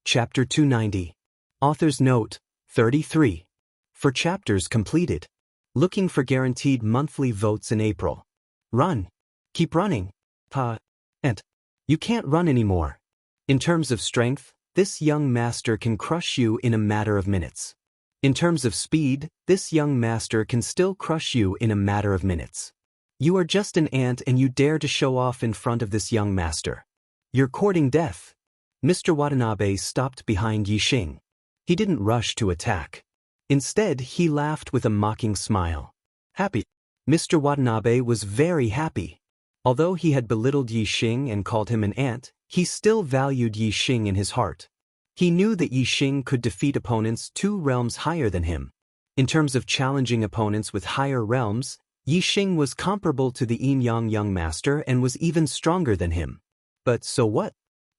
Chapter 290. Author's Note, 33. For chapters completed. Looking for guaranteed monthly votes in April. Run. Keep running. And you can't run anymore. In terms of strength, this young master can crush you in a matter of minutes. In terms of speed, this young master can still crush you in a matter of minutes. You are just an ant and you dare to show off in front of this young master. You're courting death. Mr. Watanabe stopped behind Yixing. He didn't rush to attack. Instead, he laughed with a mocking smile. Happy. Mr. Watanabe was very happy. Although he had belittled Yixing and called him an ant, he still valued Yixing in his heart. He knew that Yixing could defeat opponents 2 realms higher than him. In terms of challenging opponents with higher realms, Yixing was comparable to the Yin-Yang young master and was even stronger than him. But so what?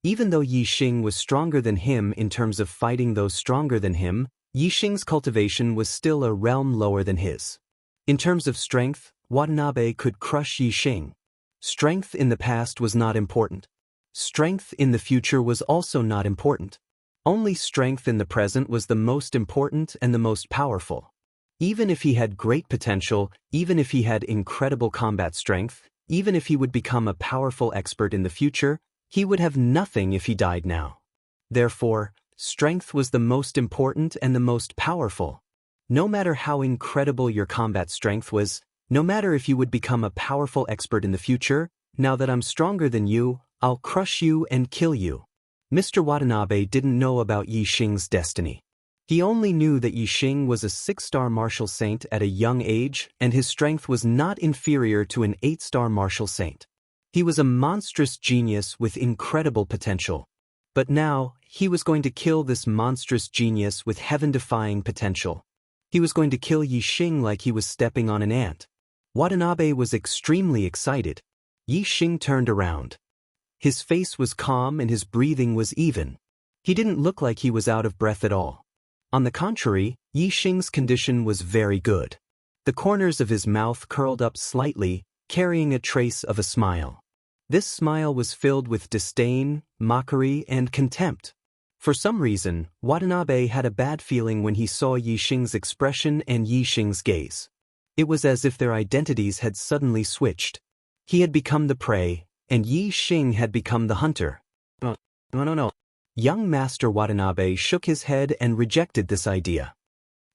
Even though Yixing was stronger than him in terms of fighting those stronger than him, Yixing's cultivation was still a realm lower than his. In terms of strength, Watanabe could crush Yixing. Strength in the past was not important. Strength in the future was also not important. Only strength in the present was the most important and the most powerful. Even if he had great potential, even if he had incredible combat strength, even if he would become a powerful expert in the future, he would have nothing if he died now. Therefore, strength was the most important and the most powerful. No matter how incredible your combat strength was, no matter if you would become a powerful expert in the future, now that I'm stronger than you, I'll crush you and kill you. Mr. Watanabe didn't know about Yixing's destiny. He only knew that Yixing was a 6-star martial saint at a young age, and his strength was not inferior to an 8-star martial saint. He was a monstrous genius with incredible potential. But now, he was going to kill this monstrous genius with heaven-defying potential. He was going to kill Yixing like he was stepping on an ant. Watanabe was extremely excited. Yixing turned around. His face was calm and his breathing was even. He didn't look like he was out of breath at all. On the contrary, Yixing's condition was very good. The corners of his mouth curled up slightly, carrying a trace of a smile. This smile was filled with disdain, mockery, and contempt. For some reason, Watanabe had a bad feeling when he saw Yixing's expression and Yixing's gaze. It was as if their identities had suddenly switched. He had become the prey, and Yixing had become the hunter. No. Young Master Watanabe shook his head and rejected this idea.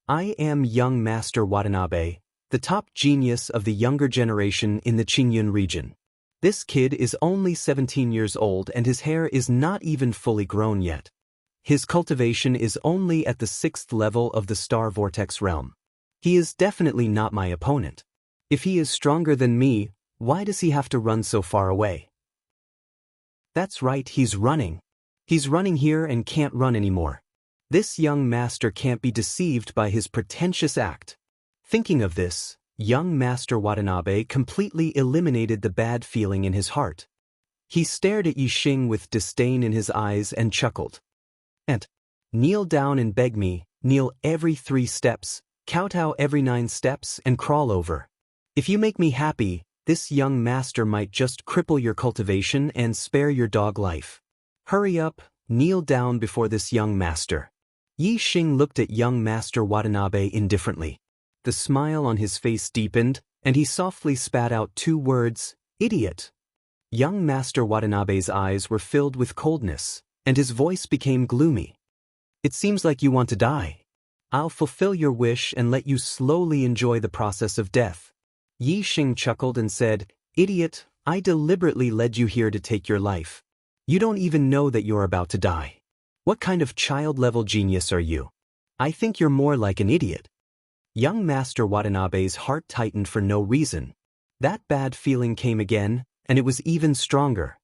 I am young Master Watanabe, the top genius of the younger generation in the Qingyun region. This kid is only 17 years old and his hair is not even fully grown yet. His cultivation is only at the 6th level of the Star Vortex realm. He is definitely not my opponent. If he is stronger than me, why does he have to run so far away? That's right, he's running. He's running here and can't run anymore. This young master can't be deceived by his pretentious act. Thinking of this, young Master Watanabe completely eliminated the bad feeling in his heart. He stared at Yixing with disdain in his eyes and chuckled. And kneel down and beg me, kneel every 3 steps, kowtow every 9 steps, and crawl over. If you make me happy, this young master might just cripple your cultivation and spare your dog life. Hurry up, kneel down before this young master. Yixing looked at young Master Watanabe indifferently. The smile on his face deepened, and he softly spat out 2 words, idiot. Young Master Watanabe's eyes were filled with coldness, and his voice became gloomy. It seems like you want to die. I'll fulfill your wish and let you slowly enjoy the process of death. Yixing chuckled and said, idiot, I deliberately led you here to take your life. You don't even know that you're about to die. What kind of child-level genius are you? I think you're more like an idiot. Young Master Watanabe's heart tightened for no reason. That bad feeling came again, and it was even stronger.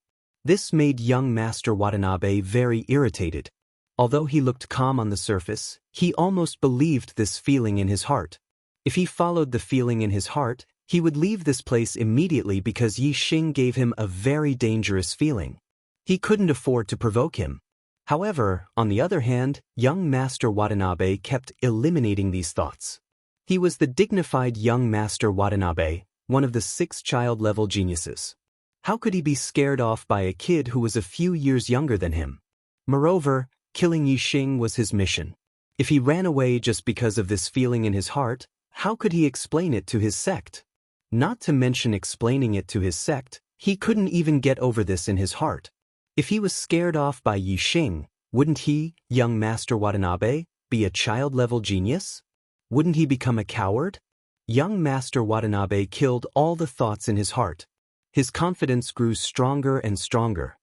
This made young Master Watanabe very irritated. Although he looked calm on the surface, he almost believed this feeling in his heart. If he followed the feeling in his heart, he would leave this place immediately because Yixing gave him a very dangerous feeling. He couldn't afford to provoke him. However, on the other hand, young Master Watanabe kept eliminating these thoughts. He was the dignified young Master Watanabe, one of the 6 child-level geniuses. How could he be scared off by a kid who was a few years younger than him? Moreover, Killing Yixing was his mission. If he ran away just because of this feeling in his heart, how could he explain it to his sect? Not to mention explaining it to his sect, he couldn't even get over this in his heart. If he was scared off by Yixing, wouldn't he, young Master Watanabe, be a child-level genius? Wouldn't he become a coward? Young Master Watanabe killed all the thoughts in his heart. His confidence grew stronger and stronger.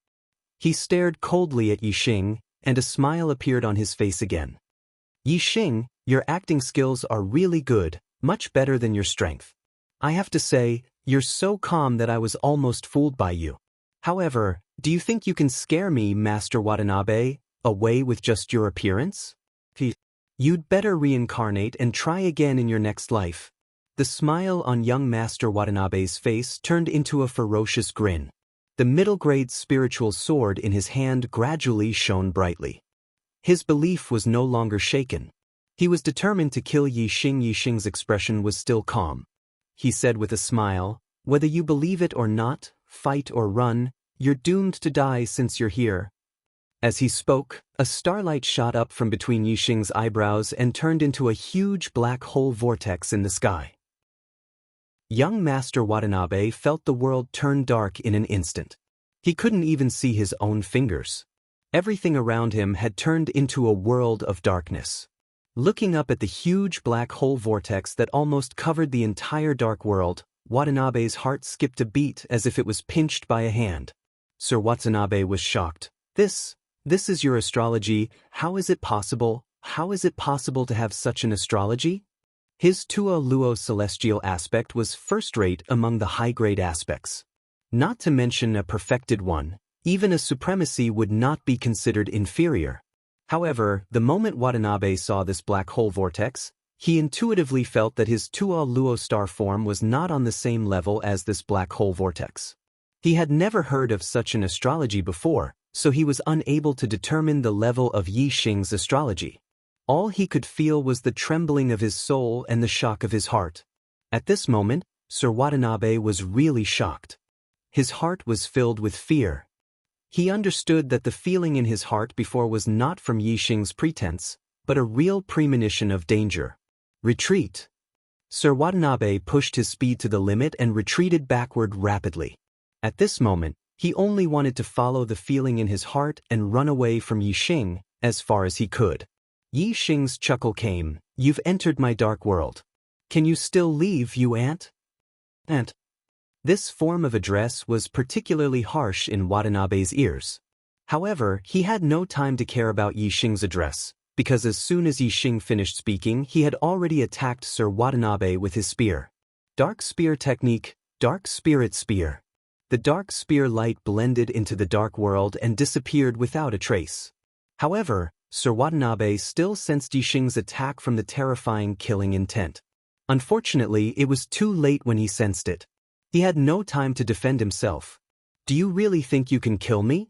He stared coldly at Yixing, and a smile appeared on his face again. Yixing, your acting skills are really good, much better than your strength. I have to say, you're so calm that I was almost fooled by you. However, do you think you can scare me, Master Watanabe, away with just your appearance? You'd better reincarnate and try again in your next life. The smile on young Master Watanabe's face turned into a ferocious grin. The middle-grade spiritual sword in his hand gradually shone brightly. His belief was no longer shaken. He was determined to kill Yixing. Yixing's expression was still calm. He said with a smile, "Whether you believe it or not, fight or run, you're doomed to die since you're here." As he spoke, a starlight shot up from between Yixing's eyebrows and turned into a huge black hole vortex in the sky. Young Master Watanabe felt the world turn dark in an instant. He couldn't even see his own fingers. Everything around him had turned into a world of darkness. Looking up at the huge black hole vortex that almost covered the entire dark world, Watanabe's heart skipped a beat as if it was pinched by a hand. Sir Watanabe was shocked. This is your astrology. How is it possible? How is it possible to have such an astrology? His Tua Luo celestial aspect was first-rate among the high-grade aspects. Not to mention a perfected one, even a supremacy would not be considered inferior. However, the moment Watanabe saw this black hole vortex, he intuitively felt that his Tua Luo star form was not on the same level as this black hole vortex. He had never heard of such an astrology before, so he was unable to determine the level of Yixing's astrology. All he could feel was the trembling of his soul and the shock of his heart. At this moment, Sir Watanabe was really shocked. His heart was filled with fear. He understood that the feeling in his heart before was not from Yixing's pretense, but a real premonition of danger. Retreat. Sir Watanabe pushed his speed to the limit and retreated backward rapidly. At this moment, he only wanted to follow the feeling in his heart and run away from Yixing as far as he could. Yixing's chuckle came. "You've entered my dark world. Can you still leave, you ant?" Ant. This form of address was particularly harsh in Watanabe's ears. However, he had no time to care about Yixing's address, because as soon as Yixing finished speaking, he had already attacked Sir Watanabe with his spear. Dark Spear Technique, Dark Spirit Spear. The dark spear light blended into the dark world and disappeared without a trace. However, Sir Watanabe still sensed Yixing's attack from the terrifying killing intent. Unfortunately, it was too late when he sensed it. He had no time to defend himself. "Do you really think you can kill me?"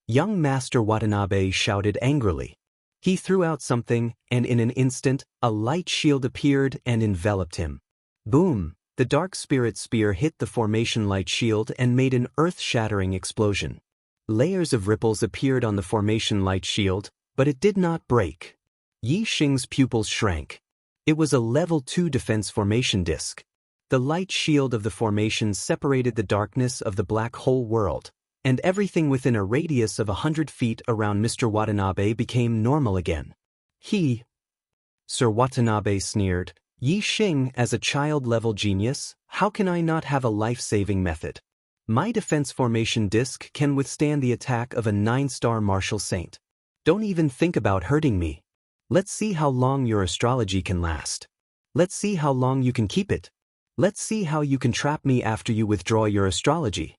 Young Master Watanabe shouted angrily. He threw out something, and in an instant, a light shield appeared and enveloped him. Boom! The Dark Spirit Spear hit the formation light shield and made an earth-shattering explosion. Layers of ripples appeared on the formation light shield, but it did not break. Yixing's pupils shrank. It was a level 2 defense formation disc. The light shield of the formation separated the darkness of the black hole world, and everything within a radius of 100 feet around Mr. Watanabe became normal again. Sir Watanabe sneered, "Yixing as a child-level genius, how can I not have a life-saving method? My defense formation disc can withstand the attack of a 9-star martial saint. Don't even think about hurting me. Let's see how long your astrology can last. Let's see how long you can keep it. Let's see how you can trap me after you withdraw your astrology."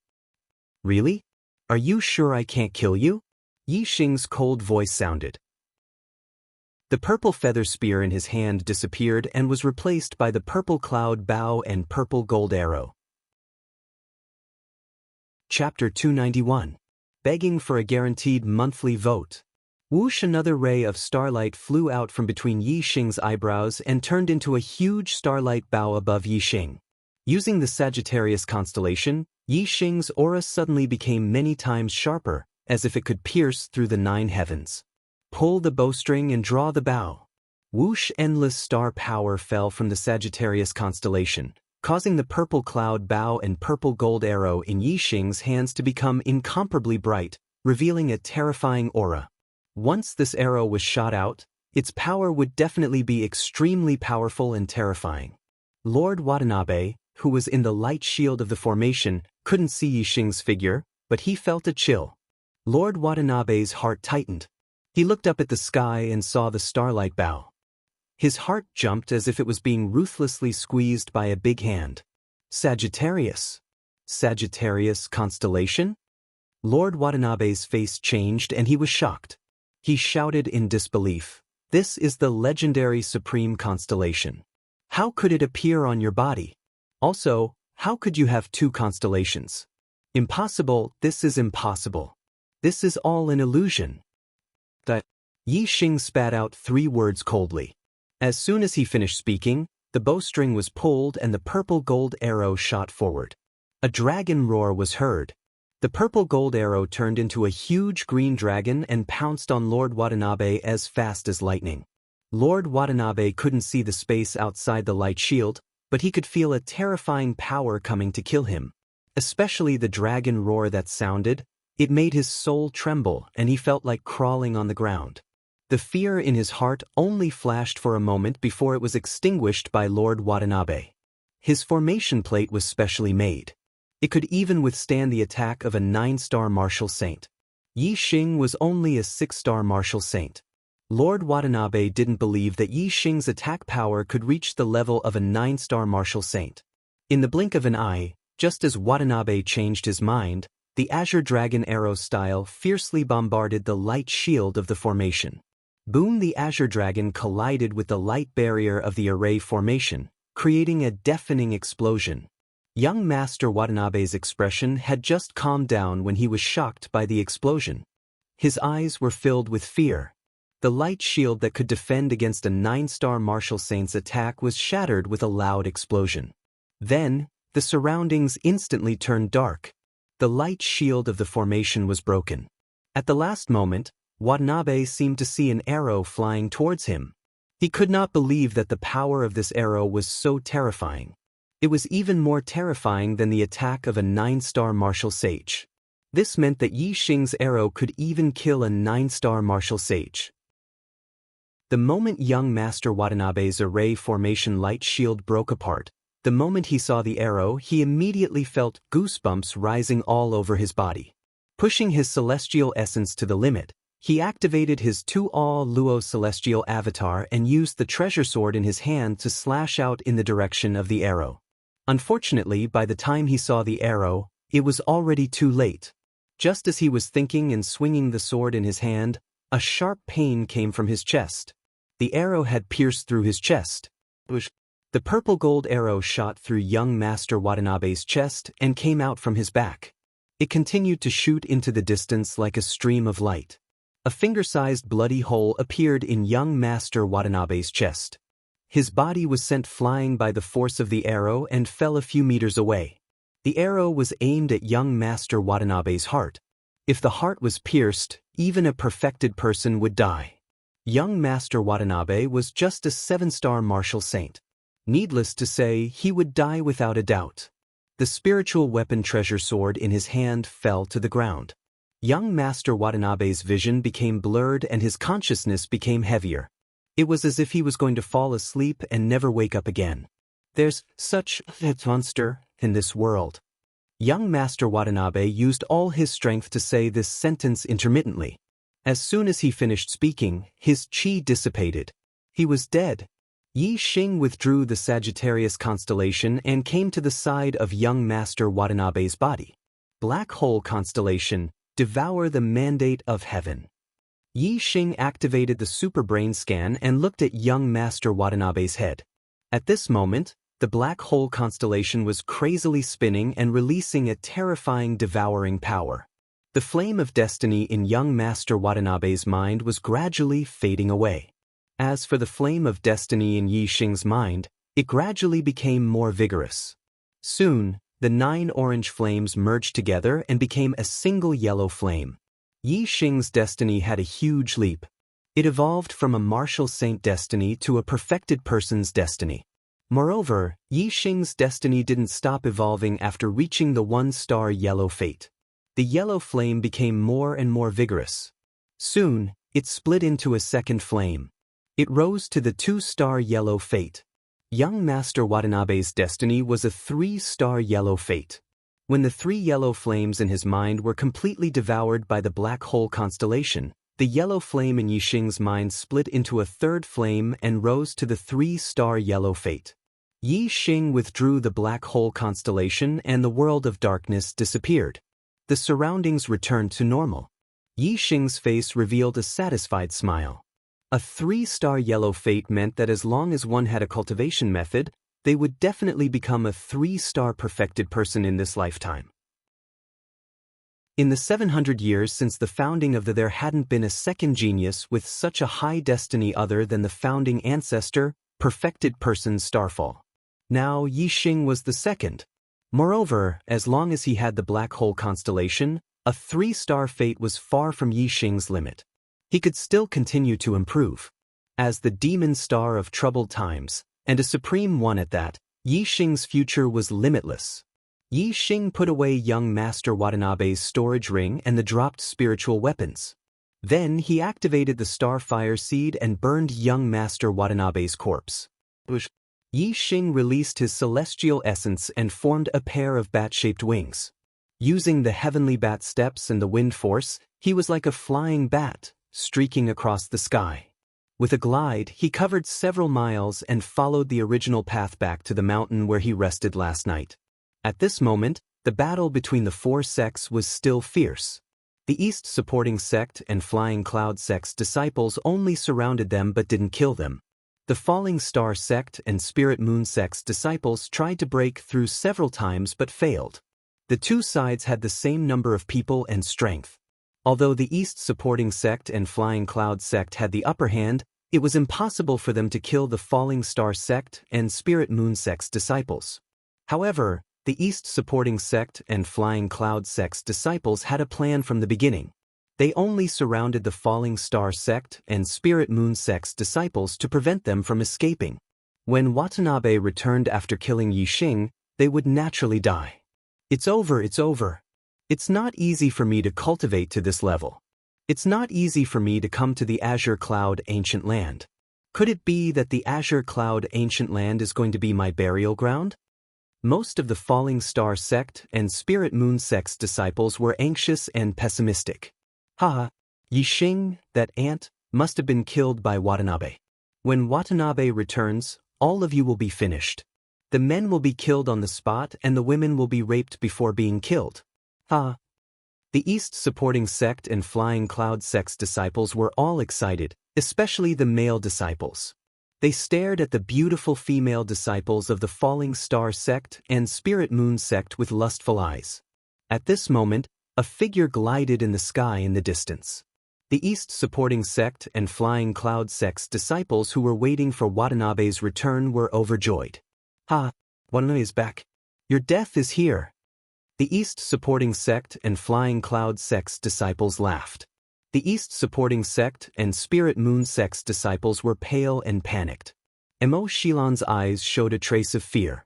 "Really? Are you sure I can't kill you?" Yixing's cold voice sounded. The purple feather spear in his hand disappeared and was replaced by the purple cloud bow and purple gold arrow. Chapter 291. Begging for a guaranteed monthly vote. Whoosh! Another ray of starlight flew out from between Yixing's eyebrows and turned into a huge starlight bow above Yixing. Using the Sagittarius constellation, Yixing's aura suddenly became many times sharper, as if it could pierce through the 9 heavens. Pull the bowstring and draw the bow. Whoosh! Endless star power fell from the Sagittarius constellation, causing the purple cloud bow and purple gold arrow in Yixing's hands to become incomparably bright, revealing a terrifying aura. Once this arrow was shot out, its power would definitely be extremely powerful and terrifying. Lord Watanabe, who was in the light shield of the formation, couldn't see Yixing's figure, but he felt a chill. Lord Watanabe's heart tightened. He looked up at the sky and saw the starlight bow. His heart jumped as if it was being ruthlessly squeezed by a big hand. Sagittarius. Sagittarius constellation? Lord Watanabe's face changed and he was shocked. He shouted in disbelief, "This is the legendary supreme constellation. How could it appear on your body? Also, how could you have two constellations? Impossible, this is impossible. This is all an illusion." Yixing spat out 3 words coldly. As soon as he finished speaking, the bowstring was pulled and the purple gold arrow shot forward. A dragon roar was heard. The purple gold arrow turned into a huge green dragon and pounced on Lord Watanabe as fast as lightning. Lord Watanabe couldn't see the space outside the light shield, but he could feel a terrifying power coming to kill him. Especially the dragon roar that sounded, it made his soul tremble and he felt like crawling on the ground. The fear in his heart only flashed for a moment before it was extinguished by Lord Watanabe. His formation plate was specially made. It could even withstand the attack of a 9-star martial saint. Yixing was only a 6-star martial saint. Lord Watanabe didn't believe that Yixing's attack power could reach the level of a 9-star martial saint. In the blink of an eye, just as Watanabe changed his mind, the Azure Dragon arrow style fiercely bombarded the light shield of the formation. Boom! The Azure Dragon collided with the light barrier of the array formation, creating a deafening explosion. Young Master Watanabe's expression had just calmed down when he was shocked by the explosion. His eyes were filled with fear. The light shield that could defend against a 9-star martial saint's attack was shattered with a loud explosion. Then, the surroundings instantly turned dark. The light shield of the formation was broken. At the last moment, Watanabe seemed to see an arrow flying towards him. He could not believe that the power of this arrow was so terrifying. It was even more terrifying than the attack of a 9-star martial sage. This meant that Yixing's arrow could even kill a 9-star martial sage. The moment young Master Watanabe's array formation light shield broke apart, the moment he saw the arrow, he immediately felt goosebumps rising all over his body. Pushing his celestial essence to the limit, he activated his Tu-All Luo celestial avatar and used the treasure sword in his hand to slash out in the direction of the arrow. Unfortunately, by the time he saw the arrow, it was already too late. Just as he was thinking and swinging the sword in his hand, a sharp pain came from his chest. The arrow had pierced through his chest. The purple gold arrow shot through young Master Watanabe's chest and came out from his back. It continued to shoot into the distance like a stream of light. A finger-sized bloody hole appeared in young Master Watanabe's chest. His body was sent flying by the force of the arrow and fell a few meters away. The arrow was aimed at young Master Watanabe's heart. If the heart was pierced, even a perfected person would die. Young Master Watanabe was just a 7-star martial saint. Needless to say, he would die without a doubt. The spiritual weapon treasure sword in his hand fell to the ground. Young Master Watanabe's vision became blurred and his consciousness became heavier. It was as if he was going to fall asleep and never wake up again. There's such a monster in this world. Young Master Watanabe used all his strength to say this sentence intermittently. As soon as he finished speaking, his chi dissipated. He was dead. Yixing withdrew the Sagittarius constellation and came to the side of young Master Watanabe's body. Black Hole Constellation, devour the mandate of heaven. Yixing activated the superbrain scan and looked at young Master Watanabe's head. At this moment, the Black Hole Constellation was crazily spinning and releasing a terrifying devouring power. The flame of destiny in young Master Watanabe's mind was gradually fading away. As for the flame of destiny in Yixing's mind, it gradually became more vigorous. Soon, the 9 orange flames merged together and became a single yellow flame. Yixing's destiny had a huge leap. It evolved from a martial saint destiny to a perfected person's destiny. Moreover, Yi Xing's destiny didn't stop evolving after reaching the 1-star yellow fate. The yellow flame became more and more vigorous. Soon, it split into a second flame. It rose to the 2-star yellow fate. Young Master Watanabe's destiny was a 3-star yellow fate. When the 3 yellow flames in his mind were completely devoured by the black hole constellation, the yellow flame in Yi Xing's mind split into a 3rd flame and rose to the 3-star yellow fate. Yi Xing withdrew the black hole constellation and the world of darkness disappeared. The surroundings returned to normal. Yi Xing's face revealed a satisfied smile. A 3-star yellow fate meant that as long as one had a cultivation method, they would definitely become a 3-star perfected person in this lifetime. In the 700 years since the founding of there hadn't been a second genius with such a high destiny other than the founding ancestor, perfected person's starfall. Now Yi Xing was the second. Moreover, as long as he had the black hole constellation, a 3-star fate was far from Yi Xing's limit. He could still continue to improve. As the demon star of troubled times, and a supreme one at that, Yi Xing's future was limitless. Yi Xing put away young Master Watanabe's storage ring and the dropped spiritual weapons. Then he activated the Starfire Seed and burned young Master Watanabe's corpse. Yi Xing released his celestial essence and formed a pair of bat-shaped wings. Using the heavenly bat steps and the wind force, he was like a flying bat, streaking across the sky. With a glide, he covered several miles and followed the original path back to the mountain where he rested last night. At this moment, the battle between the 4 sects was still fierce. The East supporting sect and Flying Cloud sect's disciples only surrounded them but didn't kill them. The Falling Star sect and Spirit Moon sect's disciples tried to break through several times but failed. The 2 sides had the same number of people and strength. Although the East supporting sect and Flying Cloud sect had the upper hand, it was impossible for them to kill the Falling Star sect and Spirit Moon sect's disciples. However, the East supporting sect and Flying Cloud sect's disciples had a plan from the beginning. They only surrounded the Falling Star sect and Spirit Moon sect's disciples to prevent them from escaping. When Watanabe returned after killing Yi Xing, they would naturally die. It's over, it's over. It's not easy for me to cultivate to this level. It's not easy for me to come to the Azure Cloud Ancient Land. Could it be that the Azure Cloud Ancient Land is going to be my burial ground? Most of the Falling Star sect and Spirit Moon sect's disciples were anxious and pessimistic. Yi Xing, that ant, must have been killed by Watanabe. When Watanabe returns, all of you will be finished. The men will be killed on the spot and the women will be raped before being killed. The East supporting sect and Flying Cloud sect's disciples were all excited, especially the male disciples. They stared at the beautiful female disciples of the Falling Star sect and Spirit Moon sect with lustful eyes. At this moment, a figure glided in the sky in the distance. The East supporting sect and Flying Cloud sect's disciples who were waiting for Watanabe's return were overjoyed. Watanabe is back. Your death is here. The East supporting sect and Flying Cloud sect's disciples laughed. The East supporting sect and Spirit Moon sect's disciples were pale and panicked. Emo Shilan's eyes showed a trace of fear.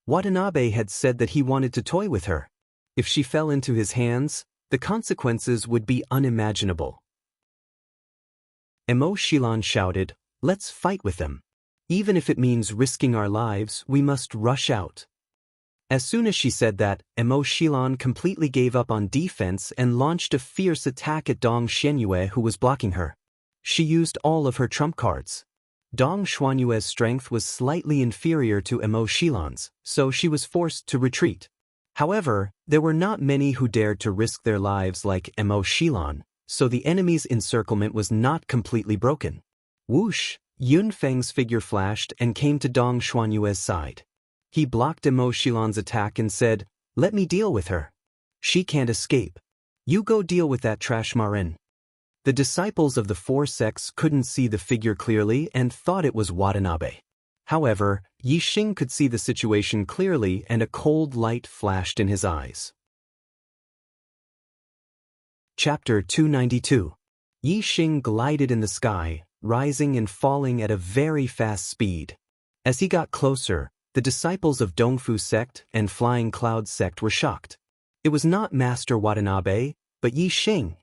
Watanabe had said that he wanted to toy with her. If she fell into his hands, the consequences would be unimaginable. Emo Shilan shouted, "Let's fight with them. Even if it means risking our lives, we must rush out." As soon as she said that, Emo Shilan completely gave up on defense and launched a fierce attack at Dong Xuanyue who was blocking her. She used all of her trump cards. Dong Xuanyue's strength was slightly inferior to Emo Shilan's, so she was forced to retreat. However, there were not many who dared to risk their lives like Emo Shilan, so the enemy's encirclement was not completely broken. Whoosh! Yun Feng's figure flashed and came to Dong Xuanyue's side. He blocked Emo Shilan's attack and said, "Let me deal with her. She can't escape. You go deal with that trash Marin." The disciples of the 4 sects couldn't see the figure clearly and thought it was Watanabe. However, Yi Xing could see the situation clearly and a cold light flashed in his eyes. Chapter 292. Yi Xing glided in the sky, rising and falling at a very fast speed. As he got closer, the disciples of Dongfu sect and Flying Cloud sect were shocked. It was not Master Watanabe, but Yi Xing.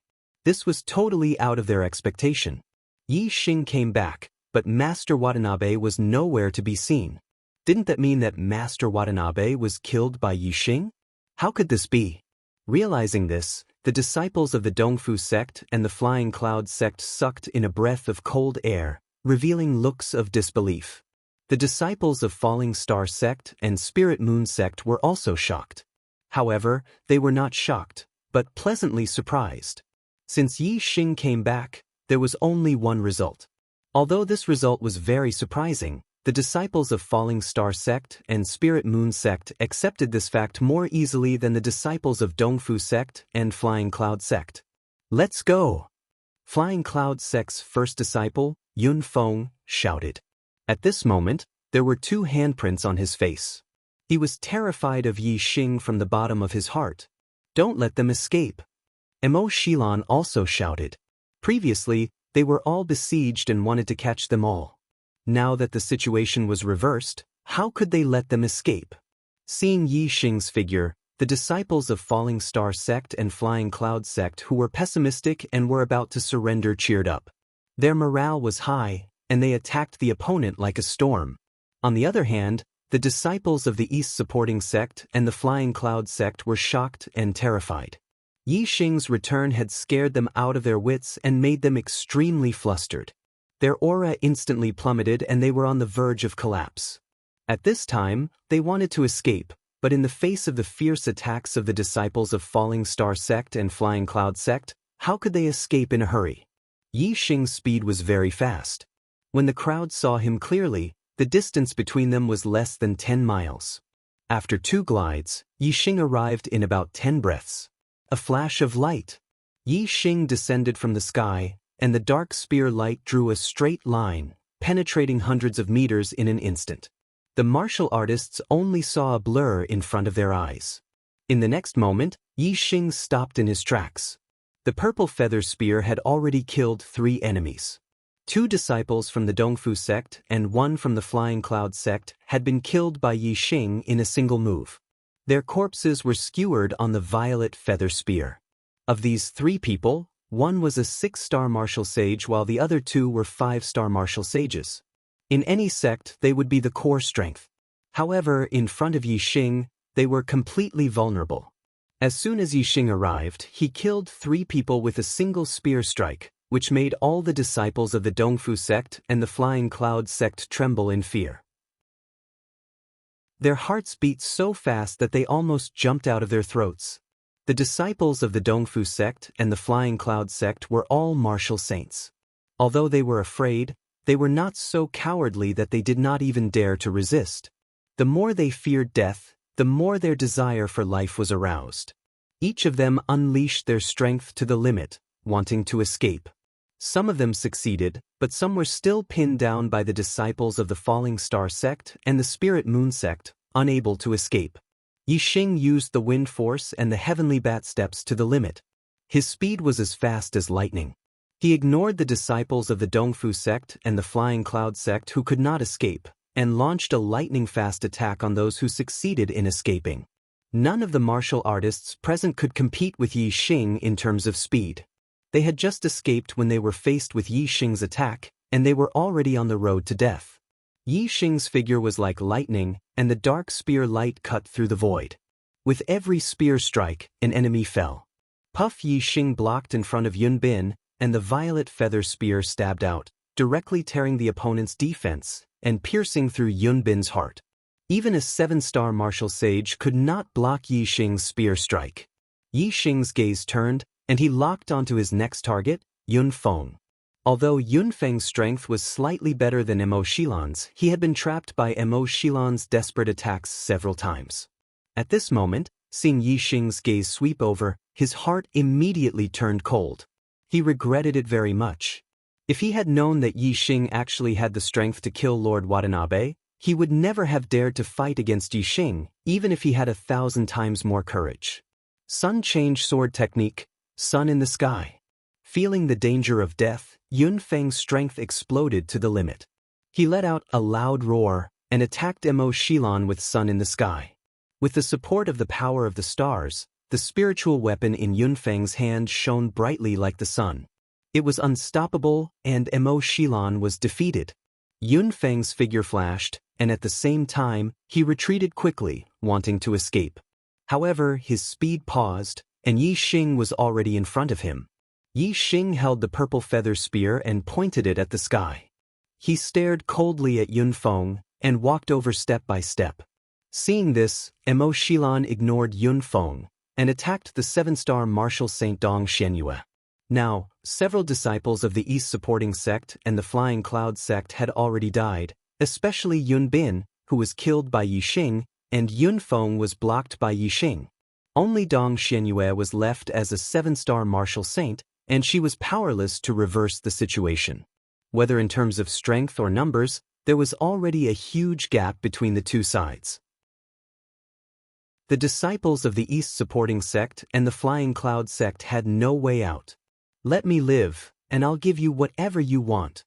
This was totally out of their expectation. Yi Xing came back, but Master Watanabe was nowhere to be seen. Didn't that mean that Master Watanabe was killed by Yi Xing? How could this be? Realizing this, the disciples of the Dongfu sect and the Flying Cloud sect sucked in a breath of cold air, revealing looks of disbelief. The disciples of Falling Star sect and Spirit Moon sect were also shocked. However, they were not shocked, but pleasantly surprised. Since Yi Xing came back, there was only one result. Although this result was very surprising, the disciples of Falling Star sect and Spirit Moon sect accepted this fact more easily than the disciples of Dongfu sect and Flying Cloud sect. Let's go! Flying Cloud sect's first disciple, Yun Feng, shouted. At this moment, there were 2 handprints on his face. He was terrified of Yi Xing from the bottom of his heart. Don't let them escape. Mo Xilan also shouted. Previously, they were all besieged and wanted to catch them all. Now that the situation was reversed, how could they let them escape? Seeing Yi Xing's figure, the disciples of Falling Star sect and Flying Cloud sect who were pessimistic and were about to surrender cheered up. Their morale was high, and they attacked the opponent like a storm. On the other hand, the disciples of the East supporting sect and the Flying Cloud sect were shocked and terrified. Yi Xing's return had scared them out of their wits and made them extremely flustered. Their aura instantly plummeted and they were on the verge of collapse. At this time, they wanted to escape, but in the face of the fierce attacks of the disciples of Falling Star sect and Flying Cloud sect, how could they escape in a hurry? Yi Xing's speed was very fast. When the crowd saw him clearly, the distance between them was less than 10 miles. After 2 glides, Yi Xing arrived in about 10 breaths. A flash of light. Yi Xing descended from the sky, and the dark spear light drew a straight line, penetrating hundreds of meters in an instant. The martial artists only saw a blur in front of their eyes. In the next moment, Yi Xing stopped in his tracks. The purple feather spear had already killed 3 enemies. 2 disciples from the Dongfu sect and 1 from the Flying Cloud sect had been killed by Yi Xing in a single move. Their corpses were skewered on the violet feather spear. Of these 3 people, 1 was a 6-star martial sage while the other 2 were 5-star martial sages. In any sect, they would be the core strength. However, in front of Yi Xing, they were completely vulnerable. As soon as Yi Xing arrived, he killed 3 people with a single spear strike, which made all the disciples of the Dongfu sect and the Flying Cloud sect tremble in fear. Their hearts beat so fast that they almost jumped out of their throats. The disciples of the Dongfu sect and the Flying Cloud sect were all martial saints. Although they were afraid, they were not so cowardly that they did not even dare to resist. The more they feared death, the more their desire for life was aroused. Each of them unleashed their strength to the limit, wanting to escape. Some of them succeeded, but some were still pinned down by the disciples of the Falling Star sect and the Spirit Moon sect, unable to escape. Yi Xing used the wind force and the heavenly bat steps to the limit. His speed was as fast as lightning. He ignored the disciples of the Dongfu sect and the Flying Cloud sect who could not escape, and launched a lightning-fast attack on those who succeeded in escaping. None of the martial artists present could compete with Yi Xing in terms of speed. They had just escaped when they were faced with Yi Xing's attack, and they were already on the road to death. Yi Xing's figure was like lightning, and the dark spear light cut through the void. With every spear strike, an enemy fell. Puff Yi Xing blocked in front of Yun Bin, and the violet feather spear stabbed out, directly tearing the opponent's defense, and piercing through Yun Bin's heart. Even a 7-star martial sage could not block Yi Xing's spear strike. Yi Xing's gaze turned, and he locked onto his next target, Yun Feng. Although Yun Feng's strength was slightly better than Mo Xilan's, he had been trapped by Mo Xilan's desperate attacks several times. At this moment, seeing Yi Xing's gaze sweep over, his heart immediately turned cold. He regretted it very much. If he had known that Yi Xing actually had the strength to kill Lord Watanabe, he would never have dared to fight against Yi Xing, even if he had 1,000 times more courage. Sun change sword technique, sun in the sky. Feeling the danger of death, Yun Feng's strength exploded to the limit. He let out a loud roar and attacked Mo Shilin with sun in the sky. With the support of the power of the stars, the spiritual weapon in Yun Feng's hand shone brightly like the sun. It was unstoppable, and Mo Shilin was defeated. Yun Feng's figure flashed, and at the same time, he retreated quickly, wanting to escape. However, his speed paused, and Yi Xing was already in front of him. Yi Xing held the purple feather spear and pointed it at the sky. He stared coldly at Yun Feng and walked over step by step. Seeing this, Mo Shilin ignored Yun Feng and attacked the 7-star martial Saint Dong Xianxia. Now, several disciples of the East supporting sect and the Flying Cloud sect had already died, especially Yun Bin, who was killed by Yi Xing, and Yun Feng was blocked by Yi Xing. Only Dong Xianxia was left as a 7-star martial saint, and she was powerless to reverse the situation. Whether in terms of strength or numbers, there was already a huge gap between the two sides. The disciples of the East supporting sect and the Flying Cloud sect had no way out. "Let me live, and I'll give you whatever you want."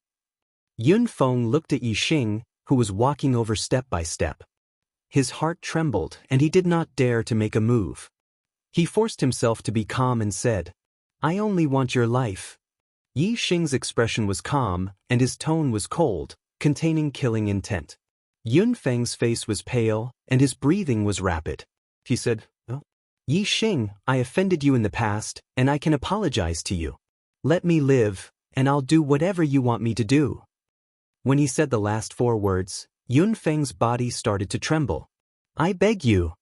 Yun Feng looked at Yi Xing, who was walking over step by step. His heart trembled, and he did not dare to make a move. He forced himself to be calm and said, "I only want your life." Yi Xing's expression was calm, and his tone was cold, containing killing intent. Yun Feng's face was pale, and his breathing was rapid. He said, "Oh, Yi Xing, I offended you in the past, and I can apologize to you. Let me live, and I'll do whatever you want me to do." When he said the last 4 words, Yun Feng's body started to tremble. "I beg you."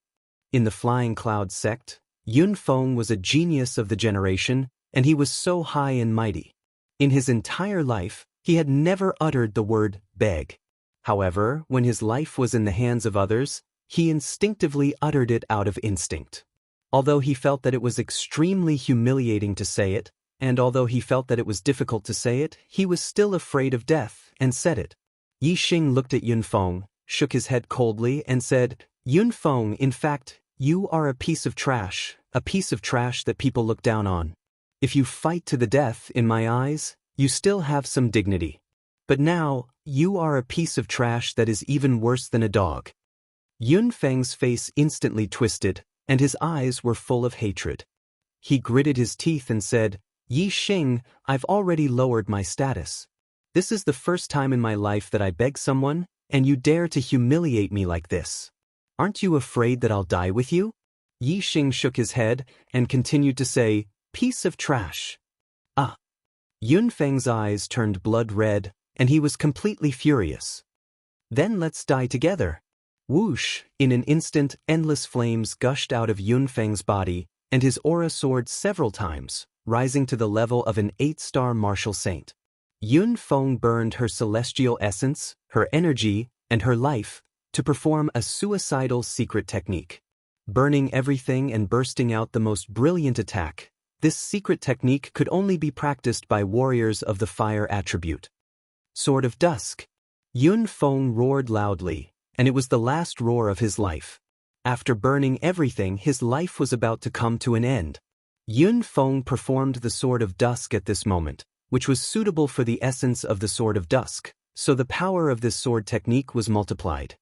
In the Flying Cloud sect, Yun Feng was a genius of the generation, and he was so high and mighty. In his entire life, he had never uttered the word beg. However, when his life was in the hands of others, he instinctively uttered it out of instinct. Although he felt that it was extremely humiliating to say it, and although he felt that it was difficult to say it, he was still afraid of death, and said it. Yi Xing looked at Yun Feng, shook his head coldly, and said, "Yun Feng, in fact, you are a piece of trash that people look down on. If you fight to the death, in my eyes, you still have some dignity. But now, you are a piece of trash that is even worse than a dog." Yun Feng's face instantly twisted, and his eyes were full of hatred. He gritted his teeth and said, "Yi Xing, I've already lowered my status. This is the first time in my life that I beg someone, and you dare to humiliate me like this. Aren't you afraid that I'll die with you?" Yi Xing shook his head and continued to say, "Piece of trash." "Ah." Yun Feng's eyes turned blood red, and he was completely furious. "Then let's die together." Whoosh! In an instant, endless flames gushed out of Yun Feng's body, and his aura soared several times, rising to the level of an 8-star martial saint. Yun Feng burned her celestial essence, her energy, and her life to perform a suicidal secret technique. Burning everything and bursting out the most brilliant attack, this secret technique could only be practiced by warriors of the fire attribute. Sword of Dusk. Yun Feng roared loudly, and it was the last roar of his life. After burning everything, his life was about to come to an end. Yun Feng performed the Sword of Dusk at this moment, which was suitable for the essence of the Sword of Dusk, so the power of this sword technique was multiplied.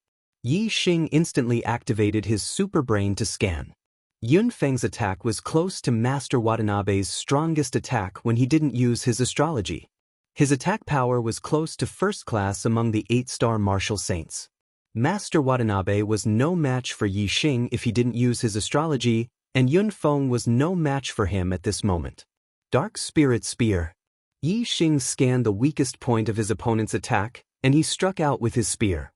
Yi Xing instantly activated his super brain to scan. Yun Feng's attack was close to Master Watanabe's strongest attack when he didn't use his astrology. His attack power was close to first class among the 8-star martial saints. Master Watanabe was no match for Yi Xing if he didn't use his astrology, and Yun Feng was no match for him at this moment. Dark Spirit Spear. Yi Xing scanned the weakest point of his opponent's attack, and he struck out with his spear.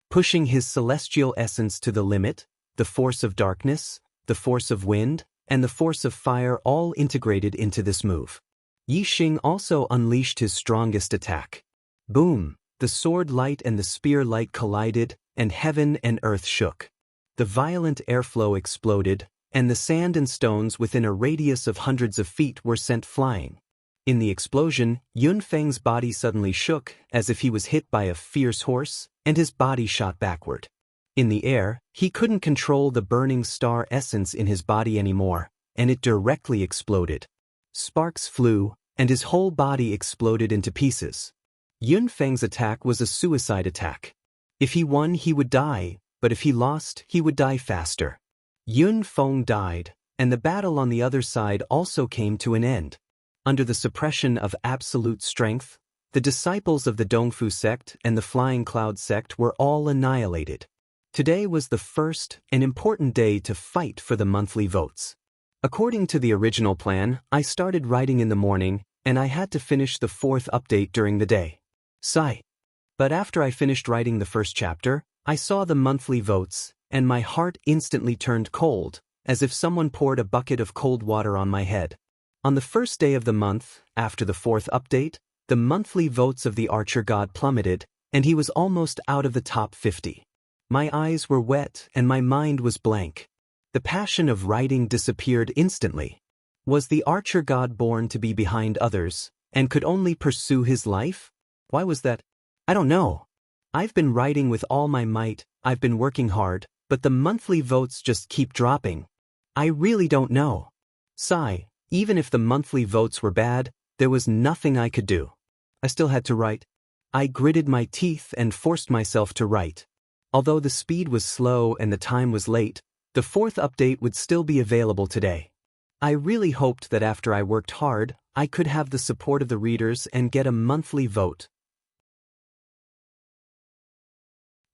Pushing his celestial essence to the limit, the force of darkness, the force of wind, and the force of fire all integrated into this move. Yi Xing also unleashed his strongest attack. Boom! The sword light and the spear light collided, and heaven and earth shook. The violent airflow exploded, and the sand and stones within a radius of hundreds of feet were sent flying. In the explosion, Yun Feng's body suddenly shook, as if he was hit by a fierce horse, and his body shot backward. In the air, he couldn't control the burning star essence in his body anymore, and it directly exploded. Sparks flew, and his whole body exploded into pieces. Yun Feng's attack was a suicide attack. If he won, he would die, but if he lost, he would die faster. Yun Feng died, and the battle on the other side also came to an end. Under the suppression of absolute strength, the disciples of the Dongfu sect and the Flying Cloud sect were all annihilated. Today was the first and important day to fight for the monthly votes. According to the original plan, I started writing in the morning, and I had to finish the 4th update during the day. Sigh. But after I finished writing the first chapter, I saw the monthly votes, and my heart instantly turned cold, as if someone poured a bucket of cold water on my head. On the first day of the month, after the 4th update, the monthly votes of the Archer God plummeted, and he was almost out of the top 50. My eyes were wet and my mind was blank. The passion of writing disappeared instantly. Was the Archer God born to be behind others, and could only pursue his life? Why was that? I don't know. I've been writing with all my might, I've been working hard, but the monthly votes just keep dropping. I really don't know. Sigh, even if the monthly votes were bad, there was nothing I could do. I still had to write. I gritted my teeth and forced myself to write. Although the speed was slow and the time was late, the 4th update would still be available today. I really hoped that after I worked hard, I could have the support of the readers and get a monthly vote.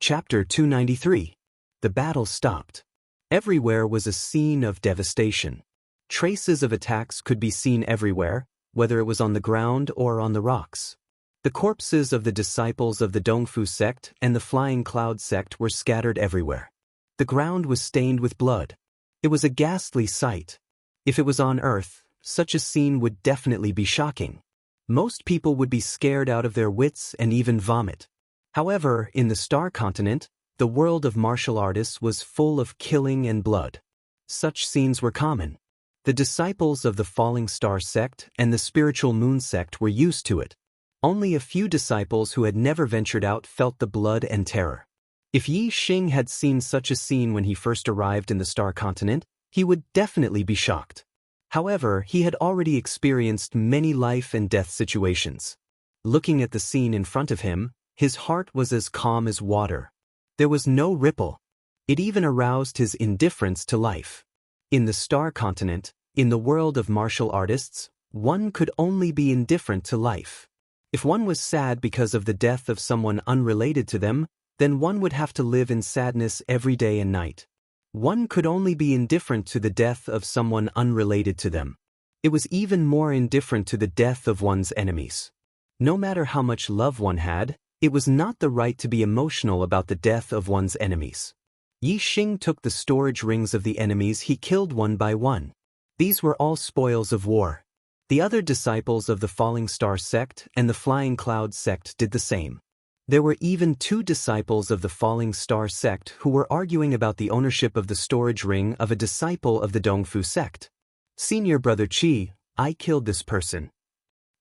Chapter 293. The battle stopped. Everywhere was a scene of devastation. Traces of attacks could be seen everywhere, whether it was on the ground or on the rocks. The corpses of the disciples of the Dongfu sect and the Flying Cloud sect were scattered everywhere. The ground was stained with blood. It was a ghastly sight. If it was on Earth, such a scene would definitely be shocking. Most people would be scared out of their wits and even vomit. However, in the Star Continent, the world of martial artists was full of killing and blood. Such scenes were common. The disciples of the Falling Star sect and the Spiritual Moon sect were used to it. Only a few disciples who had never ventured out felt the blood and terror. If Yi Xing had seen such a scene when he first arrived in the Star Continent, he would definitely be shocked. However, he had already experienced many life and death situations. Looking at the scene in front of him, his heart was as calm as water. There was no ripple. It even aroused his indifference to life. In the Star Continent, in the world of martial artists, one could only be indifferent to life. If one was sad because of the death of someone unrelated to them, then one would have to live in sadness every day and night. One could only be indifferent to the death of someone unrelated to them. It was even more indifferent to the death of one's enemies. No matter how much love one had, it was not the right to be emotional about the death of one's enemies. Yi Xing took the storage rings of the enemies he killed one by one. These were all spoils of war. The other disciples of the Falling Star sect and the Flying Cloud sect did the same. There were even 2 disciples of the Falling Star sect who were arguing about the ownership of the storage ring of a disciple of the Dongfu sect. Senior Brother Qi, I killed this person.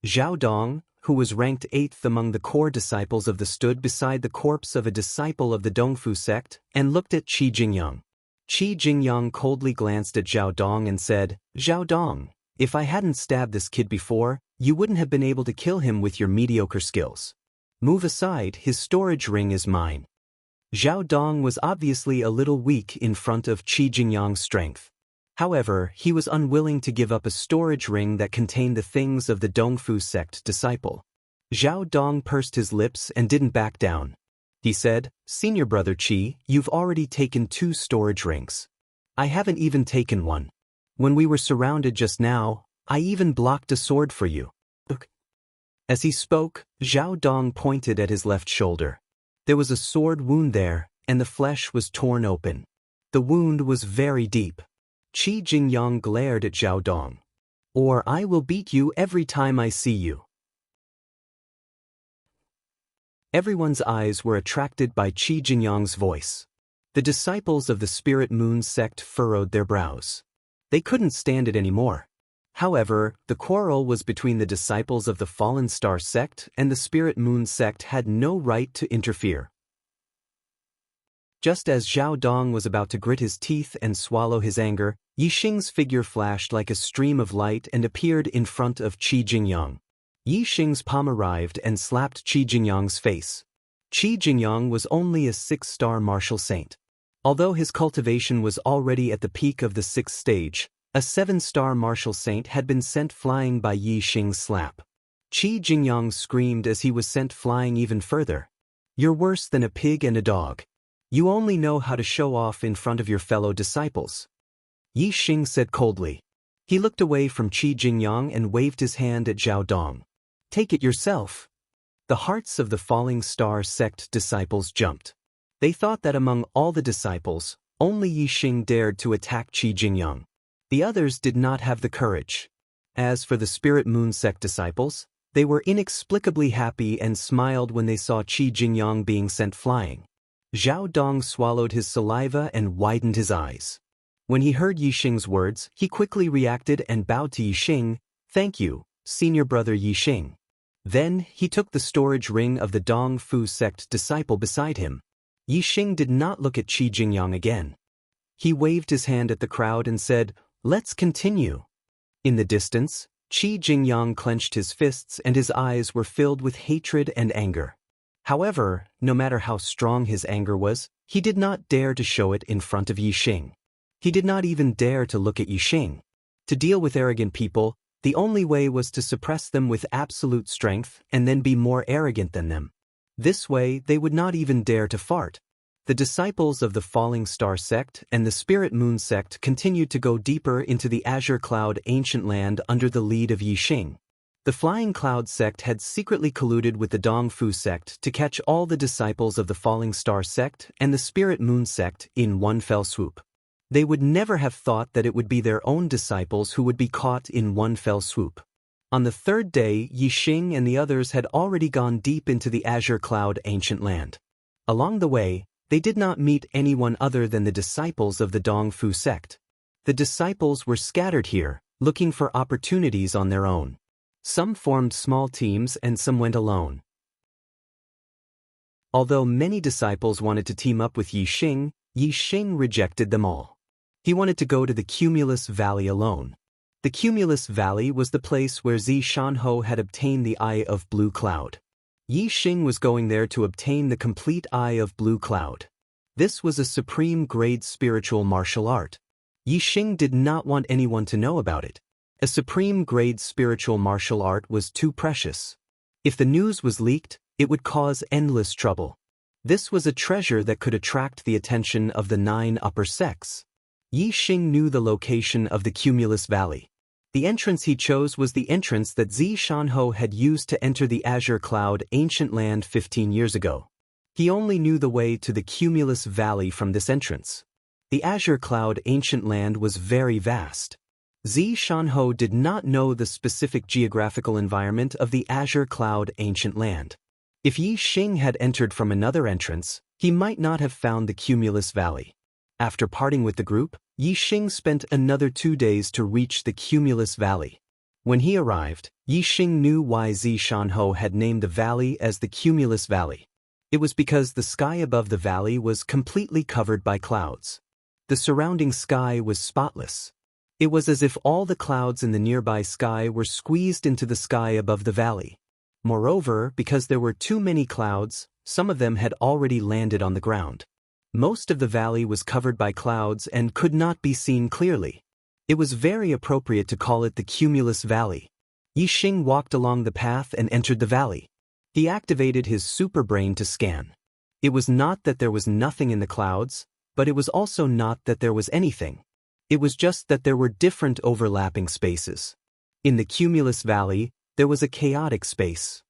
Zhao Dong, who was ranked 8th among the core disciples of the stood beside the corpse of a disciple of the Dongfu sect and looked at Qi Jingyang. Qi Jingyang coldly glanced at Zhao Dong and said, Zhao Dong, if I hadn't stabbed this kid before, you wouldn't have been able to kill him with your mediocre skills. Move aside, his storage ring is mine. Zhao Dong was obviously a little weak in front of Qi Jingyang's strength. However, he was unwilling to give up a storage ring that contained the things of the Dongfu sect disciple. Zhao Dong pursed his lips and didn't back down. He said, Senior Brother Qi, you've already taken 2 storage rings. I haven't even taken one. When we were surrounded just now, I even blocked a sword for you. Look. As he spoke, Zhao Dong pointed at his left shoulder. There was a sword wound there, and the flesh was torn open. The wound was very deep. Qi Jingyang glared at Zhao Dong. Or I will beat you every time I see you. Everyone's eyes were attracted by Qi Jingyang's voice. The disciples of the Spirit Moon sect furrowed their brows. They couldn't stand it anymore. However, the quarrel was between the disciples of the Fallen Star sect and the Spirit Moon sect had no right to interfere. Just as Zhao Dong was about to grit his teeth and swallow his anger, Yixing's figure flashed like a stream of light and appeared in front of Qi Jingyang. Yixing's palm arrived and slapped Qi Jingyang's face. Qi Jingyang was only a 6-star martial saint. Although his cultivation was already at the peak of the 6th stage, a 7-star martial saint had been sent flying by Yixing's slap. Qi Jingyang screamed as he was sent flying even further. "You're worse than a pig and a dog. You only know how to show off in front of your fellow disciples," Yixing said coldly. He looked away from Qi Jingyang and waved his hand at Zhao Dong. "Take it yourself." The hearts of the Falling Star sect disciples jumped. They thought that among all the disciples, only Yixing dared to attack Qi Jingyang. The others did not have the courage. As for the Spirit Moon sect disciples, they were inexplicably happy and smiled when they saw Qi Jingyang being sent flying. Zhao Dong swallowed his saliva and widened his eyes. When he heard Yixing's words, he quickly reacted and bowed to Yixing. "Thank you, senior brother Yixing." Then, he took the storage ring of the Dong Fu sect disciple beside him. Yixing did not look at Qi Jingyang again. He waved his hand at the crowd and said, "Let's continue." In the distance, Qi Jingyang clenched his fists and his eyes were filled with hatred and anger. However, no matter how strong his anger was, he did not dare to show it in front of Yixing. He did not even dare to look at Yixing. To deal with arrogant people, the only way was to suppress them with absolute strength and then be more arrogant than them. This way, they would not even dare to fart. The disciples of the Falling Star sect and the Spirit Moon sect continued to go deeper into the Azure Cloud ancient land under the lead of Yixing. The Flying Cloud sect had secretly colluded with the Dong Fu sect to catch all the disciples of the Falling Star sect and the Spirit Moon sect in one fell swoop. They would never have thought that it would be their own disciples who would be caught in one fell swoop. On the 3rd day, Yixing and the others had already gone deep into the Azure Cloud ancient land. Along the way, they did not meet anyone other than the disciples of the Dong Fu sect. The disciples were scattered here, looking for opportunities on their own. Some formed small teams and some went alone. Although many disciples wanted to team up with Yixing, Yixing rejected them all. He wanted to go to the Cumulus Valley alone. The Cumulus Valley was the place where Xianxia had obtained the Eye of Blue Cloud. Yixing was going there to obtain the complete Eye of Blue Cloud. This was a supreme-grade spiritual martial art. Yixing did not want anyone to know about it. A supreme-grade spiritual martial art was too precious. If the news was leaked, it would cause endless trouble. This was a treasure that could attract the attention of the 9 upper sects. Yixing knew the location of the Cumulus Valley. The entrance he chose was the entrance that Xianxia had used to enter the Azure Cloud ancient land 15 years ago. He only knew the way to the Cumulus Valley from this entrance. The Azure Cloud ancient land was very vast. Xianxia did not know the specific geographical environment of the Azure Cloud ancient land. If Yixing had entered from another entrance, he might not have found the Cumulus Valley. After parting with the group, Yixing spent another 2 days to reach the Cumulus Valley. When he arrived, Yixing knew why Xianxia had named the valley as the Cumulus Valley. It was because the sky above the valley was completely covered by clouds. The surrounding sky was spotless. It was as if all the clouds in the nearby sky were squeezed into the sky above the valley. Moreover, because there were too many clouds, some of them had already landed on the ground. Most of the valley was covered by clouds and could not be seen clearly. It was very appropriate to call it the Cumulus Valley. Yixing walked along the path and entered the valley. He activated his super brain to scan. It was not that there was nothing in the clouds, but it was also not that there was anything. It was just that there were different overlapping spaces. In the Cumulus Valley, there was a chaotic space.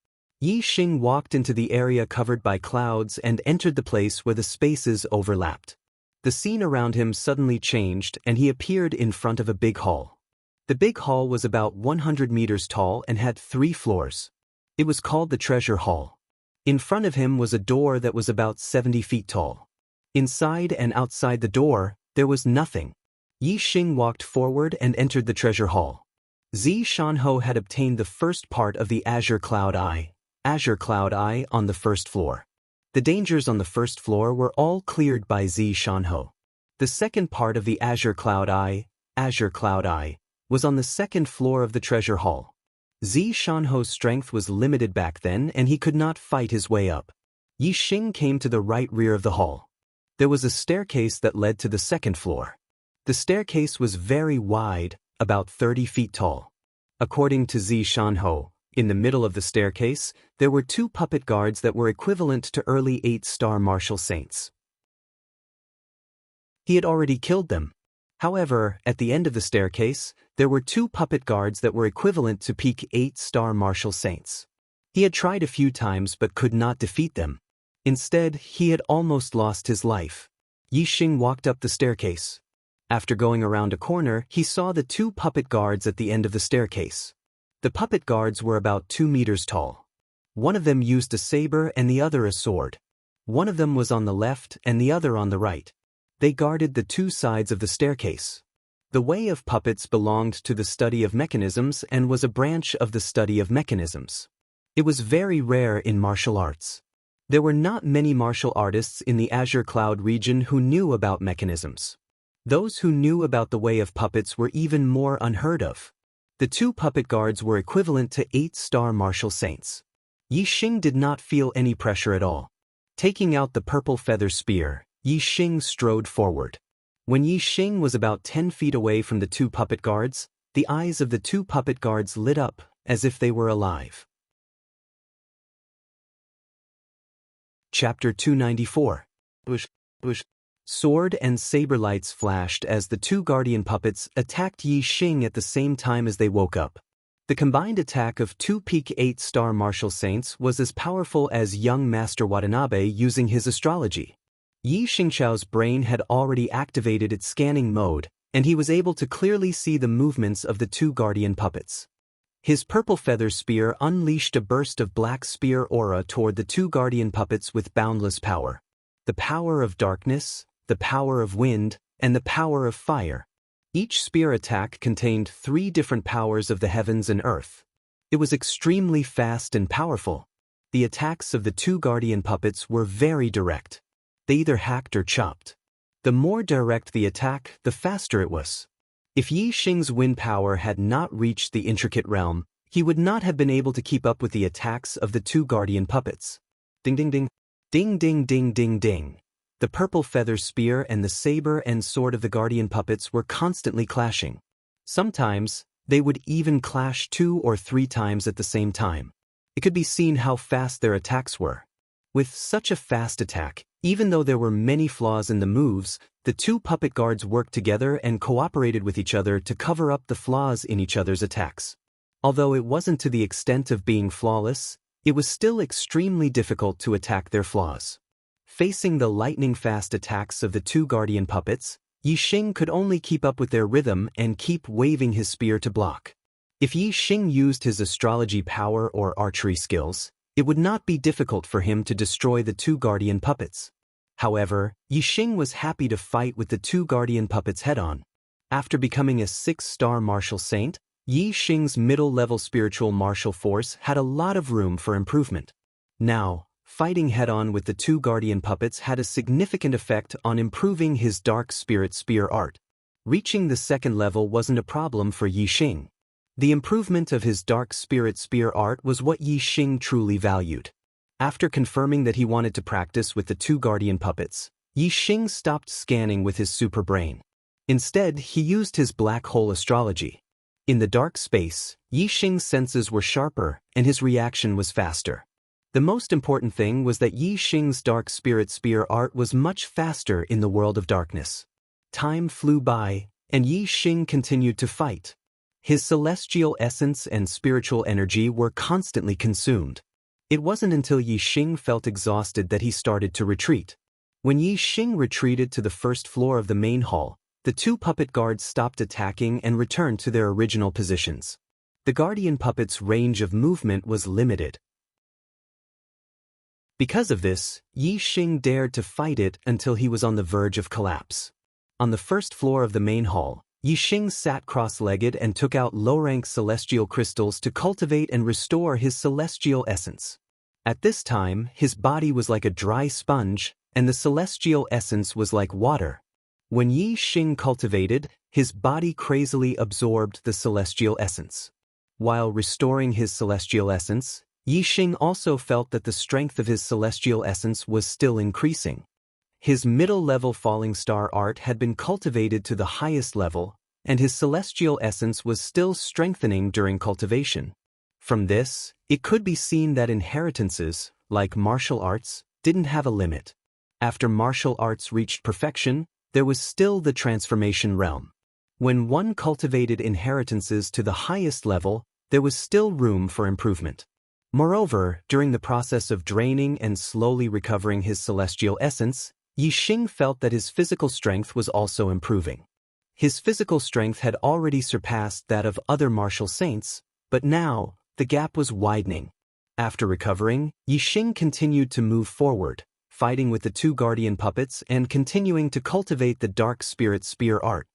Yixing walked into the area covered by clouds and entered the place where the spaces overlapped. The scene around him suddenly changed and he appeared in front of a big hall. The big hall was about 100 meters tall and had 3 floors. It was called the Treasure Hall. In front of him was a door that was about 70 feet tall. Inside and outside the door, there was nothing. Yixing walked forward and entered the Treasure Hall. Xianxia had obtained the first part of the Azure Cloud Eye on the 1st floor. The dangers on the first floor were all cleared by Xianxia. The second part of the Azure Cloud Eye, was on the second floor of the treasure hall. Xianxia's strength was limited back then and he could not fight his way up. Yixing came to the right rear of the hall. There was a staircase that led to the second floor. The staircase was very wide, about 30 feet tall. According to Xianxia, in the middle of the staircase, there were 2 puppet guards that were equivalent to early 8-star martial saints. He had already killed them. However, at the end of the staircase, there were 2 puppet guards that were equivalent to peak 8-star martial saints. He had tried a few times but could not defeat them. Instead, he had almost lost his life. Yixing walked up the staircase. After going around a corner, he saw the 2 puppet guards at the end of the staircase. The puppet guards were about 2 meters tall. One of them used a saber and the other a sword. One of them was on the left and the other on the right. They guarded the 2 sides of the staircase. The way of puppets belonged to the study of mechanisms and was a branch of the study of mechanisms. It was very rare in martial arts. There were not many martial artists in the Azure Cloud region who knew about mechanisms. Those who knew about the way of puppets were even more unheard of. The 2 puppet guards were equivalent to 8-star martial saints. Yixing did not feel any pressure at all. Taking out the purple feather spear, Yixing strode forward. When Yixing was about 10 feet away from the 2 puppet guards, the eyes of the 2 puppet guards lit up, as if they were alive. Chapter 294. Sword and saber lights flashed as the 2 guardian puppets attacked Yixing at the same time as they woke up. The combined attack of 2 peak 8-star martial saints was as powerful as young Master Watanabe using his astrology. Xianxia's brain had already activated its scanning mode, and he was able to clearly see the movements of the 2 guardian puppets. His purple feather spear unleashed a burst of black spear aura toward the 2 guardian puppets with boundless power. The power of darkness, the power of wind, and the power of fire. Each spear attack contained 3 different powers of the heavens and earth. It was extremely fast and powerful. The attacks of the 2 guardian puppets were very direct. They either hacked or chopped. The more direct the attack, the faster it was. If Yixing's wind power had not reached the intricate realm, he would not have been able to keep up with the attacks of the 2 guardian puppets. Ding ding ding. Ding ding ding ding ding. The purple feather spear and the saber and sword of the guardian puppets were constantly clashing. Sometimes, they would even clash 2 or 3 times at the same time. It could be seen how fast their attacks were. With such a fast attack, even though there were many flaws in the moves, the 2 puppet guards worked together and cooperated with each other to cover up the flaws in each other's attacks. Although it wasn't to the extent of being flawless, it was still extremely difficult to attack their flaws. Facing the lightning-fast attacks of the 2 guardian puppets, Yixing could only keep up with their rhythm and keep waving his spear to block. If Yixing used his astrology power or archery skills, it would not be difficult for him to destroy the 2 guardian puppets. However, Yixing was happy to fight with the 2 guardian puppets head-on. After becoming a 6-star martial saint, Yixing's middle-level spiritual martial force had a lot of room for improvement. Now, fighting head-on with the 2 guardian puppets had a significant effect on improving his dark spirit spear art. Reaching the 2nd level wasn't a problem for Yixing. The improvement of his dark spirit spear art was what Yixing truly valued. After confirming that he wanted to practice with the 2 guardian puppets, Yixing stopped scanning with his super brain. Instead, he used his black hole astrology. In the dark space, Yixing's senses were sharper and his reaction was faster. The most important thing was that Yixing's dark spirit spear art was much faster in the world of darkness. Time flew by, and Yixing continued to fight. His celestial essence and spiritual energy were constantly consumed. It wasn't until Yixing felt exhausted that he started to retreat. When Yixing retreated to the 1st floor of the main hall, the 2 puppet guards stopped attacking and returned to their original positions. The guardian puppet's range of movement was limited. Because of this, Yixing dared to fight it until he was on the verge of collapse. On the 1st floor of the main hall, Yixing sat cross-legged and took out low-rank celestial crystals to cultivate and restore his celestial essence. At this time, his body was like a dry sponge, and the celestial essence was like water. When Yi Xing cultivated, his body crazily absorbed the celestial essence. While restoring his celestial essence, Yi Xing also felt that the strength of his celestial essence was still increasing. His middle-level falling star art had been cultivated to the highest level, and his celestial essence was still strengthening during cultivation. From this, it could be seen that inheritances, like martial arts, didn't have a limit. After martial arts reached perfection, there was still the transformation realm. When one cultivated inheritances to the highest level, there was still room for improvement. Moreover, during the process of draining and slowly recovering his celestial essence, Yi Xing felt that his physical strength was also improving. His physical strength had already surpassed that of other martial saints, but now, the gap was widening. After recovering, Yi Xing continued to move forward, fighting with the 2 guardian puppets and continuing to cultivate the dark spirit spear art.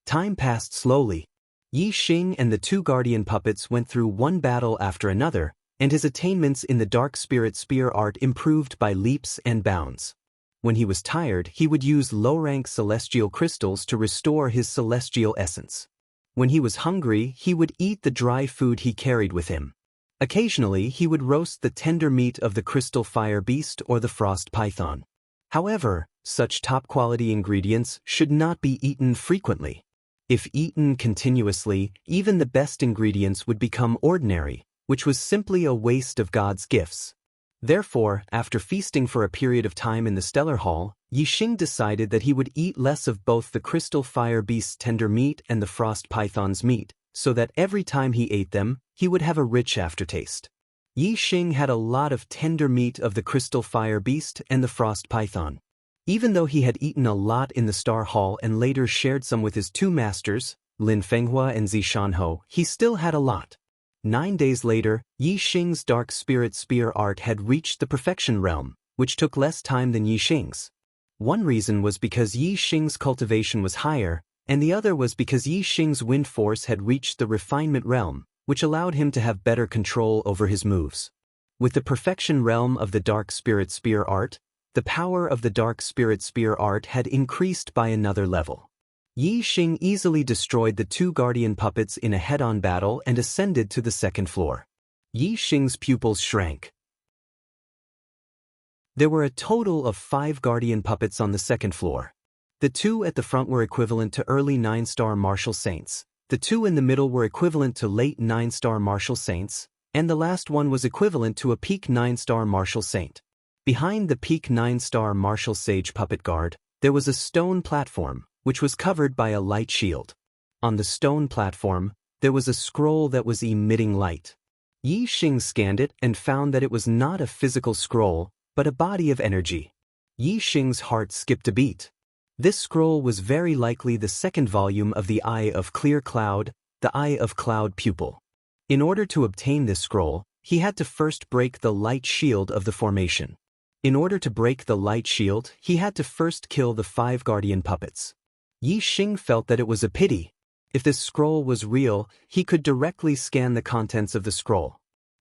Time passed slowly. Yi Xing and the 2 guardian puppets went through one battle after another, and his attainments in the dark spirit spear art improved by leaps and bounds. When he was tired, he would use low-rank celestial crystals to restore his celestial essence. When he was hungry, he would eat the dry food he carried with him. Occasionally, he would roast the tender meat of the crystal fire beast or the frost python. However, such top-quality ingredients should not be eaten frequently. If eaten continuously, even the best ingredients would become ordinary, which was simply a waste of God's gifts. Therefore, after feasting for a period of time in the Stellar Hall, Yi Xing decided that he would eat less of both the crystal fire beast's tender meat and the frost python's meat, so that every time he ate them, he would have a rich aftertaste. Yi Xing had a lot of tender meat of the crystal fire beast and the frost python. Even though he had eaten a lot in the Star Hall and later shared some with his 2 masters, Lin Fenghua and Zishanho, he still had a lot. 9 days later, Yi Xing's dark spirit spear art had reached the perfection realm, which took less time than Yi Xing's. One reason was because Yi Xing's cultivation was higher, and the other was because Yi Xing's wind force had reached the refinement realm, which allowed him to have better control over his moves. With the perfection realm of the dark spirit spear art, the power of the dark spirit spear art had increased by another level. Yi Xing easily destroyed the 2 guardian puppets in a head-on battle and ascended to the 2nd floor. Yi Xing's pupils shrank. There were a total of 5 guardian puppets on the 2nd floor. The 2 at the front were equivalent to early 9-star martial saints, the 2 in the middle were equivalent to late 9-star martial saints, and the last one was equivalent to a peak 9-star martial saint. Behind the peak 9-star martial sage puppet guard, there was a stone platform, which was covered by a light shield. On the stone platform, there was a scroll that was emitting light. Yi Xing scanned it and found that it was not a physical scroll, but a body of energy. Yi Xing's heart skipped a beat. This scroll was very likely the 2nd volume of the Eye of Clear Cloud, the Eye of Cloud Pupil. In order to obtain this scroll, he had to first break the light shield of the formation. In order to break the light shield, he had to first kill the 5 guardian puppets. Yi Xing felt that it was a pity. If this scroll was real, he could directly scan the contents of the scroll.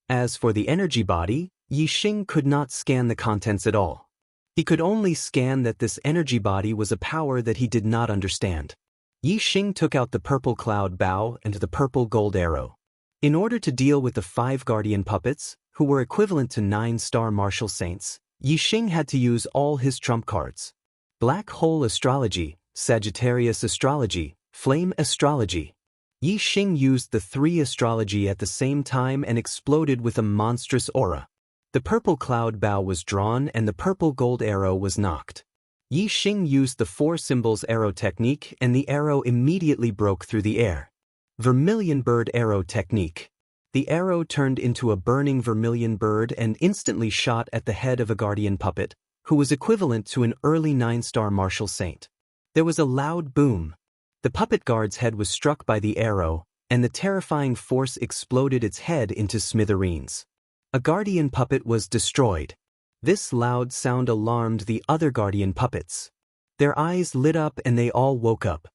As for the energy body, Yi Xing could not scan the contents at all. He could only scan that this energy body was a power that he did not understand. Yi Xing took out the purple cloud bow and the purple gold arrow. In order to deal with the 5 guardian puppets, who were equivalent to 9-star martial saints, Yi Xing had to use all his trump cards. Black hole astrology, Sagittarius astrology, flame astrology. Yi Xing used the 3 astrology at the same time and exploded with a monstrous aura. The purple cloud bow was drawn and the purple gold arrow was knocked. Yi Xing used the 4 symbols arrow technique and the arrow immediately broke through the air. Vermilion bird arrow technique. The arrow turned into a burning vermilion bird and instantly shot at the head of a guardian puppet, who was equivalent to an early 9-star martial saint. There was a loud boom. The puppet guard's head was struck by the arrow, and the terrifying force exploded its head into smithereens. A guardian puppet was destroyed. This loud sound alarmed the other guardian puppets. Their eyes lit up and they all woke up.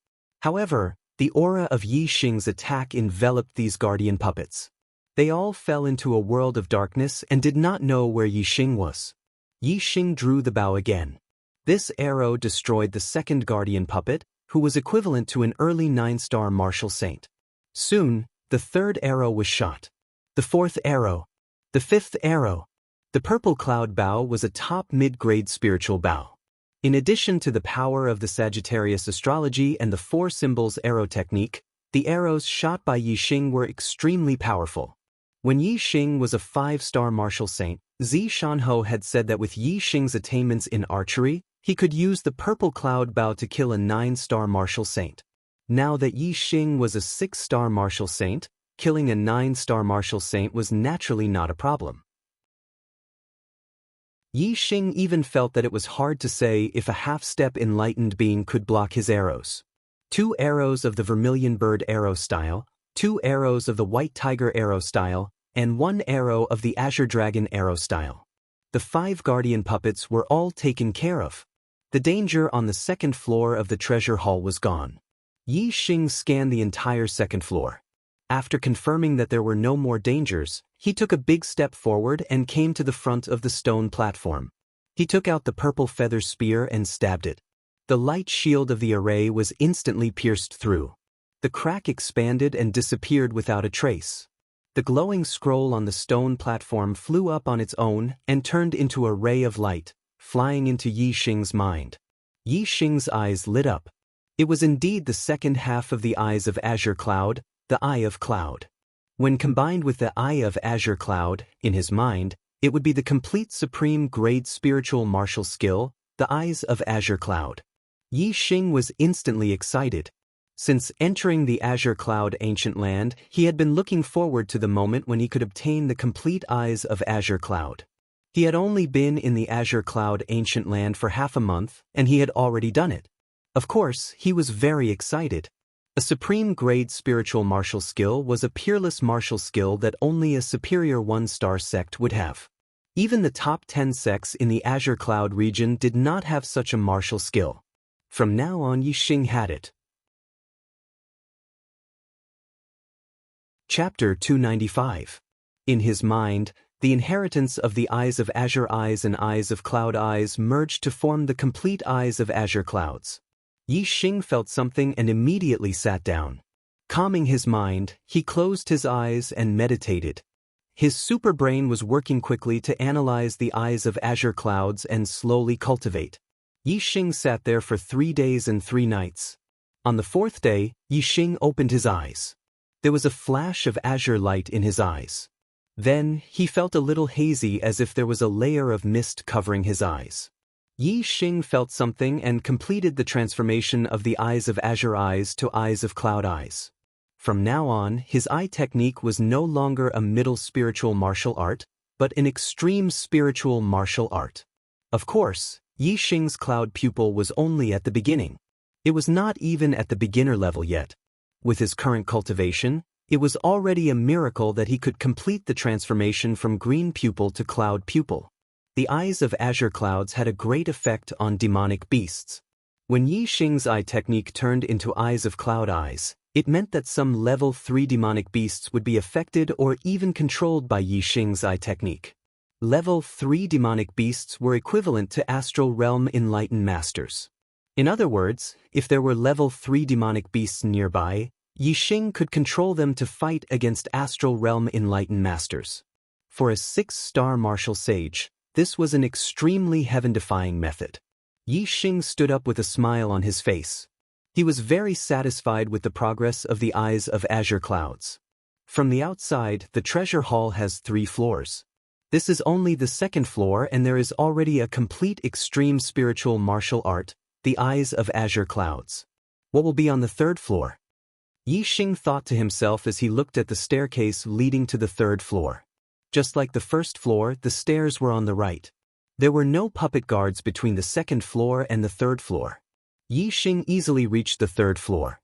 However, the aura of Yi Xing's attack enveloped these guardian puppets. They all fell into a world of darkness and did not know where Yixing was. Yixing drew the bow again. This arrow destroyed the second guardian puppet, who was equivalent to an early 9-star martial saint. Soon, the third arrow was shot. The fourth arrow. The fifth arrow. The purple cloud bow was a top mid-grade spiritual bow. In addition to the power of the Sagittarius astrology and the 4 symbols arrow technique, the arrows shot by Yixing were extremely powerful. When Yixing was a 5-star martial saint, Zi Shanhou had said that with Yixing's attainments in archery, he could use the purple cloud bow to kill a 9-star martial saint. Now that Yixing was a 6-star martial saint, killing a 9-star martial saint was naturally not a problem. Yixing even felt that it was hard to say if a half-step enlightened being could block his arrows. 2 arrows of the vermilion bird arrow style, 2 arrows of the white tiger arrow style, and 1 arrow of the azure dragon arrow style. The 5 guardian puppets were all taken care of. The danger on the second floor of the treasure hall was gone. Yixing scanned the entire second floor. After confirming that there were no more dangers, he took a big step forward and came to the front of the stone platform. He took out the purple feather spear and stabbed it. The light shield of the array was instantly pierced through. The crack expanded and disappeared without a trace. The glowing scroll on the stone platform flew up on its own and turned into a ray of light, flying into Yixing's mind. Yixing's eyes lit up. It was indeed the second half of the Eyes of Azure Cloud, the Eye of Cloud. When combined with the Eye of Azure Cloud, in his mind, it would be the complete supreme grade spiritual martial skill, the Eyes of Azure Cloud. Yixing was instantly excited. Since entering the Azure Cloud ancient land, he had been looking forward to the moment when he could obtain the complete Eyes of Azure Cloud. He had only been in the Azure Cloud ancient land for half a month, and he had already done it. Of course, he was very excited. A supreme grade spiritual martial skill was a peerless martial skill that only a superior 1-star sect would have. Even the top 10 sects in the Azure Cloud region did not have such a martial skill. From now on, Yixing had it. Chapter 295. In his mind, the inheritance of the Eyes of Azure Eyes and Eyes of Cloud Eyes merged to form the complete Eyes of Azure Clouds. Yixing felt something and immediately sat down. Calming his mind, he closed his eyes and meditated. His superbrain was working quickly to analyze the Eyes of Azure Clouds and slowly cultivate. Yixing sat there for 3 days and 3 nights. On the 4th day, Yixing opened his eyes. There was a flash of azure light in his eyes. Then, he felt a little hazy as if there was a layer of mist covering his eyes. Yixing felt something and completed the transformation of the Eyes of Azure Eyes to Eyes of Cloud Eyes. From now on, his eye technique was no longer a middle spiritual martial art, but an extreme spiritual martial art. Of course, Yixing's cloud pupil was only at the beginning. It was not even at the beginner level yet. With his current cultivation, it was already a miracle that he could complete the transformation from green pupil to cloud pupil. The Eyes of Azure Clouds had a great effect on demonic beasts. When Yixing's eye technique turned into Eyes of Cloud Eyes, it meant that some level 3 demonic beasts would be affected or even controlled by Yixing's eye technique. Level 3 demonic beasts were equivalent to Astral Realm Enlightened Masters. In other words, if there were level 3 demonic beasts nearby, Yixing could control them to fight against Astral Realm Enlightened Masters. For a 6-star martial sage, this was an extremely heaven-defying method. Yixing stood up with a smile on his face. He was very satisfied with the progress of the Eyes of Azure Clouds. From the outside, the treasure hall has 3 floors. This is only the 2nd floor and there is already a complete extreme spiritual martial art, the Eyes of Azure Clouds. What will be on the 3rd floor? Yixing thought to himself as he looked at the staircase leading to the 3rd floor. Just like the 1st floor, the stairs were on the right. There were no puppet guards between the 2nd floor and the 3rd floor. Yixing easily reached the 3rd floor.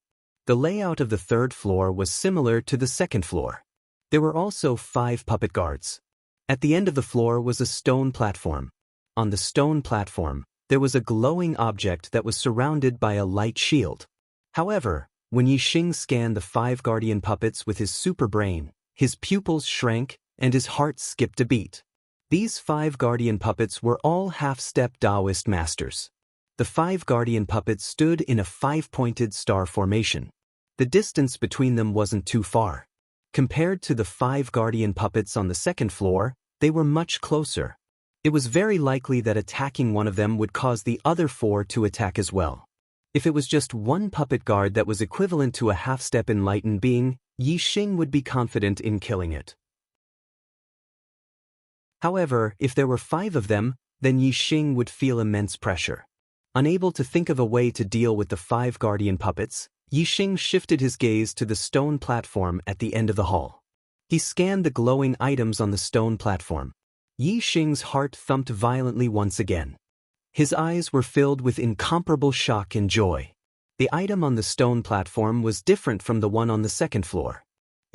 The layout of the 3rd floor was similar to the 2nd floor. There were also 5 puppet guards. At the end of the floor was a stone platform. On the stone platform, there was a glowing object that was surrounded by a light shield. However, when Yixing scanned the 5 guardian puppets with his super brain, His pupils shrank, and his heart skipped a beat. These 5 guardian puppets were all half-step Taoist masters. The 5 guardian puppets stood in a 5-pointed star formation. The distance between them wasn't too far. Compared to the 5 guardian puppets on the second floor, they were much closer. It was very likely that attacking one of them would cause the other 4 to attack as well. If it was just one puppet guard that was equivalent to a half-step enlightened being, Yi Xing would be confident in killing it. However, if there were 5 of them, then Yi Xing would feel immense pressure. Unable to think of a way to deal with the 5 guardian puppets, Yi Xing shifted his gaze to the stone platform at the end of the hall. He scanned the glowing items on the stone platform. Yi Xing's heart thumped violently once again. His eyes were filled with incomparable shock and joy. The item on the stone platform was different from the one on the second floor.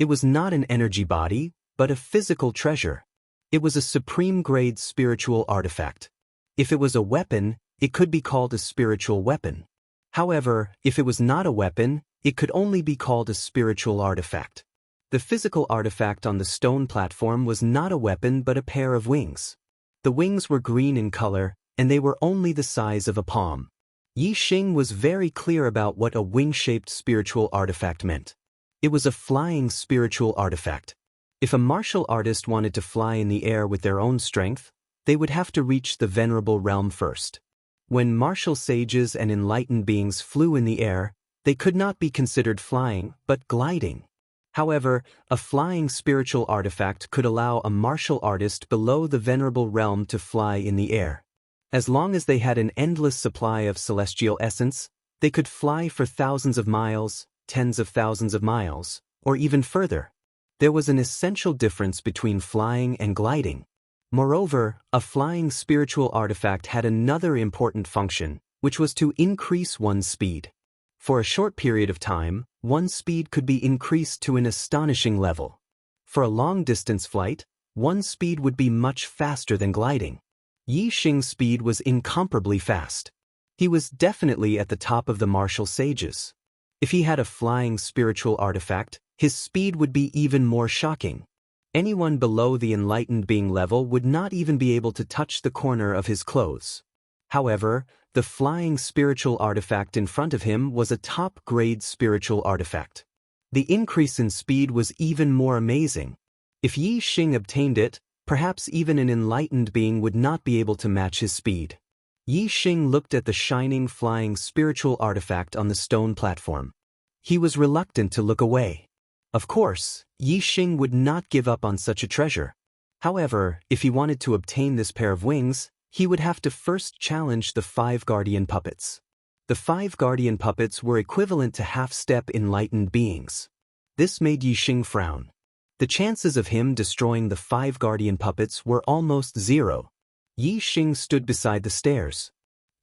It was not an energy body, but a physical treasure. It was a supreme-grade spiritual artifact. If it was a weapon, it could be called a spiritual weapon. However, if it was not a weapon, it could only be called a spiritual artifact. The physical artifact on the stone platform was not a weapon but a pair of wings. The wings were green in color, and they were only the size of a palm. Yi Xing was very clear about what a wing-shaped spiritual artifact meant. It was a flying spiritual artifact. If a martial artist wanted to fly in the air with their own strength, they would have to reach the venerable realm first. When martial sages and enlightened beings flew in the air, they could not be considered flying, but gliding. However, a flying spiritual artifact could allow a martial artist below the venerable realm to fly in the air. As long as they had an endless supply of celestial essence, they could fly for thousands of miles, tens of thousands of miles, or even further. There was an essential difference between flying and gliding. Moreover, a flying spiritual artifact had another important function, which was to increase one's speed. For a short period of time, one's speed could be increased to an astonishing level. For a long-distance flight, one's speed would be much faster than gliding. Yi Xing's speed was incomparably fast. He was definitely at the top of the martial sages. If he had a flying spiritual artifact, his speed would be even more shocking. Anyone below the enlightened being level would not even be able to touch the corner of his clothes. However, the flying spiritual artifact in front of him was a top-grade spiritual artifact. The increase in speed was even more amazing. If Yi Xing obtained it, perhaps even an enlightened being would not be able to match his speed. Yi Xing looked at the shining flying spiritual artifact on the stone platform. He was reluctant to look away. Of course, Yi Xing would not give up on such a treasure. However, if he wanted to obtain this pair of wings, he would have to first challenge the 5 guardian puppets. The 5 guardian puppets were equivalent to half-step enlightened beings. This made Yi Xing frown. The chances of him destroying the 5 guardian puppets were almost zero. Yi Xing stood beside the stairs.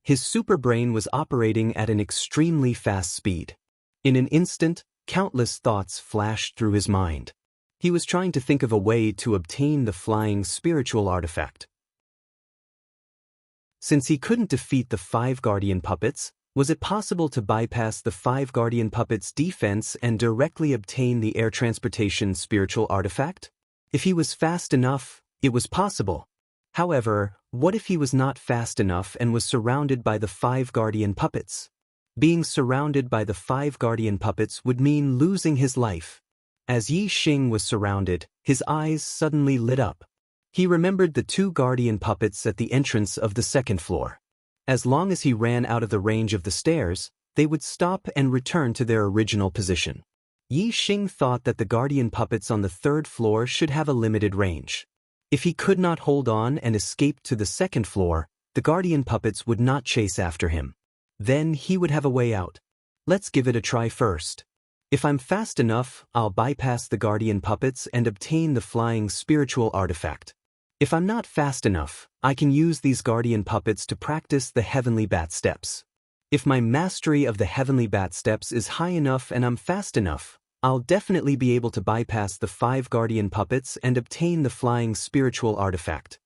His superbrain was operating at an extremely fast speed. In an instant, countless thoughts flashed through his mind. He was trying to think of a way to obtain the flying spiritual artifact. Since he couldn't defeat the 5 guardian puppets, was it possible to bypass the 5 guardian puppets' defense and directly obtain the air transportation spiritual artifact? If he was fast enough, it was possible. However, what if he was not fast enough and was surrounded by the 5 guardian puppets? Being surrounded by the 5 guardian puppets would mean losing his life. As Yi Xing was surrounded, his eyes suddenly lit up. He remembered the 2 guardian puppets at the entrance of the second floor. As long as he ran out of the range of the stairs, they would stop and return to their original position. Yi Xing thought that the guardian puppets on the 3rd floor should have a limited range. If he could not hold on and escape to the 2nd floor, the guardian puppets would not chase after him. Then he would have a way out. Let's give it a try first. If I'm fast enough, I'll bypass the guardian puppets and obtain the flying spiritual artifact. If I'm not fast enough, I can use these guardian puppets to practice the heavenly bat steps. If my mastery of the heavenly bat steps is high enough and I'm fast enough, I'll definitely be able to bypass the 5 guardian puppets and obtain the flying spiritual artifact.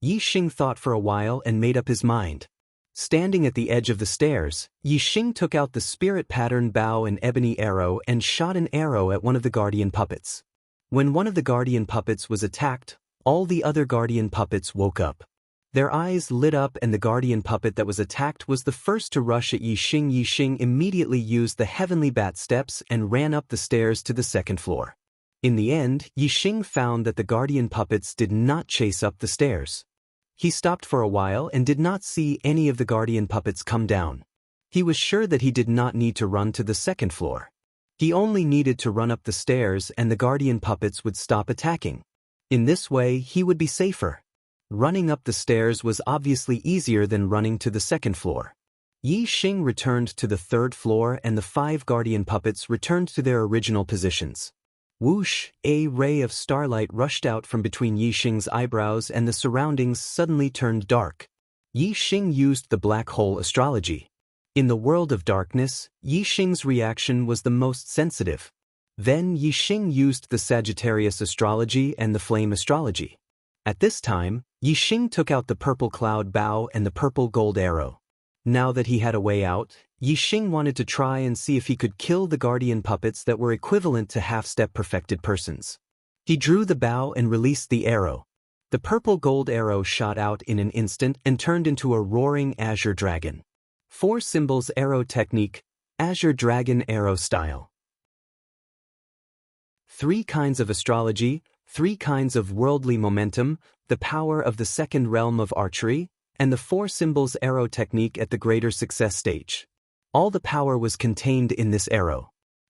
Yi Xing thought for a while and made up his mind. Standing at the edge of the stairs, Yi Xing took out the spirit pattern bow and ebony arrow and shot an arrow at one of the guardian puppets. When one of the guardian puppets was attacked, all the other guardian puppets woke up. Their eyes lit up, and the guardian puppet that was attacked was the first to rush at Yixing. Yixing immediately used the heavenly bat steps and ran up the stairs to the second floor. In the end, Yixing found that the guardian puppets did not chase up the stairs. He stopped for a while and did not see any of the guardian puppets come down. He was sure that he did not need to run to the second floor. He only needed to run up the stairs and the guardian puppets would stop attacking. In this way, he would be safer. Running up the stairs was obviously easier than running to the second floor. Yixing returned to the third floor and the 5 guardian puppets returned to their original positions. Whoosh! A ray of starlight rushed out from between Yixing's eyebrows and the surroundings suddenly turned dark. Yixing used the black hole astrology. In the world of darkness, Yixing's reaction was the most sensitive. Then Yixing used the Sagittarius astrology and the flame astrology. At this time, Yixing took out the purple cloud bow and the purple gold arrow. Now that he had a way out, Yixing wanted to try and see if he could kill the guardian puppets that were equivalent to half-step perfected persons. He drew the bow and released the arrow. The purple gold arrow shot out in an instant and turned into a roaring azure dragon. 4 symbols arrow technique, azure dragon arrow style. 3 kinds of astrology, 3 kinds of worldly momentum, the power of the second realm of archery, and the 4 symbols arrow technique at the greater success stage. All the power was contained in this arrow.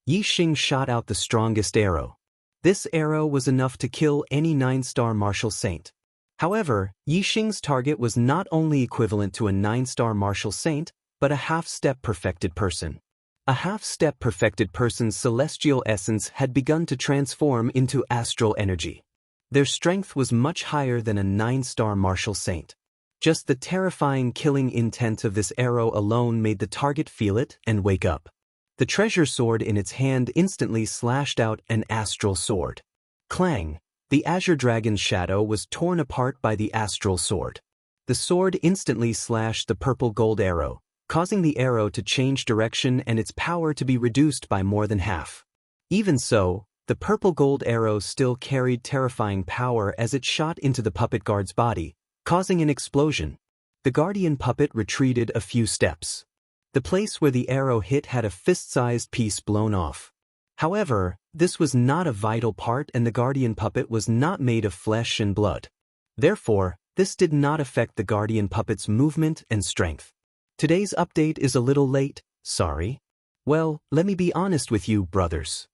Yixing shot out the strongest arrow. This arrow was enough to kill any 9-star martial saint. However, Yixing's target was not only equivalent to a 9-star martial saint, but a half-step perfected person. A half-step perfected person's celestial essence had begun to transform into astral energy. Their strength was much higher than a 9-star martial saint. Just the terrifying killing intent of this arrow alone made the target feel it and wake up. The treasure sword in its hand instantly slashed out an astral sword. Clang! The azure dragon's shadow was torn apart by the astral sword. The sword instantly slashed the purple gold arrow, causing the arrow to change direction and its power to be reduced by more than half. Even so, the purple gold arrow still carried terrifying power as it shot into the puppet guard's body, causing an explosion. The guardian puppet retreated a few steps. The place where the arrow hit had a fist-sized piece blown off. However, this was not a vital part and the guardian puppet was not made of flesh and blood. Therefore, this did not affect the guardian puppet's movement and strength. Today's update is a little late, sorry. Well, let me be honest with you, brothers.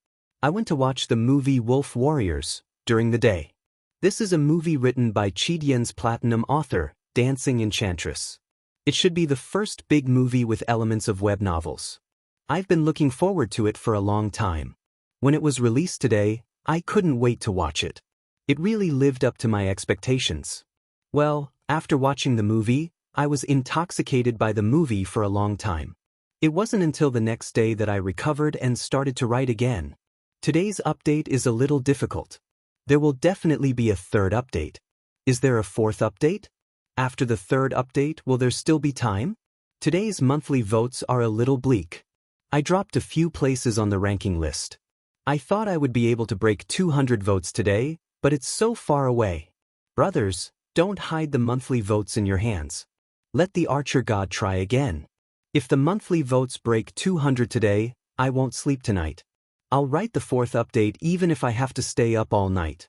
I went to watch the movie Wolf Warriors during the day. This is a movie written by Chidian's platinum author, Dancing Enchantress. It should be the first big movie with elements of web novels. I've been looking forward to it for a long time. When it was released today, I couldn't wait to watch it. It really lived up to my expectations. Well, after watching the movie, I was intoxicated by the movie for a long time. It wasn't until the next day that I recovered and started to write again. Today's update is a little difficult. There will definitely be a 3rd update. Is there a 4th update? After the 3rd update, will there still be time? Today's monthly votes are a little bleak. I dropped a few places on the ranking list. I thought I would be able to break 200 votes today, but it's so far away. Brothers, don't hide the monthly votes in your hands. Let the archer god try again. If the monthly votes break 200 today, I won't sleep tonight. I'll write the 4th update even if I have to stay up all night.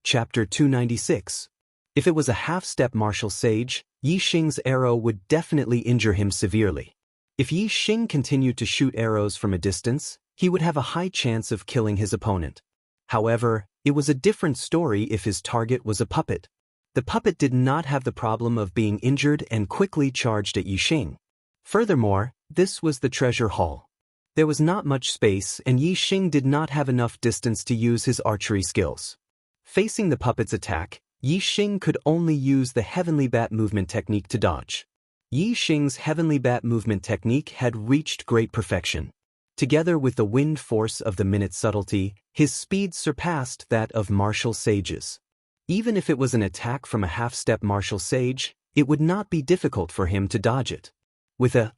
Chapter 296. If it was a half-step martial sage, Yixing's arrow would definitely injure him severely. If Yixing continued to shoot arrows from a distance, he would have a high chance of killing his opponent. However, it was a different story if his target was a puppet. The puppet did not have the problem of being injured and quickly charged at Yixing. Furthermore, this was the treasure hall. There was not much space and Yixing did not have enough distance to use his archery skills. Facing the puppet's attack, Yixing could only use the heavenly bat movement technique to dodge. Yixing's heavenly bat movement technique had reached great perfection. Together with the wind force of the minute subtlety, his speed surpassed that of martial sages. Even if it was an attack from a half-step martial sage, it would not be difficult for him to dodge it. With a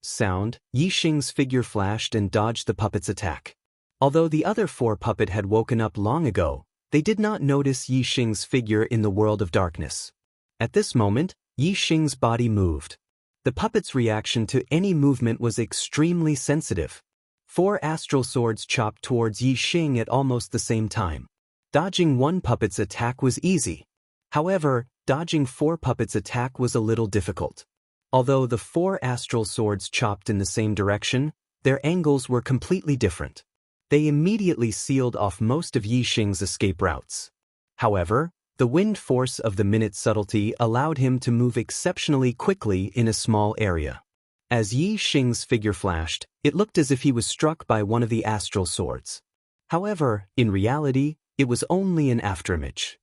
sound, Yi Xing's figure flashed and dodged the puppet's attack. Although the other 4 puppet had woken up long ago, they did not notice Yi Xing's figure in the world of darkness. At this moment, Yi Xing's body moved. The puppet's reaction to any movement was extremely sensitive. 4 astral swords chopped towards Yi Xing at almost the same time. Dodging one puppet's attack was easy. However, dodging 4 puppets' attack was a little difficult. Although the 4 astral swords chopped in the same direction, their angles were completely different. They immediately sealed off most of Yi Xing's escape routes. However, the wind force of the minute's subtlety allowed him to move exceptionally quickly in a small area. As Yi Xing's figure flashed, it looked as if he was struck by one of the astral swords. However, in reality, it was only an afterimage.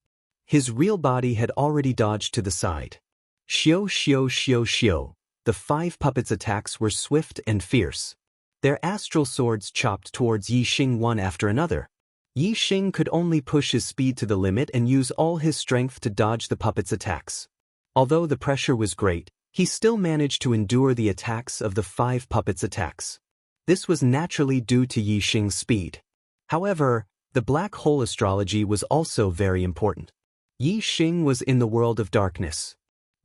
His real body had already dodged to the side. Xiao xiao xiao xiao. The 5 puppets' attacks were swift and fierce. Their astral swords chopped towards Yi Xing one after another. Yi Xing could only push his speed to the limit and use all his strength to dodge the puppets' attacks. Although the pressure was great, he still managed to endure the attacks of the 5 puppets' attacks. This was naturally due to Yi Xing's speed. However, the black hole astrology was also very important. Yi Xing was in the world of darkness.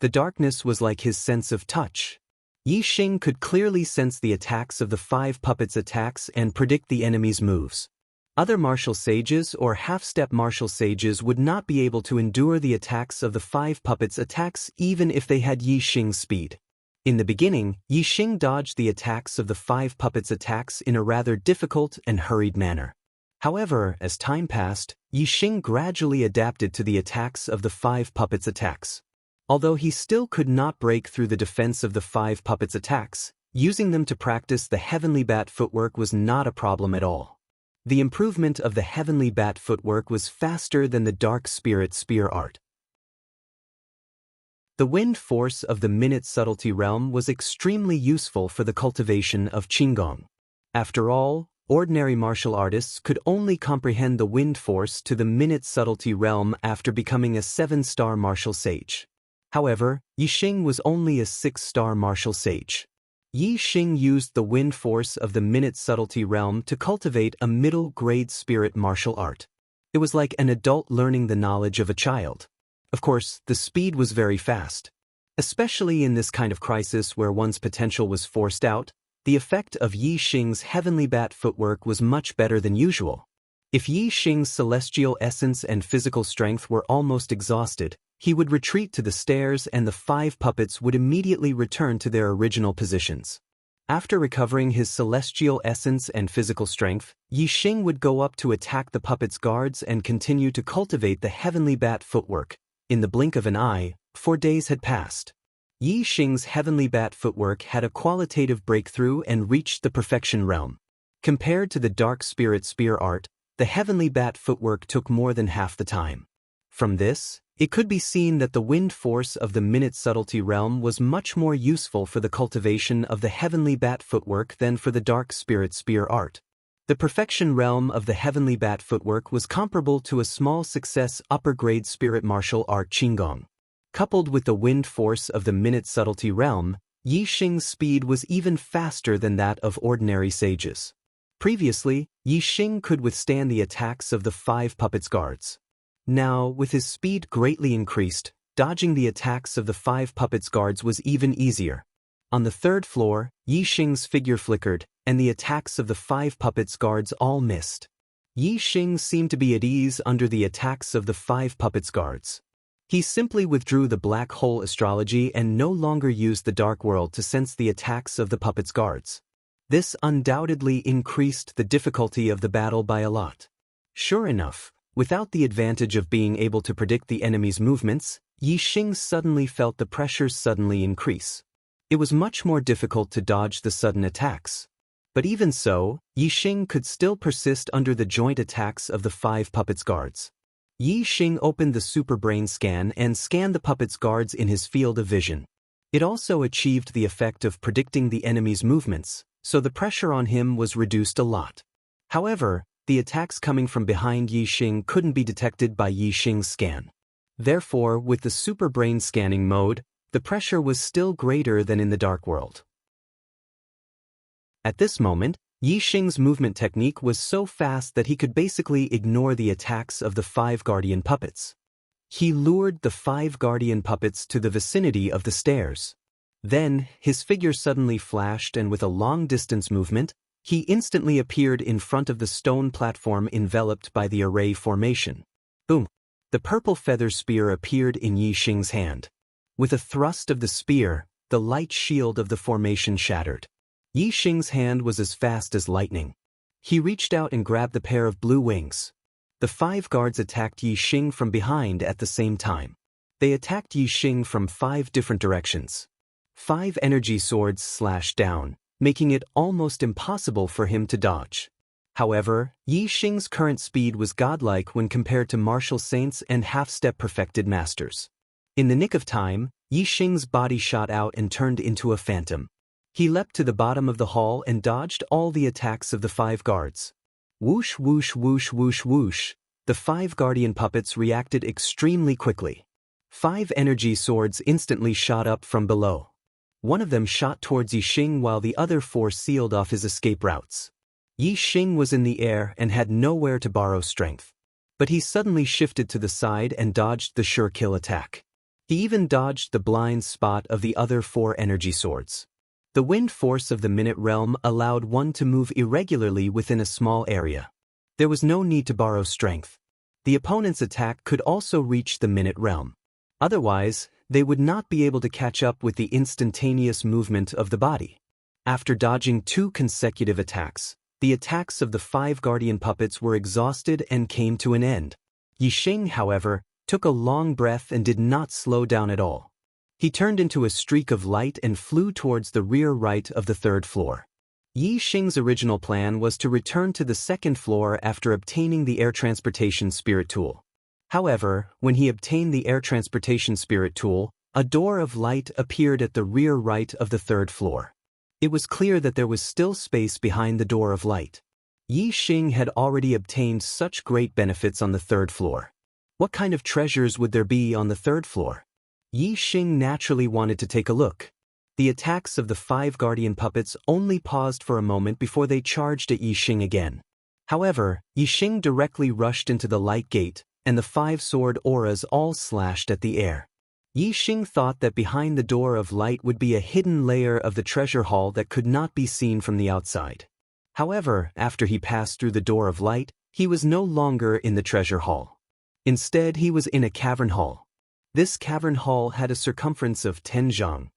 The darkness was like his sense of touch. Yi Xing could clearly sense the attacks of the 5 puppets' attacks and predict the enemy's moves. Other martial sages or half-step martial sages would not be able to endure the attacks of the 5 puppets' attacks even if they had Yi Xing's speed. In the beginning, Yi Xing dodged the attacks of the 5 puppets' attacks in a rather difficult and hurried manner. However, as time passed, Yi Xing gradually adapted to the attacks of the 5 puppets' attacks. Although he still could not break through the defense of the 5 puppets' attacks, using them to practice the heavenly bat footwork was not a problem at all. The improvement of the heavenly bat footwork was faster than the dark spirit spear art. The wind force of the minute subtlety realm was extremely useful for the cultivation of Qinggong. After all, ordinary martial artists could only comprehend the wind force to the minute subtlety realm after becoming a 7-star martial sage. However, Yi Xing was only a 6-star martial sage. Yi Xing used the wind force of the minute subtlety realm to cultivate a middle-grade spirit martial art. It was like an adult learning the knowledge of a child. Of course, the speed was very fast. Especially in this kind of crisis where one's potential was forced out, the effect of Yi Xing's heavenly bat footwork was much better than usual. If Yi Xing's celestial essence and physical strength were almost exhausted, he would retreat to the stairs and the 5 puppets would immediately return to their original positions. After recovering his celestial essence and physical strength, Yi Xing would go up to attack the puppets' guards and continue to cultivate the heavenly bat footwork. In the blink of an eye, 4 days had passed. Yi Xing's heavenly bat footwork had a qualitative breakthrough and reached the perfection realm. Compared to the dark spirit spear art, the heavenly bat footwork took more than half the time. From this, it could be seen that the wind force of the minute subtlety realm was much more useful for the cultivation of the heavenly bat footwork than for the dark spirit spear art. The perfection realm of the heavenly bat footwork was comparable to a small success upper-grade spirit martial art Qinggong. Coupled with the wind force of the minute subtlety realm, Yi Xing's speed was even faster than that of ordinary sages. Previously, Yi Xing could withstand the attacks of the 5 puppets' guards. Now, with his speed greatly increased, dodging the attacks of the 5 puppets' guards was even easier. On the 3rd floor, Yi Xing's figure flickered, and the attacks of the 5 puppets' guards all missed. Yi Xing seemed to be at ease under the attacks of the 5 puppets' guards. He simply withdrew the black hole astrology and no longer used the dark world to sense the attacks of the puppets' guards. This undoubtedly increased the difficulty of the battle by a lot. Sure enough, without the advantage of being able to predict the enemy's movements, Yi Xing suddenly felt the pressure suddenly increase. It was much more difficult to dodge the sudden attacks. But even so, Yi Xing could still persist under the joint attacks of the 5 puppets' guards. Yi Xing opened the super brain scan and scanned the puppets' guards in his field of vision. It also achieved the effect of predicting the enemy's movements, so the pressure on him was reduced a lot. However, the attacks coming from behind Yi Xing couldn't be detected by Yi Xing's scan. Therefore, with the super brain scanning mode, the pressure was still greater than in the dark world. At this moment, Yi Xing's movement technique was so fast that he could basically ignore the attacks of the 5 guardian puppets. He lured the 5 guardian puppets to the vicinity of the stairs. Then, his figure suddenly flashed and with a long-distance movement, he instantly appeared in front of the stone platform enveloped by the array formation. Boom! The purple feather spear appeared in Yi Xing's hand. With a thrust of the spear, the light shield of the formation shattered. Yi Xing's hand was as fast as lightning. He reached out and grabbed the pair of blue wings. The 5 guards attacked Yi Xing from behind at the same time. They attacked Yi Xing from 5 different directions. 5 energy swords slashed down, making it almost impossible for him to dodge. However, Yi Xing's current speed was godlike when compared to martial saints and half-step perfected masters. In the nick of time, Yi Xing's body shot out and turned into a phantom. He leapt to the bottom of the hall and dodged all the attacks of the 5 guards. Whoosh whoosh whoosh whoosh whoosh, the 5 guardian puppets reacted extremely quickly. 5 energy swords instantly shot up from below. One of them shot towards Yi Xing while the other 4 sealed off his escape routes. Yi Xing was in the air and had nowhere to borrow strength. But he suddenly shifted to the side and dodged the sure kill attack. He even dodged the blind spot of the other 4 energy swords. The wind force of the Minute Realm allowed one to move irregularly within a small area. There was no need to borrow strength. The opponent's attack could also reach the Minute Realm. Otherwise, they would not be able to catch up with the instantaneous movement of the body. After dodging 2 consecutive attacks, the attacks of the 5 guardian puppets were exhausted and came to an end. Yi Xing, however, took a long breath and did not slow down at all. He turned into a streak of light and flew towards the rear right of the 3rd floor. Yi Xing's original plan was to return to the 2nd floor after obtaining the air transportation spirit tool. However, when he obtained the air transportation spirit tool, a door of light appeared at the rear right of the 3rd floor. It was clear that there was still space behind the door of light. Yi Xing had already obtained such great benefits on the 3rd floor. What kind of treasures would there be on the 3rd floor? Yi Xing naturally wanted to take a look. The attacks of the 5 guardian puppets only paused for a moment before they charged at Yi Xing again. However, Yi Xing directly rushed into the light gate, and the 5 sword auras all slashed at the air. Yi Xing thought that behind the door of light would be a hidden layer of the treasure hall that could not be seen from the outside. However, after he passed through the door of light, he was no longer in the treasure hall. Instead, he was in a cavern hall. This cavern hall had a circumference of 10 zhang.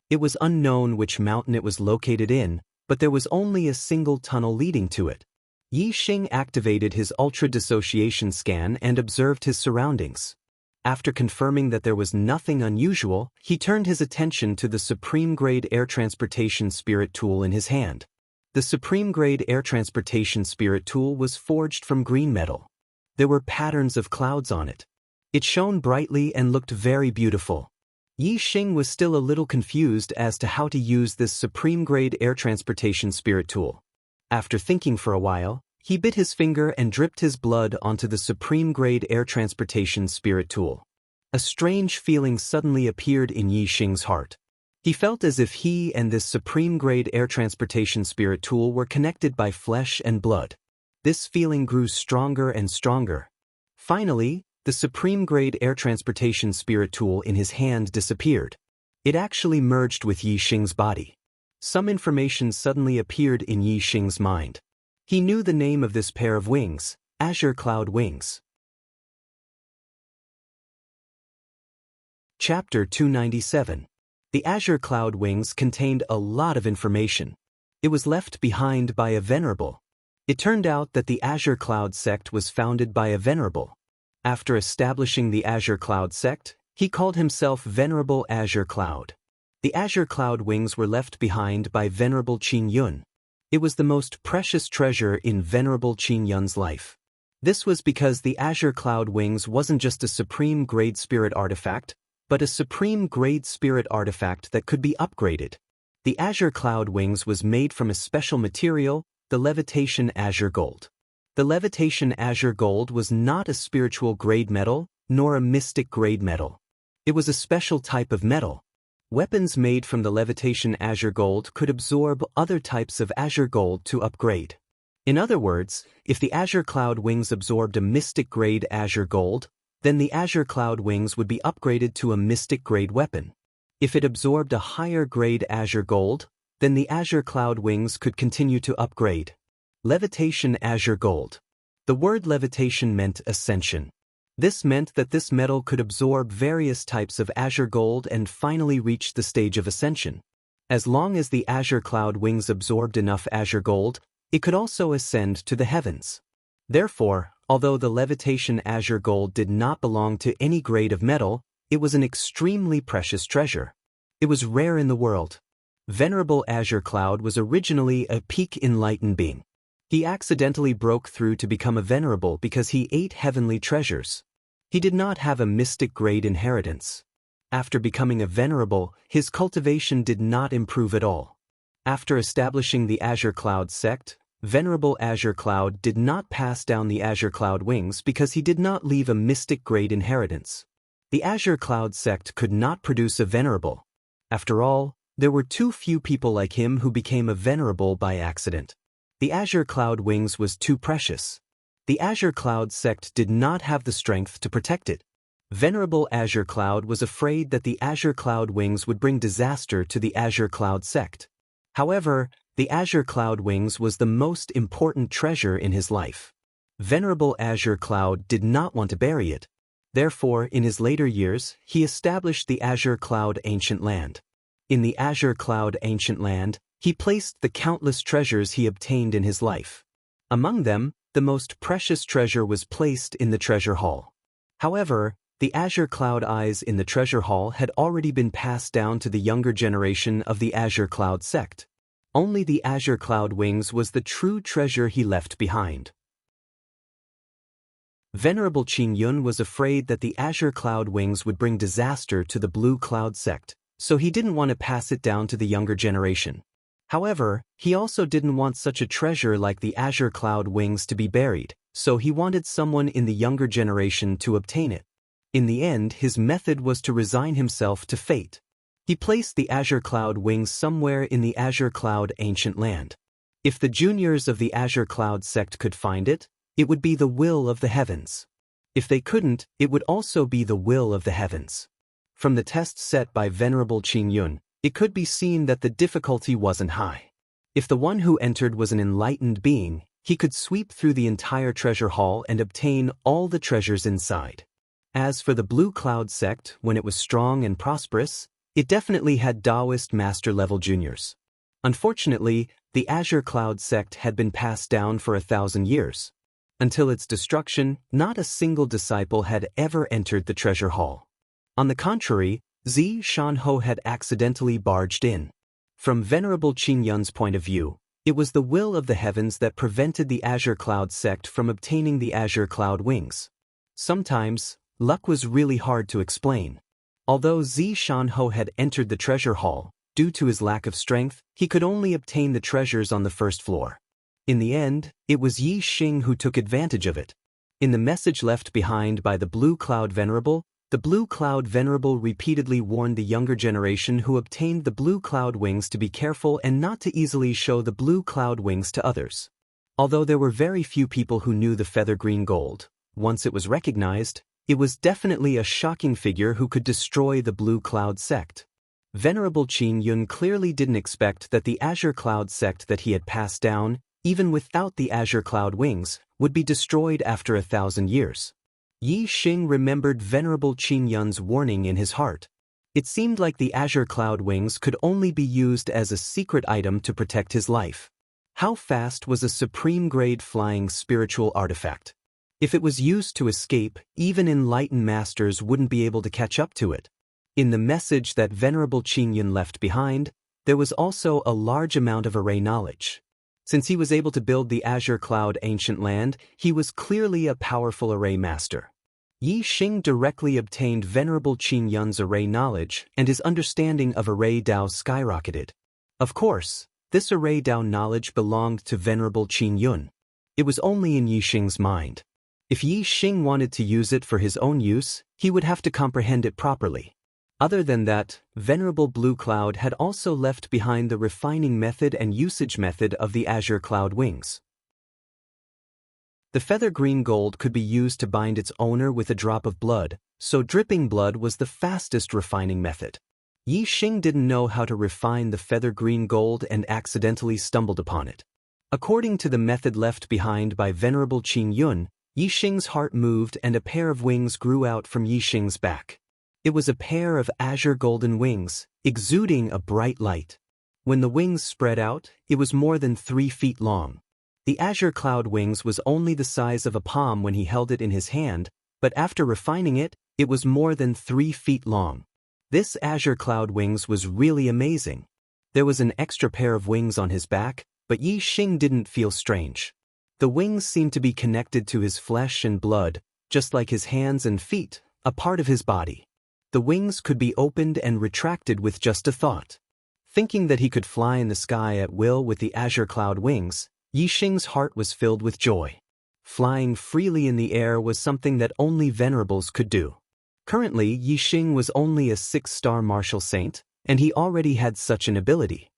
It was unknown which mountain it was located in, but there was only a single tunnel leading to it. Yi Xing activated his ultra-dissociation scan and observed his surroundings. After confirming that there was nothing unusual, he turned his attention to the Supreme-Grade Air Transportation Spirit Tool in his hand. The Supreme-Grade Air Transportation Spirit Tool was forged from green metal. There were patterns of clouds on it. It shone brightly and looked very beautiful. Yi Xing was still a little confused as to how to use this Supreme-Grade Air Transportation Spirit Tool. After thinking for a while, he bit his finger and dripped his blood onto the Supreme-Grade Air Transportation Spirit Tool. A strange feeling suddenly appeared in Yi Xing's heart. He felt as if he and this Supreme-Grade Air Transportation Spirit Tool were connected by flesh and blood. This feeling grew stronger and stronger. Finally, the Supreme-Grade Air Transportation Spirit Tool in his hand disappeared. It actually merged with Yi Xing's body. Some information suddenly appeared in Yi Xing's mind. He knew the name of this pair of wings, Azure Cloud Wings. Chapter 297. The Azure Cloud Wings contained a lot of information. It was left behind by a venerable. It turned out that the Azure Cloud sect was founded by a venerable. After establishing the Azure Cloud sect, he called himself Venerable Azure Cloud. The Azure Cloud Wings were left behind by Venerable Qin Yun. It was the most precious treasure in Venerable Qin Yun's life. This was because the Azure Cloud Wings wasn't just a supreme grade spirit artifact, but a supreme grade spirit artifact that could be upgraded. The Azure Cloud Wings was made from a special material, the Levitation Azure Gold. The Levitation Azure Gold was not a spiritual grade metal, nor a mystic grade metal. It was a special type of metal. Weapons made from the levitation azure gold could absorb other types of azure gold to upgrade. In other words, if the azure cloud wings absorbed a mystic grade azure gold, then the azure cloud wings would be upgraded to a mystic grade weapon. If it absorbed a higher grade azure gold, then the azure cloud wings could continue to upgrade. Levitation azure gold. The word levitation meant ascension. This meant that this metal could absorb various types of azure gold and finally reach the stage of ascension. As long as the azure cloud wings absorbed enough azure gold, it could also ascend to the heavens. Therefore, although the levitation azure gold did not belong to any grade of metal, it was an extremely precious treasure. It was rare in the world. Venerable Azure Cloud was originally a peak enlightened being. He accidentally broke through to become a venerable because he ate heavenly treasures. He did not have a mystic grade inheritance. After becoming a venerable, his cultivation did not improve at all. After establishing the Azure Cloud sect, Venerable Azure Cloud did not pass down the Azure Cloud wings because he did not leave a mystic grade inheritance. The Azure Cloud sect could not produce a venerable. After all, there were too few people like him who became a venerable by accident. The Azure Cloud wings was too precious. The Azure Cloud sect did not have the strength to protect it. Venerable Azure Cloud was afraid that the Azure Cloud wings would bring disaster to the Azure Cloud sect. However, the Azure Cloud wings was the most important treasure in his life. Venerable Azure Cloud did not want to bury it. Therefore, in his later years, he established the Azure Cloud Ancient Land. In the Azure Cloud Ancient Land, he placed the countless treasures he obtained in his life. Among them, the most precious treasure was placed in the treasure hall. However, the Azure Cloud eyes in the treasure hall had already been passed down to the younger generation of the Azure Cloud sect. Only the Azure Cloud wings was the true treasure he left behind. Venerable Qin Yun was afraid that the Azure Cloud wings would bring disaster to the Blue Cloud sect, so he didn't want to pass it down to the younger generation. However, he also didn't want such a treasure like the Azure Cloud wings to be buried, so he wanted someone in the younger generation to obtain it. In the end, his method was to resign himself to fate. He placed the Azure Cloud wings somewhere in the Azure Cloud Ancient Land. If the juniors of the Azure Cloud sect could find it, it would be the will of the heavens. If they couldn't, it would also be the will of the heavens. From the test set by Venerable Qin Yun, it could be seen that the difficulty wasn't high. If the one who entered was an enlightened being, he could sweep through the entire treasure hall and obtain all the treasures inside. As for the Blue Cloud sect, when it was strong and prosperous, it definitely had Taoist master-level juniors. Unfortunately, the Azure Cloud sect had been passed down for 1,000 years. Until its destruction, not a single disciple had ever entered the treasure hall. On the contrary, Xianxia had accidentally barged in. From Venerable Qin Yun's point of view, it was the will of the heavens that prevented the Azure Cloud sect from obtaining the Azure Cloud wings. Sometimes, luck was really hard to explain. Although Xianxia had entered the treasure hall, due to his lack of strength, he could only obtain the treasures on the first floor. In the end, it was Yi Xing who took advantage of it. In the message left behind by the Blue Cloud Venerable, the Blue Cloud Venerable repeatedly warned the younger generation who obtained the Blue Cloud wings to be careful and not to easily show the Blue Cloud wings to others. Although there were very few people who knew the feather green gold, once it was recognized, it was definitely a shocking figure who could destroy the Blue Cloud sect. Venerable Qin Yun clearly didn't expect that the Azure Cloud sect that he had passed down, even without the Azure Cloud wings, would be destroyed after 1,000 years. Yi Xing remembered Venerable Qin Yun's warning in his heart. It seemed like the Azure Cloud wings could only be used as a secret item to protect his life. How fast was a supreme-grade flying spiritual artifact? If it was used to escape, even enlightened masters wouldn't be able to catch up to it. In the message that Venerable Qin Yun left behind, there was also a large amount of array knowledge. Since he was able to build the Azure Cloud Ancient Land, he was clearly a powerful array master. Yi Xing directly obtained Venerable Qin Yun's array knowledge, and his understanding of array Dao skyrocketed. Of course, this array Dao knowledge belonged to Venerable Qin Yun. It was only in Yi Xing's mind. If Yi Xing wanted to use it for his own use, he would have to comprehend it properly. Other than that, Venerable Blue Cloud had also left behind the refining method and usage method of the Azure Cloud Wings. The feather green gold could be used to bind its owner with a drop of blood, so dripping blood was the fastest refining method. Yi Xing didn't know how to refine the feather green gold and accidentally stumbled upon it. According to the method left behind by Venerable Qing Yun, Yi Xing's heart moved and a pair of wings grew out from Yi Xing's back. It was a pair of azure golden wings, exuding a bright light. When the wings spread out, it was more than 3 feet long. The azure cloud wings was only the size of a palm when he held it in his hand, but after refining it, it was more than 3 feet long. This azure cloud wings was really amazing. There was an extra pair of wings on his back, but Yi Xing didn't feel strange. The wings seemed to be connected to his flesh and blood, just like his hands and feet, a part of his body. The wings could be opened and retracted with just a thought. Thinking that he could fly in the sky at will with the azure cloud wings, Yi Xing's heart was filled with joy. Flying freely in the air was something that only venerables could do. Currently, Yi Xing was only a 6-star martial saint, and he already had such an ability.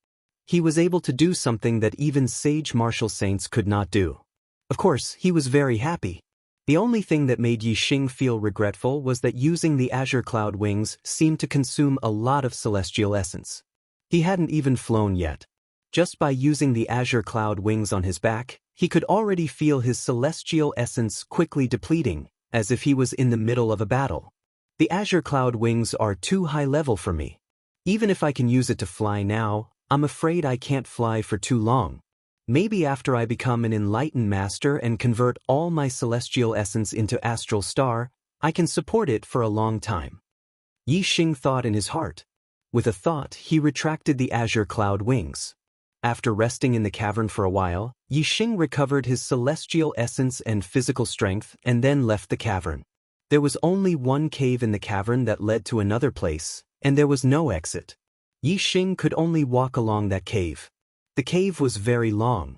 He was able to do something that even sage martial saints could not do. Of course, he was very happy. The only thing that made Yi Xing feel regretful was that using the azure cloud wings seemed to consume a lot of celestial essence. He hadn't even flown yet. Just by using the azure cloud wings on his back, he could already feel his celestial essence quickly depleting, as if he was in the middle of a battle. The azure cloud wings are too high level for me. Even if I can use it to fly now, I'm afraid I can't fly for too long. Maybe after I become an enlightened master and convert all my celestial essence into astral star, I can support it for a long time. Yi Xing thought in his heart. With a thought, he retracted the azure cloud wings. After resting in the cavern for a while, Yi Xing recovered his celestial essence and physical strength and then left the cavern. There was only one cave in the cavern that led to another place, and there was no exit. Yi Xing could only walk along that cave. The cave was very long.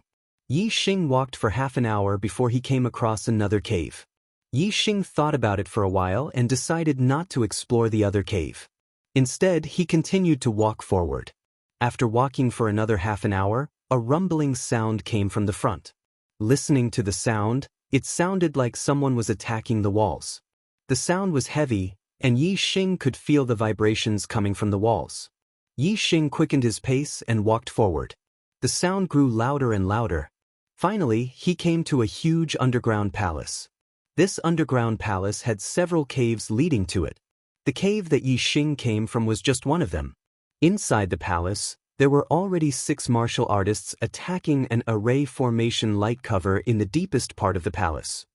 Yi Xing walked for half an hour before he came across another cave. Yi Xing thought about it for a while and decided not to explore the other cave. Instead, he continued to walk forward. After walking for another half an hour, a rumbling sound came from the front. Listening to the sound, it sounded like someone was attacking the walls. The sound was heavy, and Yi Xing could feel the vibrations coming from the walls. Yi Xing quickened his pace and walked forward. The sound grew louder and louder. Finally, he came to a huge underground palace. This underground palace had several caves leading to it. The cave that Yi Xing came from was just one of them. Inside the palace, there were already 6 martial artists attacking an array formation light cover in the deepest part of the palace.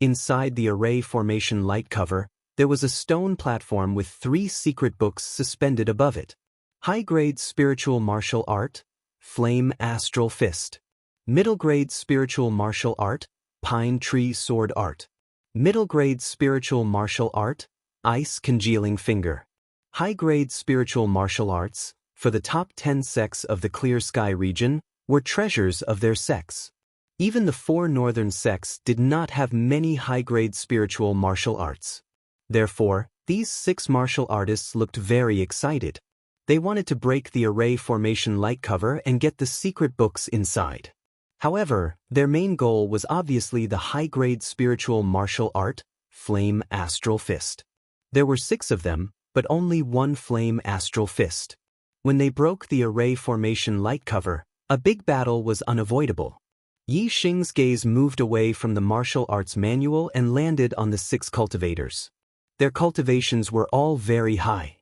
Inside the array formation light cover, there was a stone platform with 3 secret books suspended above it. High-grade spiritual martial art, Flame Astral Fist. Middle-grade spiritual martial art, Pine Tree Sword Art. Middle-grade spiritual martial art, Ice Congealing Finger. High-grade spiritual martial arts, for the top 10 sects of the Clear Sky region, were treasures of their sects. Even the 4 northern sects did not have many high-grade spiritual martial arts. Therefore, these 6 martial artists looked very excited. They wanted to break the array formation light cover and get the secret books inside. However, their main goal was obviously the high-grade spiritual martial art, Flame Astral Fist. There were 6 of them, but only 1 Flame Astral Fist. When they broke the array formation light cover, a big battle was unavoidable. Yi Xing's gaze moved away from the martial arts manual and landed on the 6 cultivators. Their cultivations were all very high.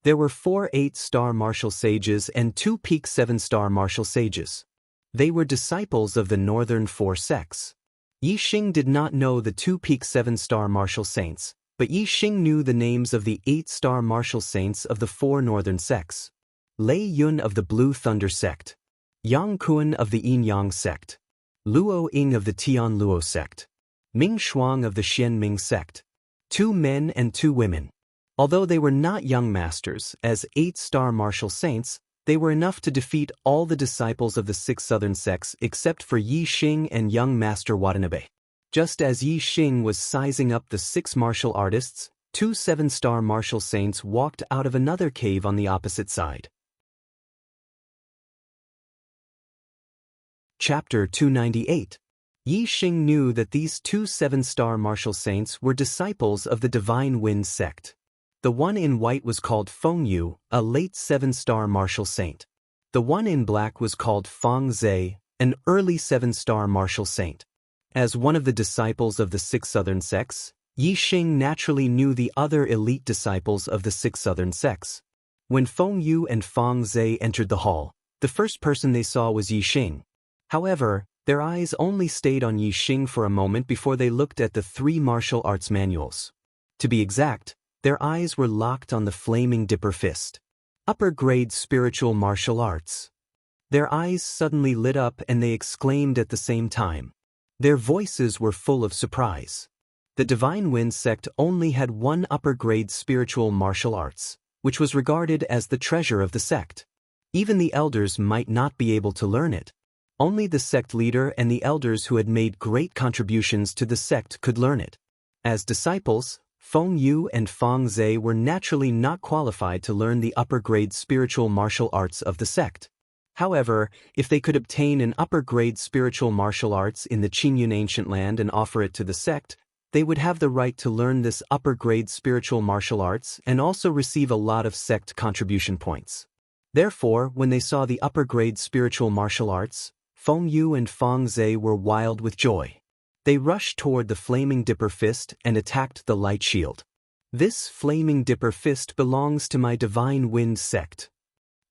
There were 4 8-star martial sages and 2 peak 7-star martial sages. They were disciples of the northern 4 sects. Yi Xing did not know the 2 peak 7-star martial saints, but Yi Xing knew the names of the 8-star martial saints of the 4 northern sects. Lei Yun of the Blue Thunder sect. Yang Kuan of the Yin Yang sect. Luo Ying of the Tian Luo sect. Ming Shuang of the Xian Ming sect. 2 men and 2 women. Although they were not young masters, as 8-star martial saints, they were enough to defeat all the disciples of the 6 southern sects except for Yi Xing and young master Watanabe. Just as Yi Xing was sizing up the 6 martial artists, Two 7-star martial saints walked out of another cave on the opposite side. Chapter 298. Yi Xing knew that these two 7-star martial saints were disciples of the Divine Wind sect. The one in white was called Feng Yu, a late 7-star martial saint. The one in black was called Fang Zhe, an early 7-star martial saint. As one of the disciples of the 6 southern sects, Yi Xing naturally knew the other elite disciples of the 6 southern sects. When Feng Yu and Fang Zhe entered the hall, the first person they saw was Yi Xing. However, their eyes only stayed on Yi Xing for a moment before they looked at the 3 martial arts manuals. To be exact, their eyes were locked on the Flaming Dipper Fist. Upper grade spiritual martial arts. Their eyes suddenly lit up and they exclaimed at the same time. Their voices were full of surprise. The Divine Wind sect only had one upper grade spiritual martial arts, which was regarded as the treasure of the sect. Even the elders might not be able to learn it. Only the sect leader and the elders who had made great contributions to the sect could learn it. As disciples, Feng Yu and Fang Zhe were naturally not qualified to learn the upper-grade spiritual martial arts of the sect. However, if they could obtain an upper-grade spiritual martial arts in the Qingyun ancient land and offer it to the sect, they would have the right to learn this upper-grade spiritual martial arts and also receive a lot of sect contribution points. Therefore, when they saw the upper-grade spiritual martial arts, Feng Yu and Fang Zhe were wild with joy. They rushed toward the Flaming Dipper Fist and attacked the Light Shield. This Flaming Dipper Fist belongs to my Divine Wind sect.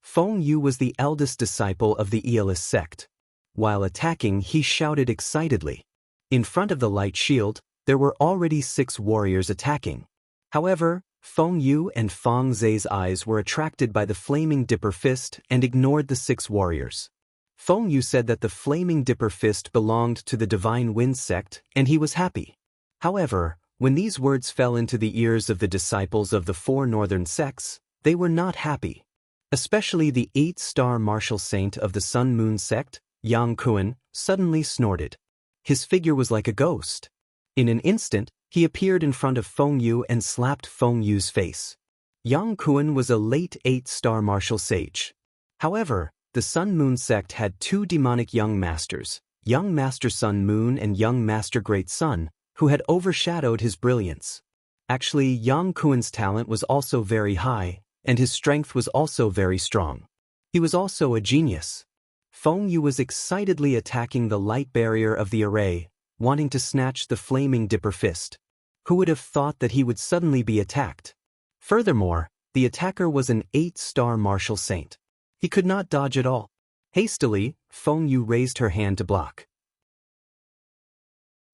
Feng Yu was the eldest disciple of the Aeolus sect. While attacking, he shouted excitedly. In front of the Light Shield, there were already 6 warriors attacking. However, Feng Yu and Fang Zhe's eyes were attracted by the Flaming Dipper Fist and ignored the 6 warriors. Feng Yu said that the Flaming Dipper Fist belonged to the Divine Wind sect, and he was happy. However, when these words fell into the ears of the disciples of the 4 northern sects, they were not happy. Especially the 8-star martial saint of the Sun Moon sect, Yang Kuan, suddenly snorted. His figure was like a ghost. In an instant, he appeared in front of Feng Yu and slapped Feng Yu's face. Yang Kuan was a late 8-star martial sage. However, the Sun Moon sect had 2 demonic young masters, Young Master Sun Moon and Young Master Great Sun, who had overshadowed his brilliance. Actually, Yang Kuan's talent was also very high, and his strength was also very strong. He was also a genius. Feng Yu was excitedly attacking the light barrier of the array, wanting to snatch the Flaming Dipper Fist. Who would have thought that he would suddenly be attacked? Furthermore, the attacker was an 8-star martial saint. He could not dodge at all. Hastily, Feng Yu raised her hand to block.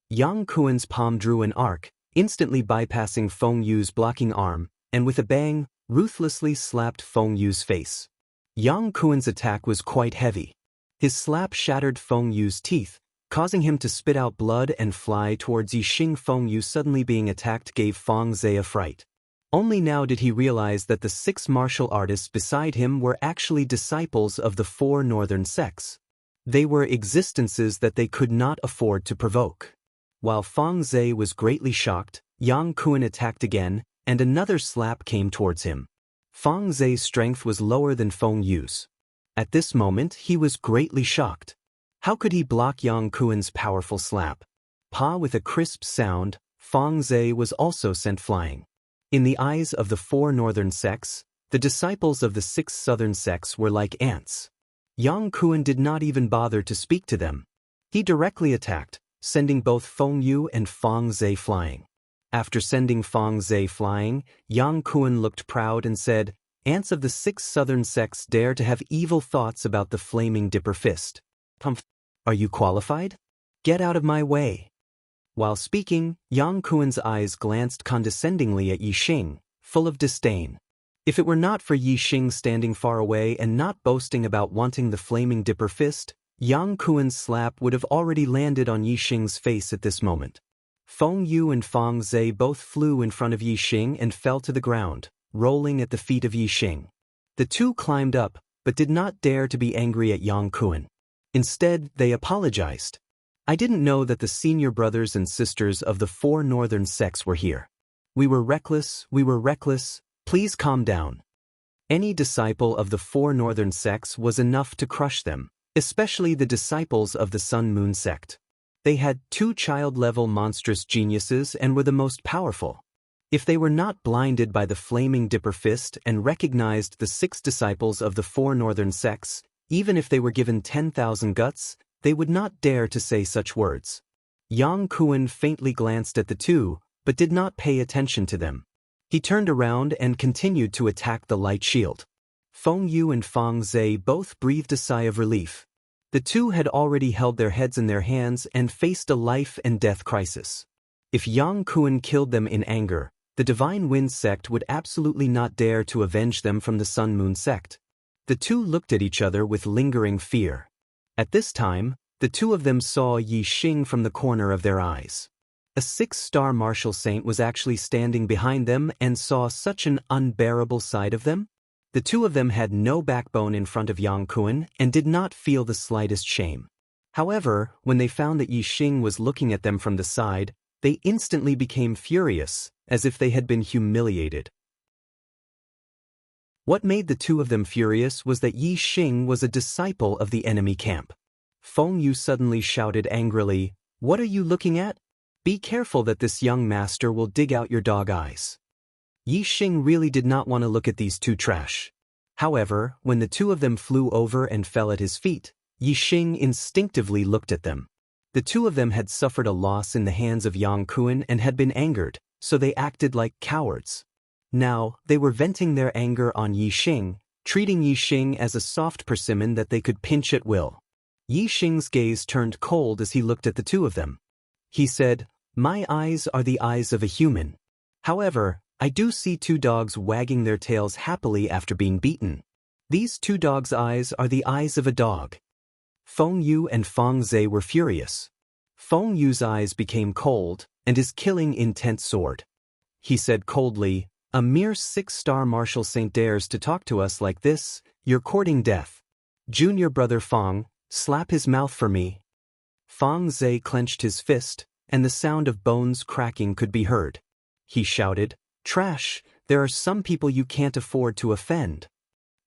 Yang Kuan's palm drew an arc, instantly bypassing Feng Yu's blocking arm, and with a bang, ruthlessly slapped Feng Yu's face. Yang Kuan's attack was quite heavy. His slap shattered Feng Yu's teeth, causing him to spit out blood and fly towards Yi Xing. Feng Yu suddenly being attacked gave Fang Zhe a fright. Only now did he realize that the 6 martial artists beside him were actually disciples of the 4 northern sects. They were existences that they could not afford to provoke. While Fang Zhe was greatly shocked, Yang Kuan attacked again, and another slap came towards him. Fang Zhe's strength was lower than Feng Yu's. At this moment, he was greatly shocked. How could he block Yang Kuan's powerful slap? Pa! With a crisp sound, Fang Zhe was also sent flying. In the eyes of the 4 northern sects, the disciples of the 6 southern sects were like ants. Yang Kuan did not even bother to speak to them. He directly attacked, sending both Feng Yu and Fang Zhe flying. After sending Fang Zhe flying, Yang Kuan looked proud and said, "Ants of the 6 southern sects dare to have evil thoughts about the Flaming Dipper Fist. Are you qualified? Get out of my way." While speaking, Yang Kuan's eyes glanced condescendingly at Yi Xing, full of disdain. If it were not for Yi Xing standing far away and not boasting about wanting the Flaming Dipper Fist, Yang Kuan's slap would have already landed on Yi Xing's face at this moment. Feng Yu and Fang Zhe both flew in front of Yi Xing and fell to the ground, rolling at the feet of Yi Xing. The 2 climbed up, but did not dare to be angry at Yang Kuan. Instead, they apologized. "I didn't know that the senior brothers and sisters of the 4 northern sects were here. We were reckless, please calm down. Any disciple of the 4 northern sects was enough to crush them, especially the disciples of the Sun-Moon sect. They had 2 child-level monstrous geniuses and were the most powerful. If they were not blinded by the flaming dipper fist and recognized the 6 disciples of the 4 northern sects, even if they were given 10,000 guts, they would not dare to say such words. Yang Kuan faintly glanced at the 2, but did not pay attention to them. He turned around and continued to attack the light shield. Feng Yu and Fang Zhe both breathed a sigh of relief. The 2 had already held their heads in their hands and faced a life-and-death crisis. If Yang Kuan killed them in anger, the Divine Wind sect would absolutely not dare to avenge them from the Sun-Moon sect. The 2 looked at each other with lingering fear. At this time, the 2 of them saw Yi Xing from the corner of their eyes. A 6-star martial saint was actually standing behind them and saw such an unbearable side of them. The 2 of them had no backbone in front of Yang Kuan and did not feel the slightest shame. However, when they found that Yi Xing was looking at them from the side, they instantly became furious, as if they had been humiliated. What made the 2 of them furious was that Yi Xing was a disciple of the enemy camp. Feng Yu suddenly shouted angrily, "What are you looking at? Be careful that this young master will dig out your dog eyes." Yi Xing really did not want to look at these 2 trash. However, when the 2 of them flew over and fell at his feet, Yi Xing instinctively looked at them. The 2 of them had suffered a loss in the hands of Yang Kuan and had been angered, so they acted like cowards. Now, they were venting their anger on Yi Xing, treating Yi Xing as a soft persimmon that they could pinch at will. Yi Xing's gaze turned cold as he looked at the 2 of them. He said, "My eyes are the eyes of a human. However, I do see 2 dogs wagging their tails happily after being beaten. These 2 dogs' eyes are the eyes of a dog." Feng Yu and Fang Zhe were furious. Feng Yu's eyes became cold, and his killing intent soared. He said coldly, "A mere 6-star martial saint dares to talk to us like this, you're courting death. Junior brother Fang, slap his mouth for me." Fang Zhe clenched his fist, and the sound of bones cracking could be heard. He shouted, "Trash, there are some people you can't afford to offend."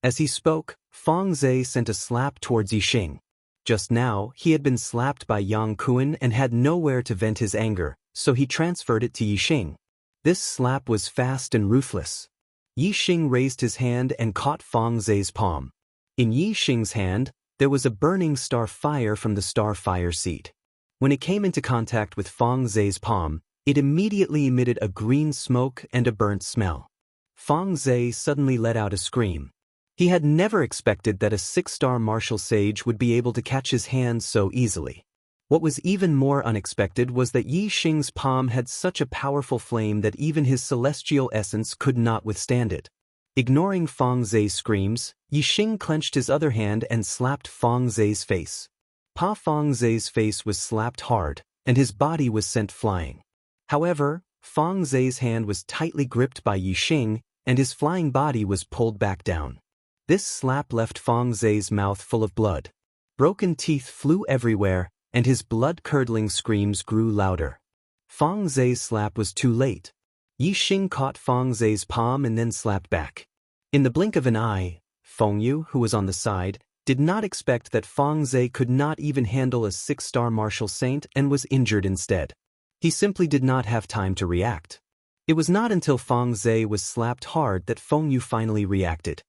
As he spoke, Fang Zhe sent a slap towards Yi Xing. Just now, he had been slapped by Yang Kuan and had nowhere to vent his anger, so he transferred it to Yi Xing. This slap was fast and ruthless. Yi Xing raised his hand and caught Fang Zhe's palm. In Yi Xing's hand, there was a burning star fire from the star fire seed. When it came into contact with Fang Zhe's palm, it immediately emitted a green smoke and a burnt smell. Fang Zhe suddenly let out a scream. He had never expected that a 6-star martial sage would be able to catch his hand so easily. What was even more unexpected was that Yi Xing's palm had such a powerful flame that even his celestial essence could not withstand it. Ignoring Fang Zhe's screams, Yi Xing clenched his other hand and slapped Fang Zhe's face. Fang Zhe's face was slapped hard, and his body was sent flying. However, Fang Zhe's hand was tightly gripped by Yi Xing, and his flying body was pulled back down. This slap left Fang Zhe's mouth full of blood. Broken teeth flew everywhere, and his blood-curdling screams grew louder. Fang Zhe's slap was too late. Yi Xing caught Fang Zhe's palm and then slapped back. In the blink of an eye, Feng Yu, who was on the side, did not expect that Fang Zhe could not even handle a 6-star martial saint and was injured instead. He simply did not have time to react. It was not until Fang Zhe was slapped hard that Feng Yu finally reacted.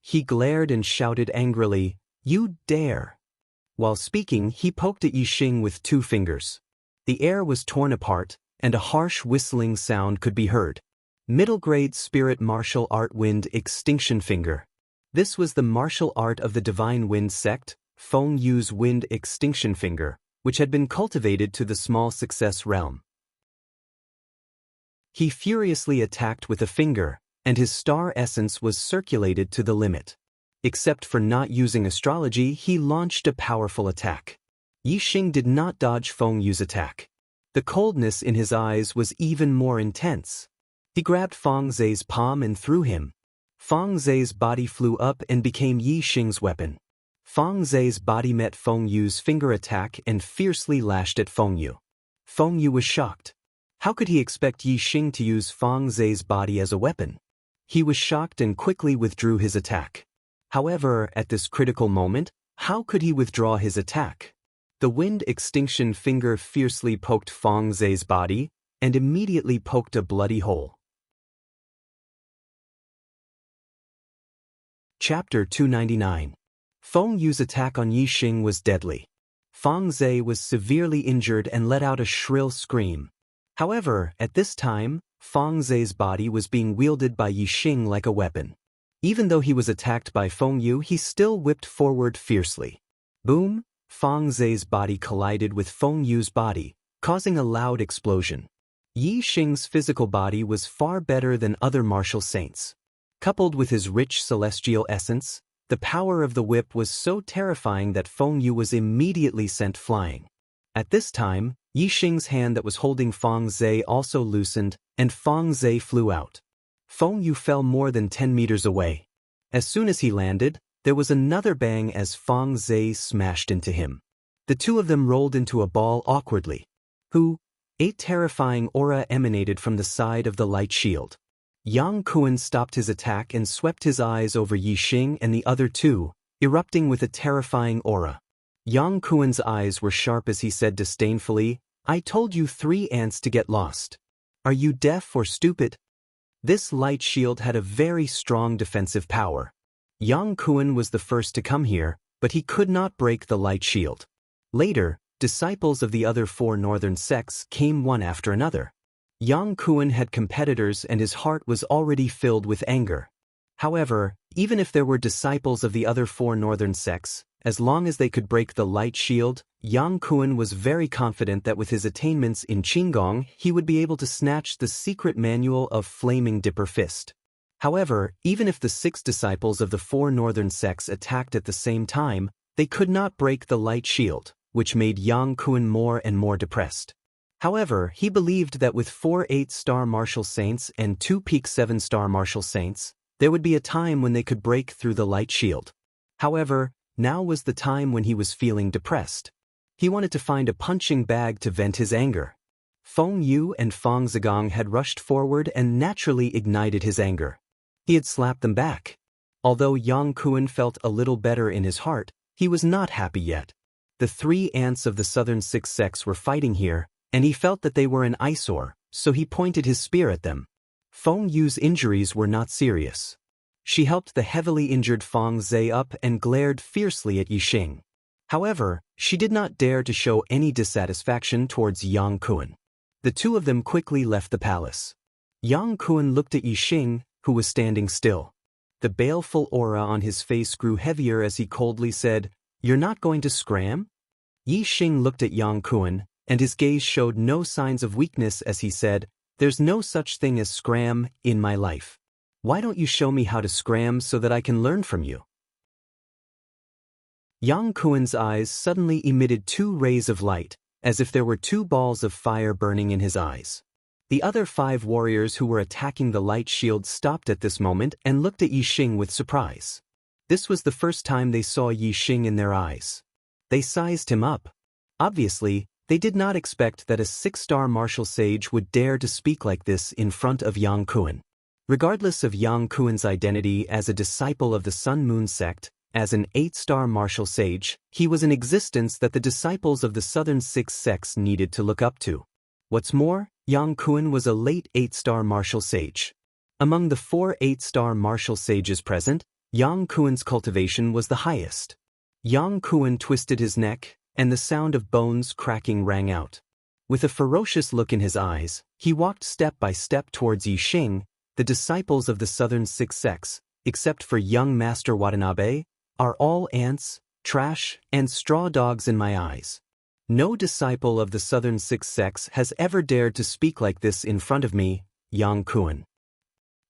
He glared and shouted angrily, "You dare!" While speaking, he poked at Yi Xing with 2 fingers. The air was torn apart, and a harsh whistling sound could be heard. Middle-grade spirit martial art Wind Extinction Finger. This was the martial art of the Divine Wind sect, Feng Yu's Wind Extinction Finger, which had been cultivated to the small success realm. He furiously attacked with a finger, and his star essence was circulated to the limit. Except for not using astrology, he launched a powerful attack. Yi Xing did not dodge Feng Yu's attack. The coldness in his eyes was even more intense. He grabbed Fang Zhe's palm and threw him. Fang Zhe's body flew up and became Yi Xing's weapon. Fang Zhe's body met Feng Yu's finger attack and fiercely lashed at Feng Yu. Feng Yu was shocked. How could he expect Yi Xing to use Fang Zhe's body as a weapon? He was shocked and quickly withdrew his attack. However, at this critical moment, how could he withdraw his attack? The wind extinction finger fiercely poked Fang Zhe's body and immediately poked a bloody hole. Chapter 299. Feng Yu's attack on Yi Xing was deadly. Fang Zhe was severely injured and let out a shrill scream. However, at this time, Fang Zhe's body was being wielded by Yi Xing like a weapon. Even though he was attacked by Feng Yu, he still whipped forward fiercely. Boom! Fang Zhe's body collided with Feng Yu's body, causing a loud explosion. Yi Xing's physical body was far better than other martial saints. Coupled with his rich celestial essence, the power of the whip was so terrifying that Feng Yu was immediately sent flying. At this time, Yi Xing's hand that was holding Fang Zhe also loosened, and Fang Zhe flew out. Feng Yu fell more than 10 meters away. As soon as he landed, there was another bang as Fang Zhe smashed into him. The two of them rolled into a ball awkwardly. A terrifying aura emanated from the side of the light shield. Yang Kuan stopped his attack and swept his eyes over Yi Xing and the other two, erupting with a terrifying aura. Yang Kuan's eyes were sharp as he said disdainfully, "I told you 3 ants to get lost. Are you deaf or stupid?" This light shield had a very strong defensive power. Yang Kuan was the first to come here, but he could not break the light shield. Later, disciples of the other 4 northern sects came one after another. Yang Kuan had competitors and his heart was already filled with anger. However, even if there were disciples of the other 4 northern sects, as long as they could break the light shield, Yang Kuan was very confident that with his attainments in Qinggong, he would be able to snatch the secret manual of Flaming Dipper Fist. However, even if the 6 disciples of the 4 northern sects attacked at the same time, they could not break the light shield, which made Yang Kuan more and more depressed. However, he believed that with 4 8-star martial saints and 2 peak 7-star martial saints, there would be a time when they could break through the light shield. However, now was the time when he was feeling depressed. He wanted to find a punching bag to vent his anger. Feng Yu and Fang Zigong had rushed forward and naturally ignited his anger. He had slapped them back. Although Yang Kuan felt a little better in his heart, he was not happy yet. The 3 ants of the southern 6 sects were fighting here, and he felt that they were an eyesore, so he pointed his spear at them. Feng Yu's injuries were not serious. She helped the heavily injured Fang Zhe up and glared fiercely at Yi Xing. However, she did not dare to show any dissatisfaction towards Yang Kuan. The two of them quickly left the palace. Yang Kuan looked at Yi Xing, who was standing still. The baleful aura on his face grew heavier as he coldly said, "You're not going to scram?" Yi Xing looked at Yang Kuan, and his gaze showed no signs of weakness as he said, "There's no such thing as scram in my life. Why don't you show me how to scram so that I can learn from you?" Yang Kuan's eyes suddenly emitted 2 rays of light, as if there were 2 balls of fire burning in his eyes. The other 5 warriors who were attacking the light shield stopped at this moment and looked at Yi Xing with surprise. This was the first time they saw Yi Xing in their eyes. They sized him up. Obviously, they did not expect that a 6-star martial sage would dare to speak like this in front of Yang Kuan. Regardless of Yang Kuan's identity as a disciple of the Sun Moon sect, as an 8-star martial sage, he was an existence that the disciples of the southern 6 sects needed to look up to. What's more, Yang Kuan was a late 8-star martial sage. Among the 4 8-star martial sages present, Yang Kuan's cultivation was the highest. Yang Kuan twisted his neck, and the sound of bones cracking rang out. With a ferocious look in his eyes, he walked step by step towards Yi Xing. The disciples of the southern 6 sects, except for young Master Watanabe, are all ants, trash, and straw dogs in my eyes. No disciple of the southern 6 sects has ever dared to speak like this in front of me, Yang Kuan.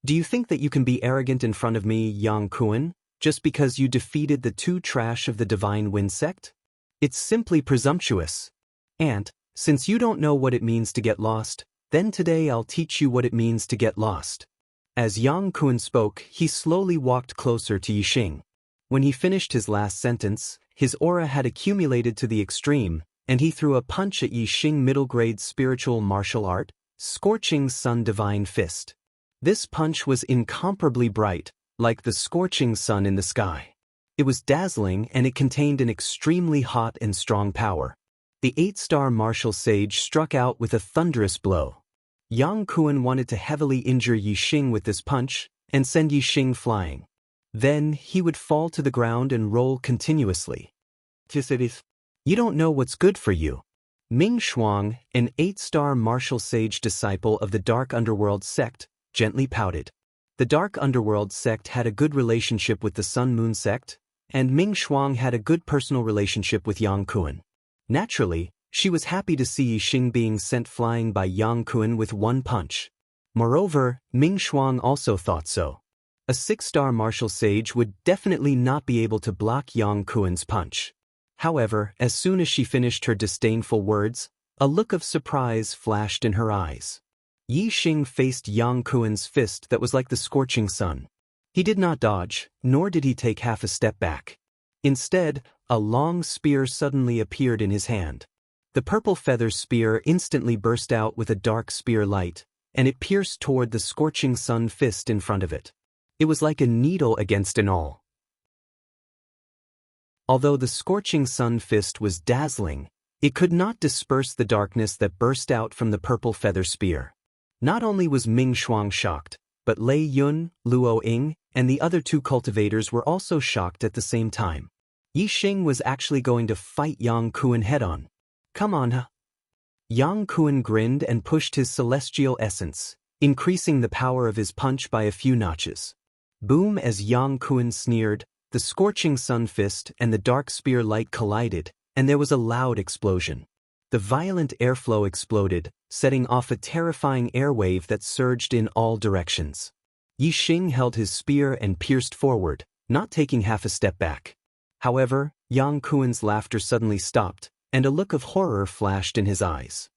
Do you think that you can be arrogant in front of me, Yang Kuan, just because you defeated the 2 trash of the Divine Wind sect? It's simply presumptuous. Ant, since you don't know what it means to get lost, then today I'll teach you what it means to get lost. As Yang Kuan spoke, he slowly walked closer to Yi Xing. When he finished his last sentence, his aura had accumulated to the extreme, and he threw a punch at Yi Xing middle-grade spiritual martial art, Scorching Sun Divine Fist. This punch was incomparably bright, like the scorching sun in the sky. It was dazzling and it contained an extremely hot and strong power. The 8-star martial sage struck out with a thunderous blow. Yang Kuan wanted to heavily injure Yi Xing with this punch and send Yi Xing flying. Then he would fall to the ground and roll continuously. You don't know what's good for you. Ming Shuang, an 8-star martial sage disciple of the Dark Underworld sect, gently pouted. The Dark Underworld sect had a good relationship with the Sun Moon sect, and Ming Shuang had a good personal relationship with Yang Kuan. Naturally, she was happy to see Yi Xing being sent flying by Yang Kuan with one punch. Moreover, Ming Shuang also thought so. A 6-star martial sage would definitely not be able to block Yang Kuan's punch. However, as soon as she finished her disdainful words, a look of surprise flashed in her eyes. Yi Xing faced Yang Kuan's fist that was like the scorching sun. He did not dodge, nor did he take half a step back. Instead, a long spear suddenly appeared in his hand. The purple feather spear instantly burst out with a dark spear light, and it pierced toward the scorching sun fist in front of it. It was like a needle against an awl. Although the scorching sun fist was dazzling, it could not disperse the darkness that burst out from the purple feather spear. Not only was Ming Shuang shocked, but Lei Yun, Luo Ying, and the other 2 cultivators were also shocked at the same time. Yi Xing was actually going to fight Yang Kuan head-on. Come on, huh? Yang Kuan grinned and pushed his celestial essence, increasing the power of his punch by a few notches. Boom! As Yang Kuan sneered, the scorching sun fist and the dark spear light collided, and there was a loud explosion. The violent airflow exploded, setting off a terrifying airwave that surged in all directions. Yi Xing held his spear and pierced forward, not taking half a step back. However, Yang Kuan's laughter suddenly stopped, and a look of horror flashed in his eyes.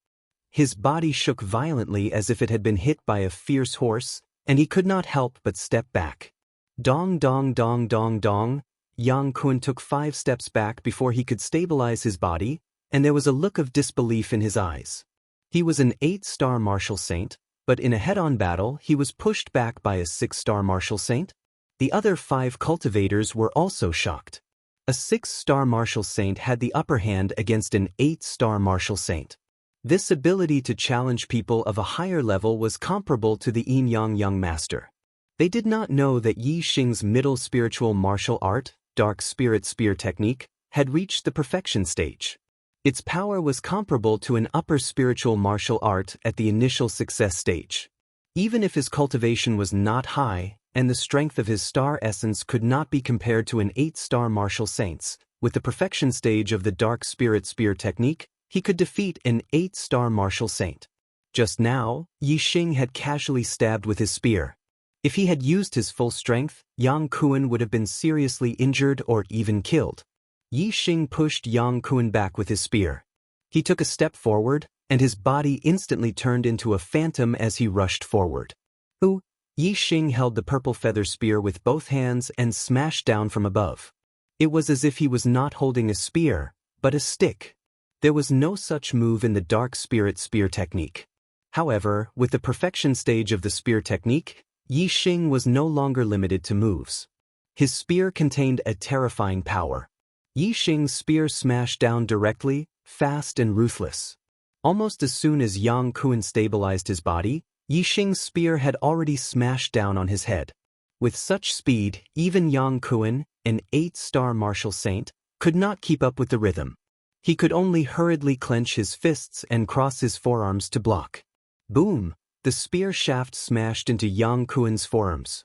His body shook violently as if it had been hit by a fierce horse, and he could not help but step back. Dong dong dong dong dong, Yang Kuan took 5 steps back before he could stabilize his body, and there was a look of disbelief in his eyes. He was an 8-star martial saint, but in a head-on battle he was pushed back by a 6-star martial saint. The other 5 cultivators were also shocked. A 6-star martial saint had the upper hand against an 8-star martial saint. This ability to challenge people of a higher level was comparable to the Yin Yang Young Master. They did not know that Yi Xing's middle spiritual martial art, Dark Spirit Spear Technique, had reached the perfection stage. Its power was comparable to an upper spiritual martial art at the initial success stage. Even if his cultivation was not high, and the strength of his star essence could not be compared to an 8-star martial saint's, with the perfection stage of the Dark Spirit Spear Technique, he could defeat an 8-star martial saint. Just now, Yi Xing had casually stabbed with his spear. If he had used his full strength, Yang Kuan would have been seriously injured or even killed. Yi Xing pushed Yang Kuan back with his spear. He took a step forward, and his body instantly turned into a phantom as he rushed forward. Yi Xing held the purple feather spear with both hands and smashed down from above. It was as if he was not holding a spear, but a stick. There was no such move in the Dark Spirit Spear Technique. However, with the perfection stage of the spear technique, Yi Xing was no longer limited to moves. His spear contained a terrifying power. Yi Xing's spear smashed down directly, fast and ruthless. Almost as soon as Yang Kuan stabilized his body, Yi Xing's spear had already smashed down on his head. With such speed, even Yang Kuan, an 8-star martial saint, could not keep up with the rhythm. He could only hurriedly clench his fists and cross his forearms to block. Boom! The spear shaft smashed into Yang Kuan's forearms.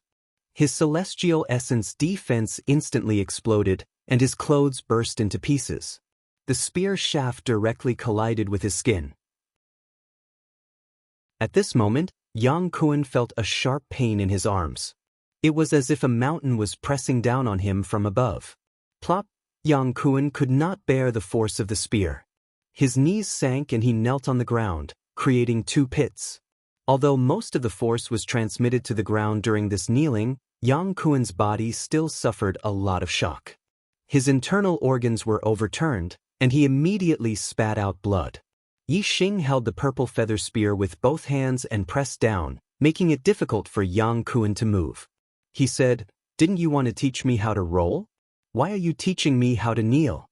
His celestial essence defense instantly exploded, and his clothes burst into pieces. The spear shaft directly collided with his skin. At this moment, Yang Kuan felt a sharp pain in his arms. It was as if a mountain was pressing down on him from above. Plop! Yang Kuan could not bear the force of the spear. His knees sank and he knelt on the ground, creating 2 pits. Although most of the force was transmitted to the ground during this kneeling, Yang Kuan's body still suffered a lot of shock. His internal organs were overturned, and he immediately spat out blood. Yi Xing held the purple feather spear with both hands and pressed down, making it difficult for Yang Kuan to move. He said, "Didn't you want to teach me how to roll? Why are you teaching me how to kneel?"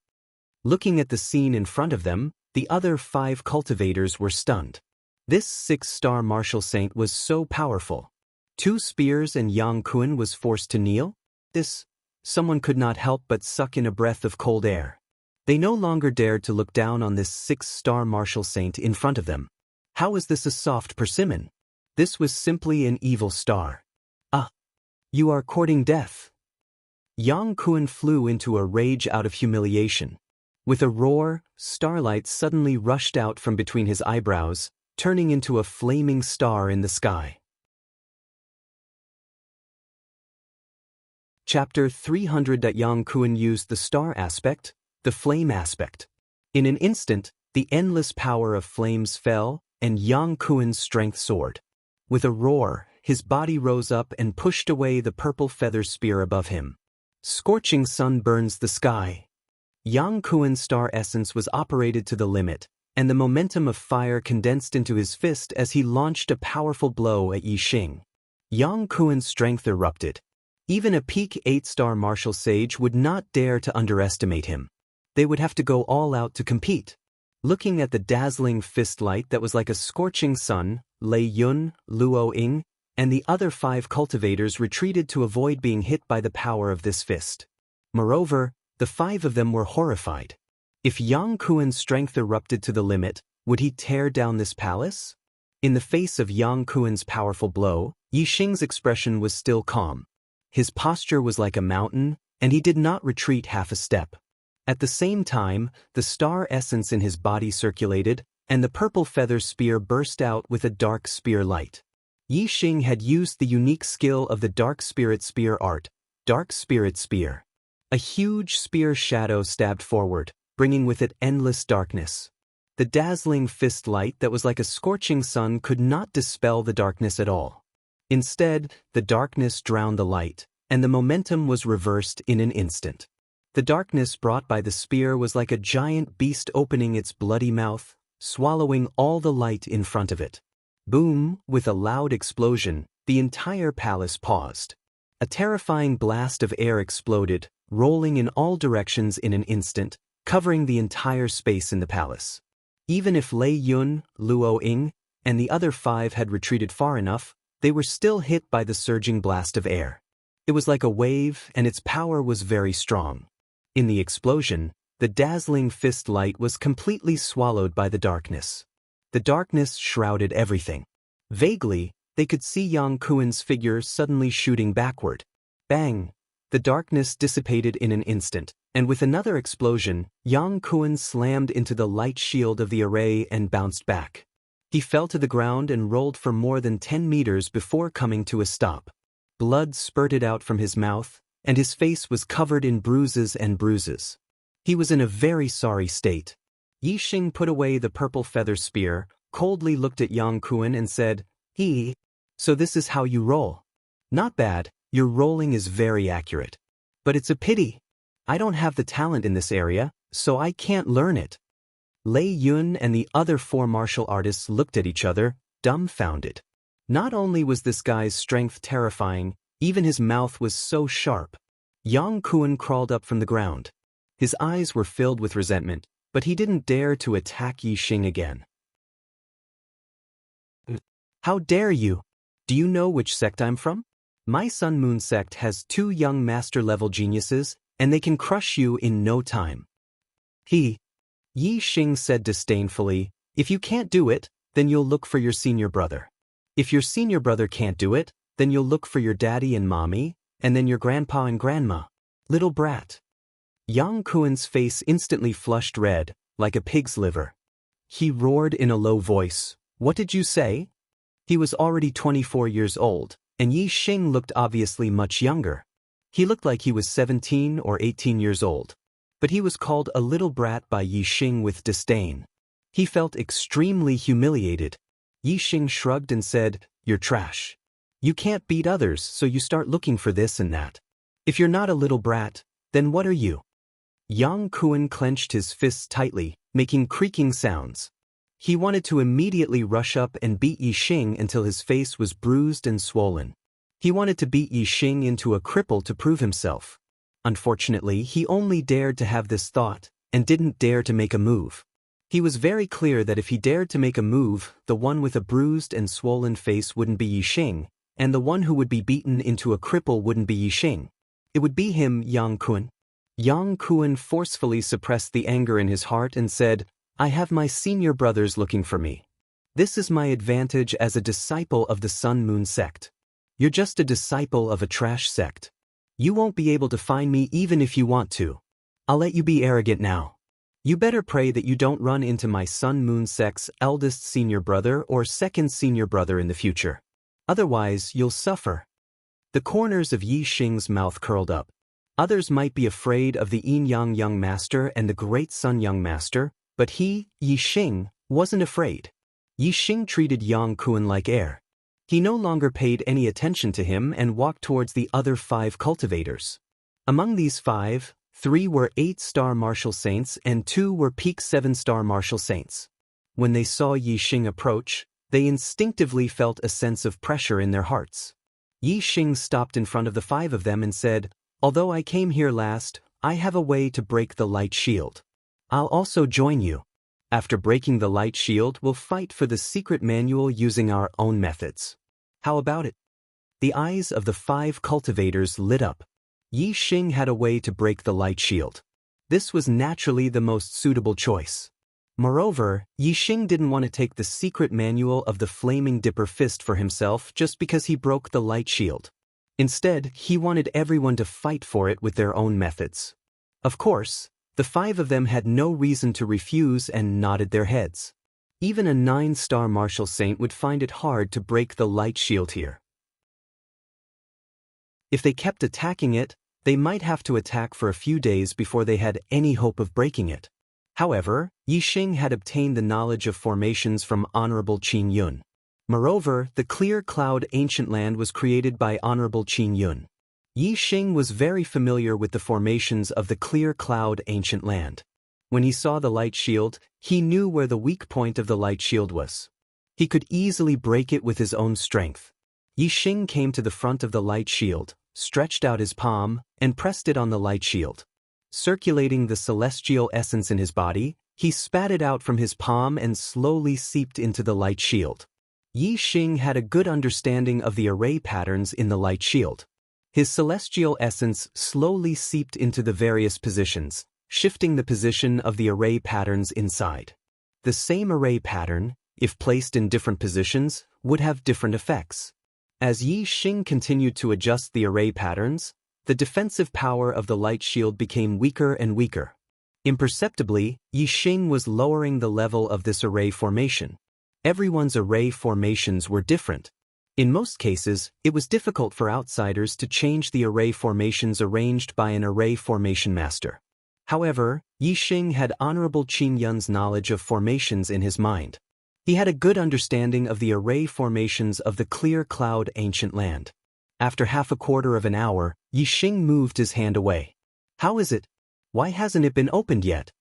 Looking at the scene in front of them, the other 5 cultivators were stunned. This 6-star martial saint was so powerful. 2 spears and Yang Kuan was forced to kneel? Someone could not help but suck in a breath of cold air. They no longer dared to look down on this 6-star martial saint in front of them. How was this a soft persimmon? This was simply an evil star. Ah! You are courting death. Yang Kuan flew into a rage out of humiliation. With a roar, starlight suddenly rushed out from between his eyebrows, turning into a flaming star in the sky. Chapter 300. Yang Kuan used the star aspect, the flame aspect. In an instant, the endless power of flames fell, and Yang Kuan's strength soared. With a roar, his body rose up and pushed away the purple feather spear above him. Scorching sun burns the sky. Yang Kuan's star essence was operated to the limit, and the momentum of fire condensed into his fist as he launched a powerful blow at Yi Xing. Yang Kuan's strength erupted. Even a peak 8-star martial sage would not dare to underestimate him. They would have to go all out to compete. Looking at the dazzling fist light that was like a scorching sun, Lei Yun, Luo Ying, and the other 5 cultivators retreated to avoid being hit by the power of this fist. Moreover, the 5 of them were horrified. If Yang Kuan's strength erupted to the limit, would he tear down this palace? In the face of Yang Kuan's powerful blow, Yi Xing's expression was still calm. His posture was like a mountain, and he did not retreat half a step. At the same time, the star essence in his body circulated, and the purple feather spear burst out with a dark spear light. Yi Xing had used the unique skill of the Dark Spirit Spear art, Dark Spirit Spear. A huge spear shadow stabbed forward, bringing with it endless darkness. The dazzling fist light that was like a scorching sun could not dispel the darkness at all. Instead, the darkness drowned the light, and the momentum was reversed in an instant. The darkness brought by the spear was like a giant beast opening its bloody mouth, swallowing all the light in front of it. Boom! With a loud explosion, the entire palace paused. A terrifying blast of air exploded, rolling in all directions in an instant, covering the entire space in the palace. Even if Lei Yun, Luo Ying, and the other 5 had retreated far enough, they were still hit by the surging blast of air. It was like a wave, and its power was very strong. In the explosion, the dazzling fist light was completely swallowed by the darkness. The darkness shrouded everything. Vaguely, they could see Yang Kuan's figure suddenly shooting backward. Bang! The darkness dissipated in an instant, and with another explosion, Yang Kuan slammed into the light shield of the array and bounced back. He fell to the ground and rolled for more than 10 meters before coming to a stop. Blood spurted out from his mouth, and his face was covered in bruises and bruises. He was in a very sorry state. Yi Xing put away the purple feather spear, coldly looked at Yang Kuan and said, "So this is how you roll. Not bad, your rolling is very accurate. But it's a pity. I don't have the talent in this area, so I can't learn it." Lei Yun and the other 4 martial artists looked at each other, dumbfounded. Not only was this guy's strength terrifying, even his mouth was so sharp. Yang Kuan crawled up from the ground. His eyes were filled with resentment, but he didn't dare to attack Yi Xing again. "How dare you? Do you know which sect I'm from? My Sun Moon sect has 2 young master-level geniuses, and they can crush you in no time." Yi Xing said disdainfully, "If you can't do it, then you'll look for your senior brother. If your senior brother can't do it, then you'll look for your daddy and mommy, and then your grandpa and grandma. Little brat." Yang Kuan's face instantly flushed red, like a pig's liver. He roared in a low voice, "What did you say?" He was already 24 years old, and Yi Xing looked obviously much younger. He looked like he was 17 or 18 years old. But he was called a little brat by Yi Xing with disdain. He felt extremely humiliated. Yi Xing shrugged and said, "You're trash. You can't beat others, so you start looking for this and that. If you're not a little brat, then what are you?" Yang Kuan clenched his fists tightly, making creaking sounds. He wanted to immediately rush up and beat Yixing until his face was bruised and swollen. He wanted to beat Yixing into a cripple to prove himself. Unfortunately, he only dared to have this thought, and didn't dare to make a move. He was very clear that if he dared to make a move, the one with a bruised and swollen face wouldn't be Yixing, and the one who would be beaten into a cripple wouldn't be Yixing. It would be him, Yang Kuan. Yang Kuan forcefully suppressed the anger in his heart and said, "I have my senior brothers looking for me. This is my advantage as a disciple of the Sun Moon sect. You're just a disciple of a trash sect. You won't be able to find me even if you want to. I'll let you be arrogant now. You better pray that you don't run into my Sun Moon sect's eldest senior brother or second senior brother in the future. Otherwise, you'll suffer." The corners of Yixing's mouth curled up. Others might be afraid of the Yin Yang Young Master and the Great Sun Young Master, but he, Yixing, wasn't afraid. Yixing treated Yang Kuan like air. He no longer paid any attention to him and walked towards the other 5 cultivators. Among these 5, 3 were 8-star martial saints and 2 were peak 7-star martial saints. When they saw Yixing approach, they instinctively felt a sense of pressure in their hearts. Yixing stopped in front of the 5 of them and said, "Although I came here last, I have a way to break the light shield. I'll also join you. After breaking the light shield, we'll fight for the secret manual using our own methods. How about it?" The eyes of the 5 cultivators lit up. Yixing had a way to break the light shield. This was naturally the most suitable choice. Moreover, Yixing didn't want to take the secret manual of the Flaming Dipper Fist for himself just because he broke the light shield. Instead, he wanted everyone to fight for it with their own methods. Of course, the 5 of them had no reason to refuse and nodded their heads. Even a 9-star martial saint would find it hard to break the light shield here. If they kept attacking it, they might have to attack for a few days before they had any hope of breaking it. However, Yixing had obtained the knowledge of formations from Honorable Qin Yun. Moreover, the Clear Cloud Ancient Land was created by Honorable Qin Yun. Yixing was very familiar with the formations of the Clear Cloud Ancient Land. When he saw the light shield, he knew where the weak point of the light shield was. He could easily break it with his own strength. Yixing came to the front of the light shield, stretched out his palm, and pressed it on the light shield. Circulating the celestial essence in his body, he spat it out from his palm and slowly seeped into the light shield. Yixing had a good understanding of the array patterns in the light shield. His celestial essence slowly seeped into the various positions, shifting the position of the array patterns inside. The same array pattern, if placed in different positions, would have different effects. As Yixing continued to adjust the array patterns, the defensive power of the light shield became weaker and weaker. Imperceptibly, Yixing was lowering the level of this array formation. Everyone's array formations were different. In most cases, it was difficult for outsiders to change the array formations arranged by an array formation master. However, Yixing had Honorable Qin Yun's knowledge of formations in his mind. He had a good understanding of the array formations of the Clear Cloud Ancient Land. After half a quarter of an hour, Yixing moved his hand away. "How is it? Why hasn't it been opened yet?"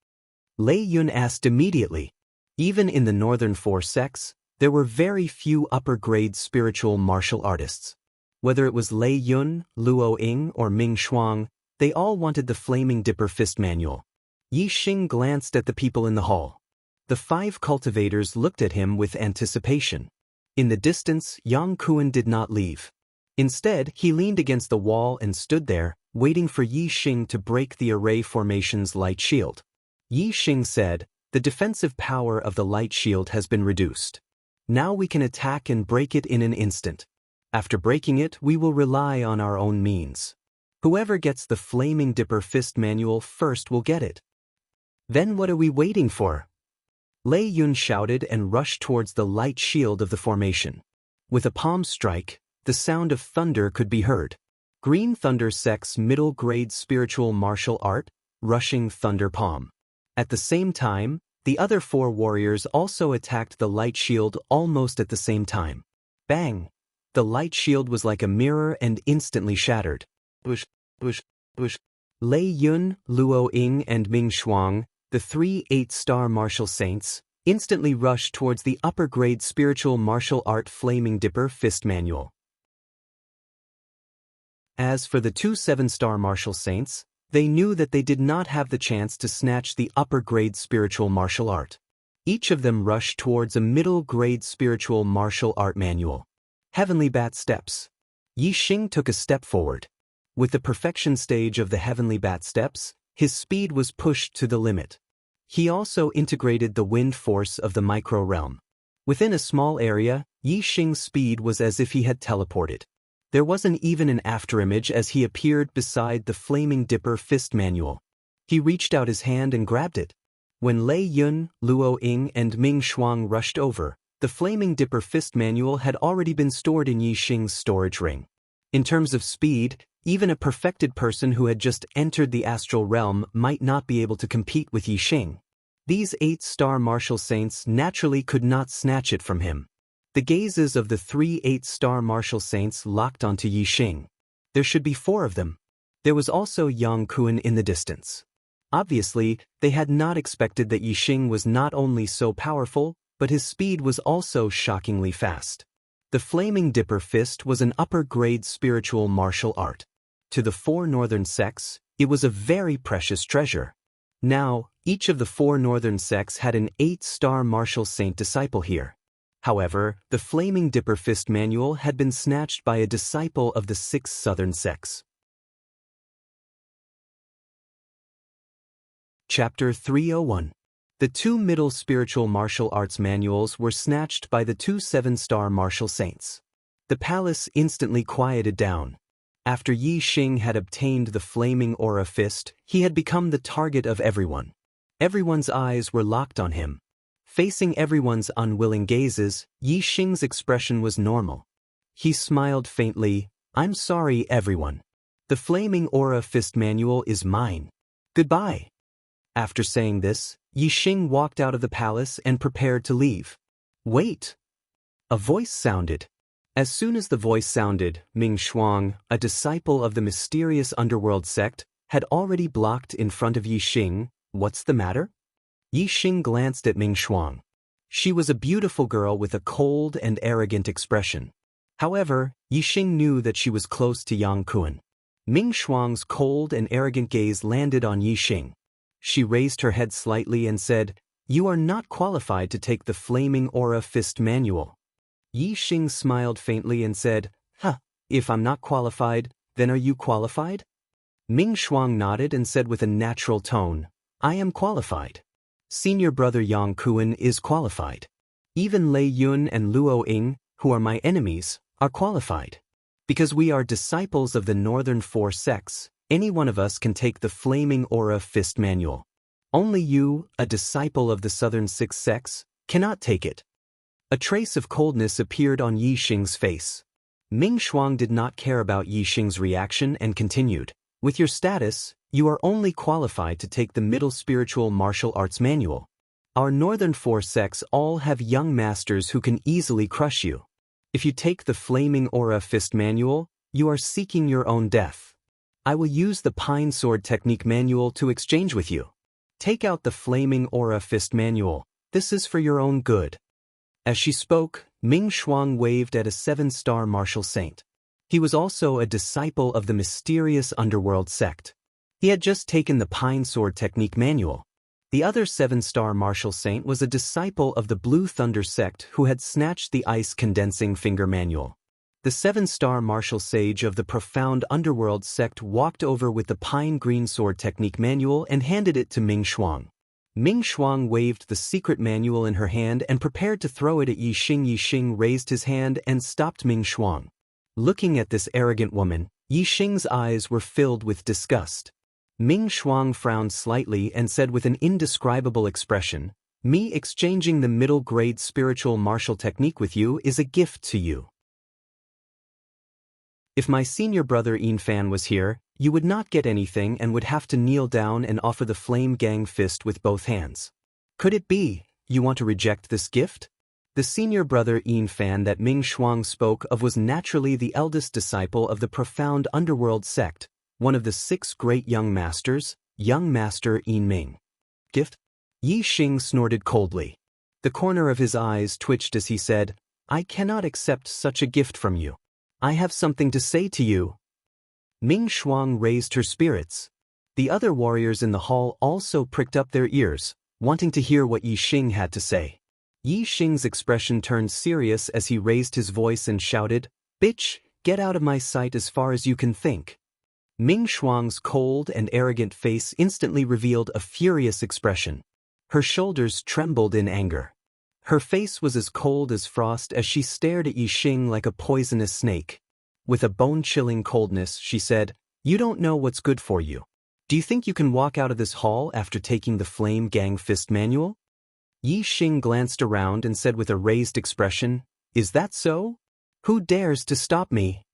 Lei Yun asked immediately. Even in the northern 4 sects, there were very few upper-grade spiritual martial artists. Whether it was Lei Yun, Luo Ying, or Ming Shuang, they all wanted the Flaming Dipper Fist manual. Yixing glanced at the people in the hall. The 5 cultivators looked at him with anticipation. In the distance, Yang Kuan did not leave. Instead, he leaned against the wall and stood there, waiting for Yixing to break the array formation's light shield. Yixing said, "The defensive power of the light shield has been reduced. Now we can attack and break it in an instant. After breaking it, we will rely on our own means. Whoever gets the Flaming Dipper Fist manual first will get it." "Then what are we waiting for?" Lei Yun shouted and rushed towards the light shield of the formation. With a palm strike, the sound of thunder could be heard. Green Thunder Sect's middle-grade spiritual martial art, Rushing Thunder Palm. At the same time, the other 4 warriors also attacked the light shield almost at the same time. Bang! The light shield was like a mirror and instantly shattered. Bush, bush, bush. Lei Yun, Luo Ying, and Ming Shuang, the 3 8-star martial saints, instantly rushed towards the upper-grade spiritual martial art Flaming Dipper Fist Manual. As for the two 7-star martial saints, they knew that they did not have the chance to snatch the upper-grade spiritual martial art. Each of them rushed towards a middle-grade spiritual martial art manual. Heavenly Bat Steps. Yixing took a step forward. With the perfection stage of the Heavenly Bat Steps, his speed was pushed to the limit. He also integrated the wind force of the micro-realm. Within a small area, Yixing's speed was as if he had teleported. There wasn't even an afterimage as he appeared beside the Flaming Dipper Fist Manual. He reached out his hand and grabbed it. When Lei Yun, Luo Ying, and Ming Shuang rushed over, the Flaming Dipper Fist Manual had already been stored in Yixing's storage ring. In terms of speed, even a perfected person who had just entered the astral realm might not be able to compete with Yixing. These 8-star martial saints naturally could not snatch it from him. The gazes of the 3 8-star martial saints locked onto Yixing. There should be 4 of them. There was also Yang Kuan in the distance. Obviously, they had not expected that Yixing was not only so powerful, but his speed was also shockingly fast. The Flaming Dipper Fist was an upper-grade spiritual martial art. To the 4 northern sects, it was a very precious treasure. Now, each of the 4 northern sects had an 8-star martial saint disciple here. However, the Flaming Dipper Fist Manual had been snatched by a disciple of the 6 southern sects. Chapter 301. The 2 middle spiritual martial arts manuals were snatched by the 2 7-star martial saints. The palace instantly quieted down. After Yixing had obtained the Flaming Aura Fist, he had become the target of everyone. Everyone's eyes were locked on him. Facing everyone's unwilling gazes, Yixing's expression was normal. He smiled faintly. "I'm sorry, everyone. The Flaming Aura Fist Manual is mine. Goodbye." After saying this, Yixing walked out of the palace and prepared to leave. "Wait!" A voice sounded. As soon as the voice sounded, Ming Shuang, a disciple of the mysterious underworld sect, had already blocked in front of Yixing. "What's the matter?" Yixing glanced at Ming Shuang. She was a beautiful girl with a cold and arrogant expression. However, Yixing knew that she was close to Yang Kuan. Ming Shuang's cold and arrogant gaze landed on Yixing. She raised her head slightly and said, "You are not qualified to take the Flaming Aura Fist Manual." Yixing smiled faintly and said, If I'm not qualified, then are you qualified?" Ming Shuang nodded and said with a natural tone, "I am qualified. Senior brother Yang Kuan is qualified. Even Lei Yun and Luo Ying, who are my enemies, are qualified. Because we are disciples of the northern 4 sects, any one of us can take the Flaming Aura Fist Manual. Only you, a disciple of the southern 6 sects, cannot take it." A trace of coldness appeared on Yixing's face. Ming Shuang did not care about Yixing's reaction and continued, "With your status, you are only qualified to take the Middle Spiritual Martial Arts Manual. Our northern 4 sects all have young masters who can easily crush you. If you take the Flaming Aura Fist Manual, you are seeking your own death. I will use the Pine Sword Technique Manual to exchange with you. Take out the Flaming Aura Fist Manual. This is for your own good." As she spoke, Ming Shuang waved at a 7-star martial saint. He was also a disciple of the mysterious underworld sect. He had just taken the Pine Sword Technique Manual. The other 7-star martial saint was a disciple of the Blue Thunder sect who had snatched the Ice Condensing Finger Manual. The 7-star martial sage of the Profound Underworld sect walked over with the Pine Green Sword Technique Manual and handed it to Ming Shuang. Ming Shuang waved the secret manual in her hand and prepared to throw it at Yixing. Yixing raised his hand and stopped Ming Shuang. Looking at this arrogant woman, Yixing's eyes were filled with disgust. Ming Shuang frowned slightly and said with an indescribable expression, "Me exchanging the middle-grade spiritual martial technique with you is a gift to you. If my senior brother Yin Fan was here, you would not get anything and would have to kneel down and offer the Flame Gang Fist with both hands. Could it be, you want to reject this gift?" The senior brother Yin Fan that Ming Shuang spoke of was naturally the eldest disciple of the Profound Underworld sect, one of the 6 great young masters, young master Yin Ming. "Gift?" Yixing snorted coldly. The corner of his eyes twitched as he said, I cannot accept such a gift from you. I have something to say to you. Ming Shuang raised her spirits. The other warriors in the hall also pricked up their ears, wanting to hear what Yi Xing had to say. Yi Xing's expression turned serious as he raised his voice and shouted, Bitch, get out of my sight as far as you can think. Ming Shuang's cold and arrogant face instantly revealed a furious expression. Her shoulders trembled in anger. Her face was as cold as frost as she stared at Yi Xing like a poisonous snake. With a bone-chilling coldness, she said, You don't know what's good for you. Do you think you can walk out of this hall after taking the Flame Gang Fist manual? Yi Xing glanced around and said with a raised expression, Is that so? Who dares to stop me?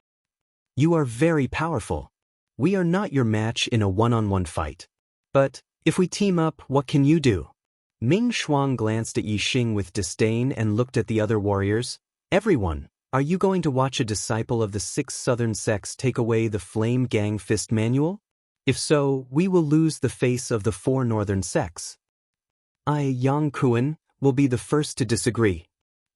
You are very powerful. We are not your match in a one-on-one fight. But, if we team up, what can you do? Ming Shuang glanced at Yi Xing with disdain and looked at the other warriors. Everyone, are you going to watch a disciple of the 6 southern sects take away the Flame Gang Fist manual? If so, we will lose the face of the 4 northern sects. I, Yang Kuan, will be the first to disagree.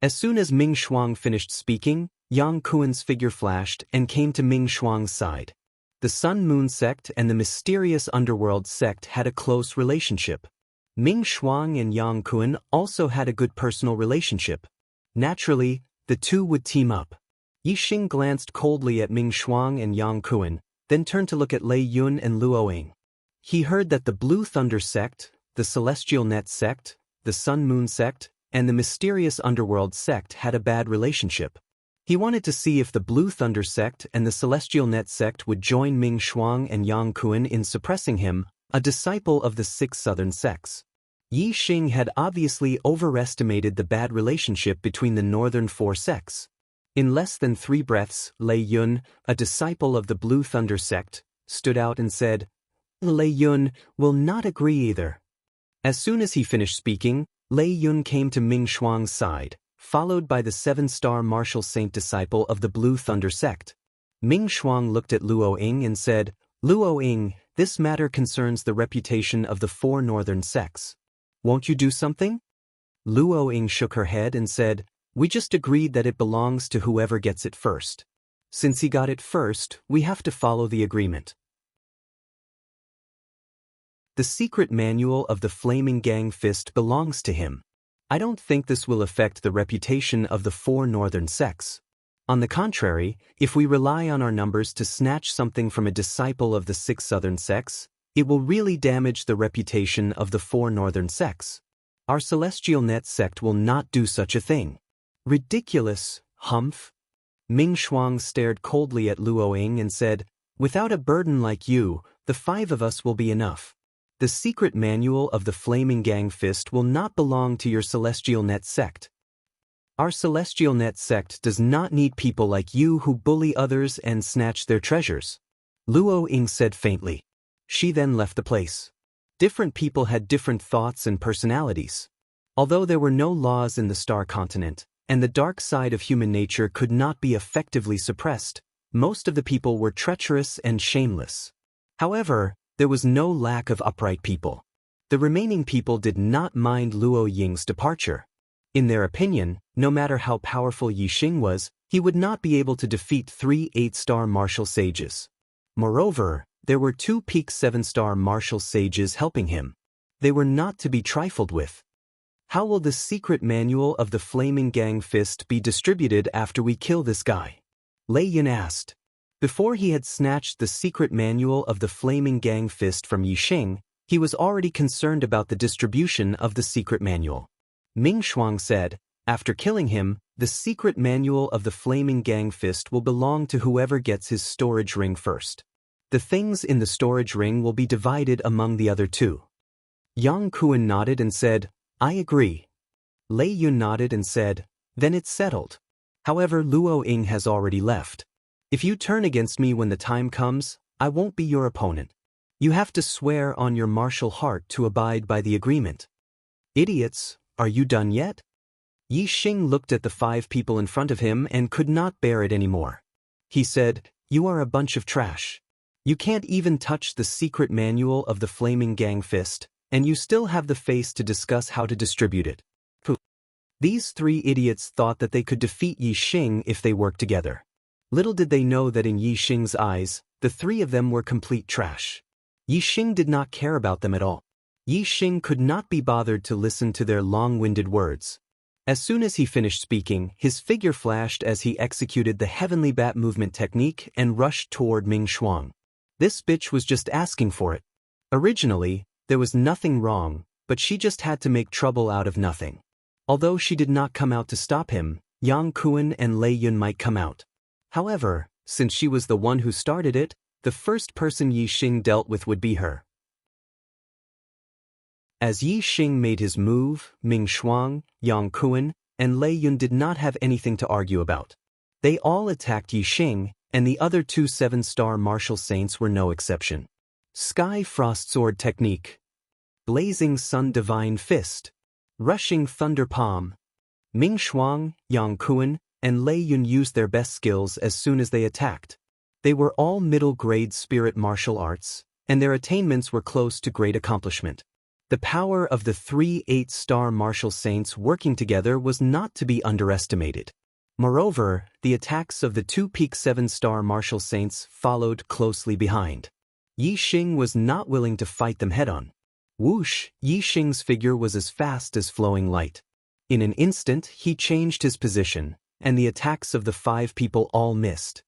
As soon as Ming Shuang finished speaking, Yang Kuan's figure flashed and came to Ming Shuang's side. The Sun Moon sect and the mysterious underworld sect had a close relationship. Ming Shuang and Yang Kuan also had a good personal relationship. Naturally, the two would team up. Yi Xing glanced coldly at Ming Shuang and Yang Kuan, then turned to look at Lei Yun and Luo Ying. He heard that the Blue Thunder sect, the Celestial Net sect, the Sun Moon sect, and the mysterious underworld sect had a bad relationship. He wanted to see if the Blue Thunder sect and the Celestial Net sect would join Ming Shuang and Yang Kuan in suppressing him, a disciple of the 6 southern sects. Yi Xing had obviously overestimated the bad relationship between the northern 4 sects. In less than 3 breaths, Lei Yun, a disciple of the Blue Thunder sect, stood out and said, Lei Yun will not agree either. As soon as he finished speaking, Lei Yun came to Ming Shuang's side, followed by the 7-star martial saint disciple of the Blue Thunder sect. Ming Shuang looked at Luo Ying and said, Luo Ying, this matter concerns the reputation of the 4 northern sects. Won't you do something? Luo Ying shook her head and said, We just agreed that it belongs to whoever gets it first. Since he got it first, we have to follow the agreement. The secret manual of the Flaming Gang Fist belongs to him. I don't think this will affect the reputation of the 4 northern sects. On the contrary, if we rely on our numbers to snatch something from a disciple of the 6 southern sects, it will really damage the reputation of the 4 northern sects. Our Celestial Net sect will not do such a thing. Ridiculous, humph. Ming Shuang stared coldly at Luo Ying and said, Without a burden like you, the 5 of us will be enough. The secret manual of the Flaming Gang Fist will not belong to your Celestial Net sect. Our Celestial Net sect does not need people like you who bully others and snatch their treasures. Luo Ying said faintly. She then left the place. Different people had different thoughts and personalities. Although there were no laws in the Star Continent, and the dark side of human nature could not be effectively suppressed, most of the people were treacherous and shameless. However, there was no lack of upright people. The remaining people did not mind Luo Ying's departure. In their opinion, no matter how powerful Yi Xing was, he would not be able to defeat 3 8-star martial sages. Moreover, there were 2 peak 7-star martial sages helping him. They were not to be trifled with. How will the secret manual of the Flaming Gang Fist be distributed after we kill this guy? Lei Yun asked. Before he had snatched the secret manual of the Flaming Gang Fist from Yi Xing, he was already concerned about the distribution of the secret manual. Ming Shuang said, After killing him, the secret manual of the Flaming Gang Fist will belong to whoever gets his storage ring first. The things in the storage ring will be divided among the other 2. Yang Kuan nodded and said, I agree. Lei Yun nodded and said, Then it's settled. However, Luo Ying has already left. If you turn against me when the time comes, I won't be your opponent. You have to swear on your martial heart to abide by the agreement. Idiots, are you done yet? Yi Xing looked at the 5 people in front of him and could not bear it anymore. He said, You are a bunch of trash. You can't even touch the secret manual of the Flaming Gang Fist, and you still have the face to discuss how to distribute it. These three idiots thought that they could defeat Yi Xing if they worked together. Little did they know that in Yi Xing's eyes, the three of them were complete trash. Yi Xing did not care about them at all. Yi Xing could not be bothered to listen to their long-winded words. As soon as he finished speaking, his figure flashed as he executed the heavenly bat movement technique and rushed toward Ming Shuang. This bitch was just asking for it. Originally, there was nothing wrong, but she just had to make trouble out of nothing. Although she did not come out to stop him, Yang Kuan and Lei Yun might come out. However, since she was the one who started it, the first person Yi Xing dealt with would be her. As Yi Xing made his move, Ming Shuang, Yang Kuan, and Lei Yun did not have anything to argue about. They all attacked Yi Xing, and the other two 7-star martial saints were no exception. Sky Frost Sword Technique, Blazing Sun Divine Fist, Rushing Thunder Palm. Ming Shuang, Yang Kuan, and Lei Yun used their best skills as soon as they attacked. They were all middle-grade spirit martial arts, and their attainments were close to great accomplishment. The power of the three 8-star martial saints working together was not to be underestimated. Moreover, the attacks of the two peak 7-star martial saints followed closely behind. Yi Xing was not willing to fight them head-on. Whoosh, Yi Xing's figure was as fast as flowing light. In an instant, he changed his position, and the attacks of the 5 people all missed.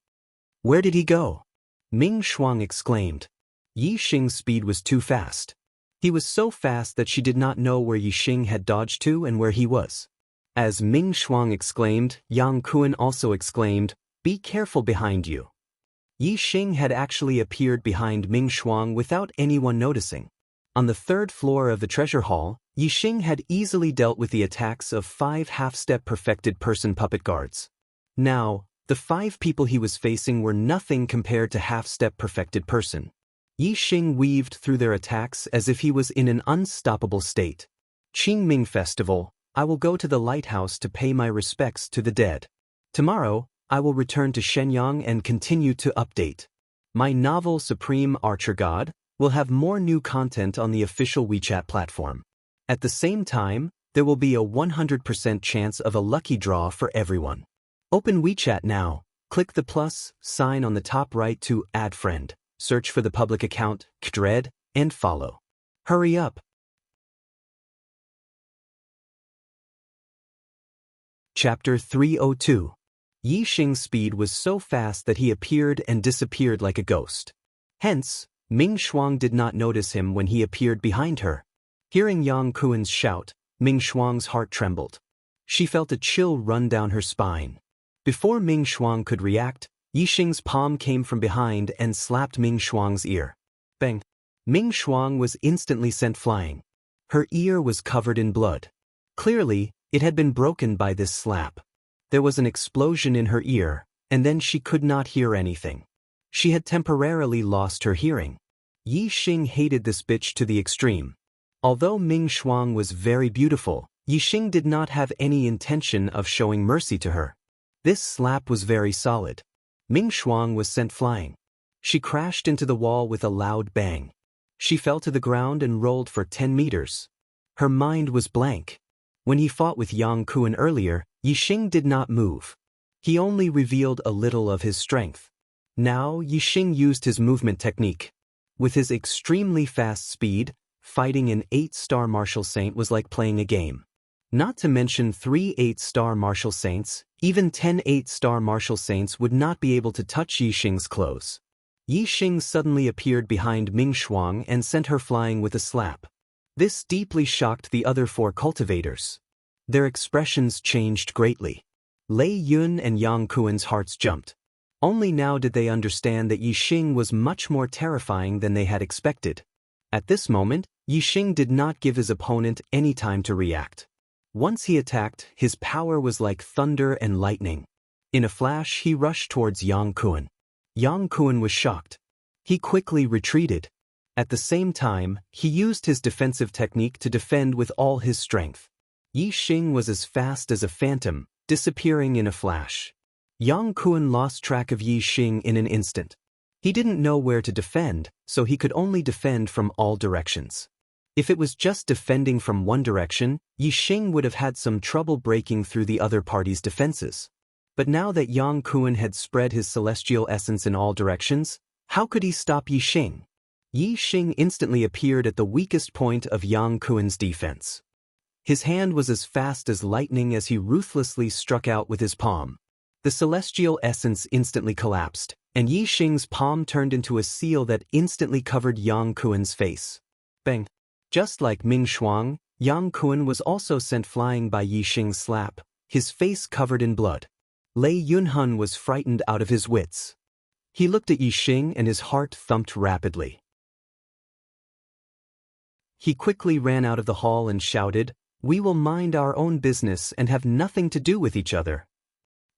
Where did he go? Ming Shuang exclaimed. Yi Xing's speed was too fast. He was so fast that she did not know where Yi Xing had dodged to and where he was. As Ming Shuang exclaimed, Yang Kuan also exclaimed, "Be careful behind you." Yi Xing had actually appeared behind Ming Shuang without anyone noticing. On the 3rd floor of the treasure hall, Yi Xing had easily dealt with the attacks of 5 half-step perfected person puppet guards. Now, the 5 people he was facing were nothing compared to half-step perfected person. Yi Xing weaved through their attacks as if he was in an unstoppable state. Qingming Festival, I will go to the lighthouse to pay my respects to the dead. Tomorrow, I will return to Shenyang and continue to update. My novel Supreme Archer God will have more new content on the official WeChat platform. At the same time, there will be a 100% chance of a lucky draw for everyone. Open WeChat now, click the plus sign on the top right to add friend. Search for the public account, Kdred, and follow. Hurry up! Chapter 302. Yi Xing's speed was so fast that he appeared and disappeared like a ghost. Hence, Ming Shuang did not notice him when he appeared behind her. Hearing Yang Kuan's shout, Ming Shuang's heart trembled. She felt a chill run down her spine. Before Ming Shuang could react, Yi Xing's palm came from behind and slapped Ming Shuang's ear. Bang! Ming Shuang was instantly sent flying. Her ear was covered in blood. Clearly, it had been broken by this slap. There was an explosion in her ear, and then she could not hear anything. She had temporarily lost her hearing. Yi Xing hated this bitch to the extreme. Although Ming Shuang was very beautiful, Yi Xing did not have any intention of showing mercy to her. This slap was very solid. Ming Shuang was sent flying. She crashed into the wall with a loud bang. She fell to the ground and rolled for 10 meters. Her mind was blank. When he fought with Yang Kuan earlier, Yi Xing did not move. He only revealed a little of his strength. Now Yi Xing used his movement technique. With his extremely fast speed, fighting an 8-star martial saint was like playing a game. Not to mention 3 8-star martial saints, even 10 8-star martial saints would not be able to touch Yi Xing's clothes. Yi Xing suddenly appeared behind Ming Shuang and sent her flying with a slap. This deeply shocked the other 4 cultivators. Their expressions changed greatly. Lei Yun and Yang Kuan's hearts jumped. Only now did they understand that Yi Xing was much more terrifying than they had expected. At this moment, Yi Xing did not give his opponent any time to react. Once he attacked, his power was like thunder and lightning. In a flash, he rushed towards Yang Kuan. Yang Kuan was shocked. He quickly retreated. At the same time, he used his defensive technique to defend with all his strength. Yi Xing was as fast as a phantom, disappearing in a flash. Yang Kuan lost track of Yi Xing in an instant. He didn't know where to defend, so he could only defend from all directions. If it was just defending from one direction, Yixing would have had some trouble breaking through the other party's defenses. But now that Yang Kuan had spread his celestial essence in all directions, how could he stop Yixing? Yixing instantly appeared at the weakest point of Yang Kuan's defense. His hand was as fast as lightning as he ruthlessly struck out with his palm. The celestial essence instantly collapsed, and Yixing's palm turned into a seal that instantly covered Yang Kuan's face. Bang! Just like Ming Shuang, Yang Kuan was also sent flying by Yixing's slap, his face covered in blood. Lei Yunhun was frightened out of his wits. He looked at Yixing and his heart thumped rapidly. He quickly ran out of the hall and shouted, "We will mind our own business and have nothing to do with each other."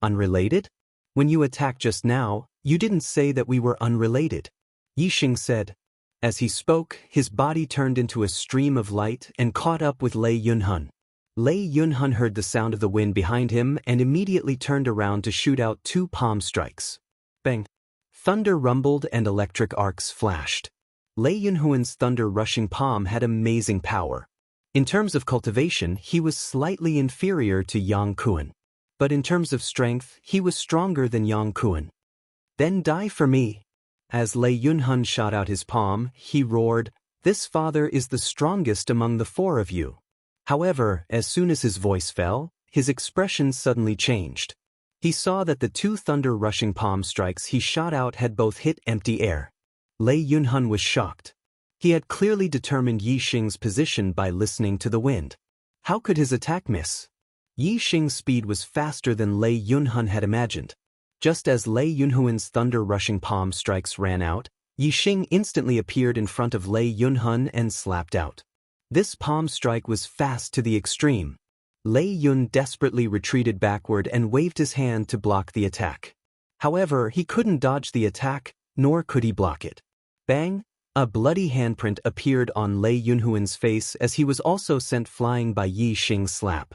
Unrelated? When you attacked just now, you didn't say that we were unrelated, Yixing said. As he spoke, his body turned into a stream of light and caught up with Lei Yunhun. Lei Yunhun heard the sound of the wind behind him and immediately turned around to shoot out 2 palm strikes. Bang! Thunder rumbled and electric arcs flashed. Lei Yunhuan's thunder-rushing palm had amazing power. In terms of cultivation, he was slightly inferior to Yang Kuan. But in terms of strength, he was stronger than Yang Kuan. Then die for me. As Lei Yunhun shot out his palm, he roared, "This father is the strongest among the 4 of you." However, as soon as his voice fell, his expression suddenly changed. He saw that the 2 thunder-rushing palm strikes he shot out had both hit empty air. Lei Yunhun was shocked. He had clearly determined Yixing's position by listening to the wind. How could his attack miss? Yixing's speed was faster than Lei Yunhun had imagined. Just as Lei Yunhuan's thunder-rushing palm strikes ran out, Yixing instantly appeared in front of Lei Yunhun and slapped out. This palm strike was fast to the extreme. Lei Yun desperately retreated backward and waved his hand to block the attack. However, he couldn't dodge the attack, nor could he block it. Bang! A bloody handprint appeared on Lei Yunhuan's face as he was also sent flying by Yixing's slap.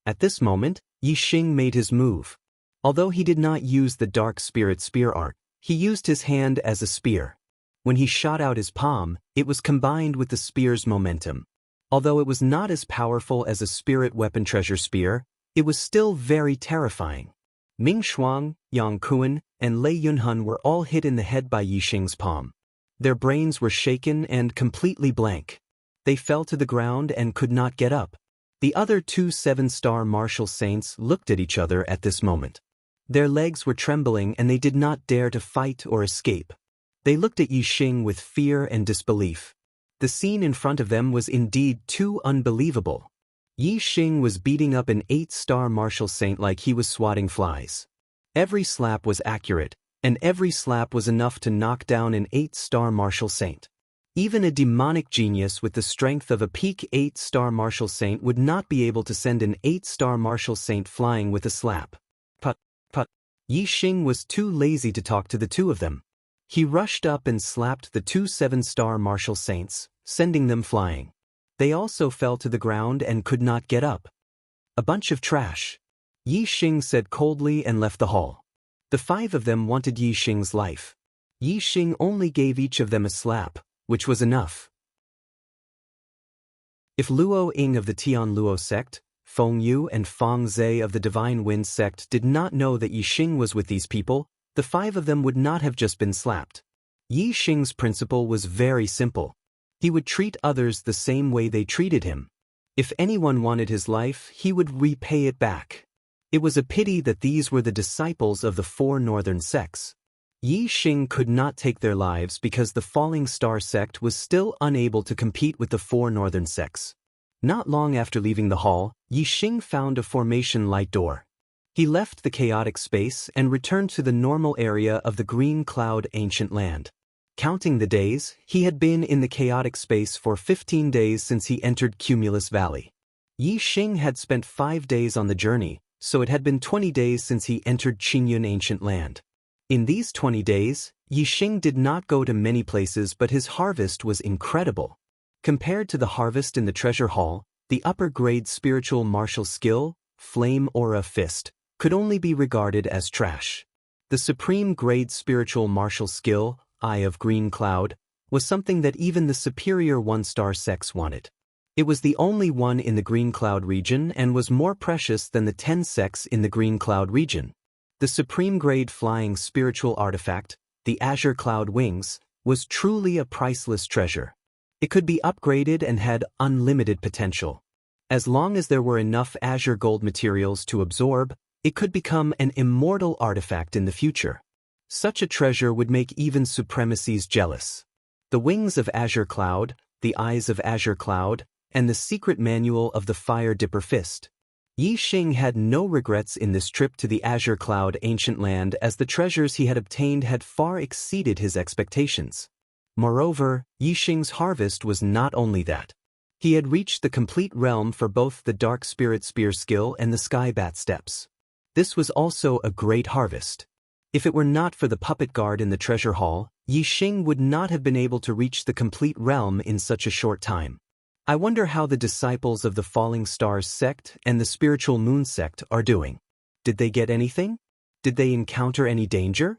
At this moment, Yixing made his move. Although he did not use the Dark Spirit spear art, he used his hand as a spear. When he shot out his palm, it was combined with the spear's momentum. Although it was not as powerful as a spirit weapon treasure spear, it was still very terrifying. Ming Shuang, Yang Kuan, and Lei Yunhun were all hit in the head by Yixing's palm. Their brains were shaken and completely blank. They fell to the ground and could not get up. The other 2 7-star martial saints looked at each other at this moment. Their legs were trembling and they did not dare to fight or escape. They looked at Yixing with fear and disbelief. The scene in front of them was indeed too unbelievable. Yixing was beating up an 8-star martial saint like he was swatting flies. Every slap was accurate, and every slap was enough to knock down an 8-star martial saint. Even a demonic genius with the strength of a peak 8-star martial saint would not be able to send an 8-star martial saint flying with a slap. But Yixing was too lazy to talk to the 2 of them. He rushed up and slapped the 2 7-star martial saints, sending them flying. They also fell to the ground and could not get up. A bunch of trash, Yixing said coldly and left the hall. The 5 of them wanted Yixing's life. Yixing only gave each of them a slap, which was enough. If Luo Ying of the Tian Luo sect, Feng Yu and Fang Zhe of the Divine Wind sect did not know that Yixing was with these people, the 5 of them would not have just been slapped. Yixing's principle was very simple. He would treat others the same way they treated him. If anyone wanted his life, he would repay it back. It was a pity that these were the disciples of the 4 northern sects. Yixing could not take their lives because the Falling Star sect was still unable to compete with the 4 northern sects. Not long after leaving the hall, Yixing found a formation light door. He left the chaotic space and returned to the normal area of the Green Cloud ancient land. Counting the days, he had been in the chaotic space for 15 days since he entered Cumulus Valley. Yixing had spent 5 days on the journey, so it had been 20 days since he entered Qingyun ancient land. In these 20 days, Yixing did not go to many places, but his harvest was incredible. Compared to the harvest in the treasure hall, the upper-grade spiritual martial skill, Flame Aura Fist, could only be regarded as trash. The supreme grade spiritual martial skill, Eye of Green Cloud, was something that even the superior one-star sects wanted. It was the only one in the Green Cloud region and was more precious than the 10 sects in the Green Cloud region. The supreme-grade flying spiritual artifact, the Azure Cloud Wings, was truly a priceless treasure. It could be upgraded and had unlimited potential. As long as there were enough Azure Gold materials to absorb, it could become an immortal artifact in the future. Such a treasure would make even supremacies jealous. The Wings of Azure Cloud, the Eyes of Azure Cloud, and the secret manual of the Fire Dipper Fist. Yi Xing had no regrets in this trip to the Azure Cloud Ancient Land, as the treasures he had obtained had far exceeded his expectations. Moreover, Yi Xing's harvest was not only that. He had reached the complete realm for both the Dark Spirit Spear skill and the Sky Bat Steps. This was also a great harvest. If it were not for the puppet guard in the treasure hall, Yi Xing would not have been able to reach the complete realm in such a short time. I wonder how the disciples of the Falling Stars sect and the Spiritual Moon sect are doing. Did they get anything? Did they encounter any danger?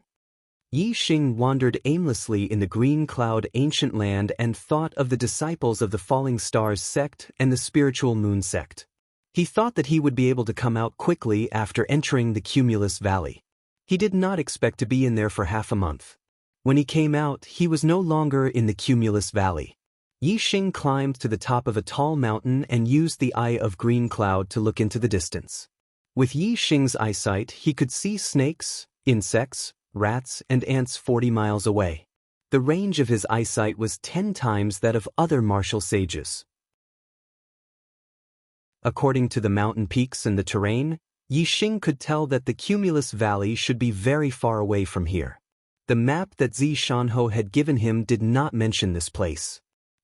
Yi Xing wandered aimlessly in the Green Cloud Ancient Land and thought of the disciples of the Falling Stars sect and the Spiritual Moon sect. He thought that he would be able to come out quickly after entering the Cumulus Valley. He did not expect to be in there for half a month. When he came out, he was no longer in the Cumulus Valley. Yi Xing climbed to the top of a tall mountain and used the Eye of Green Cloud to look into the distance. With Yi Xing's eyesight, he could see snakes, insects, rats, and ants 40 miles away. The range of his eyesight was 10 times that of other martial sages. According to the mountain peaks and the terrain, Yi Xing could tell that the Cumulus Valley should be very far away from here. The map that Zi Shanho had given him did not mention this place.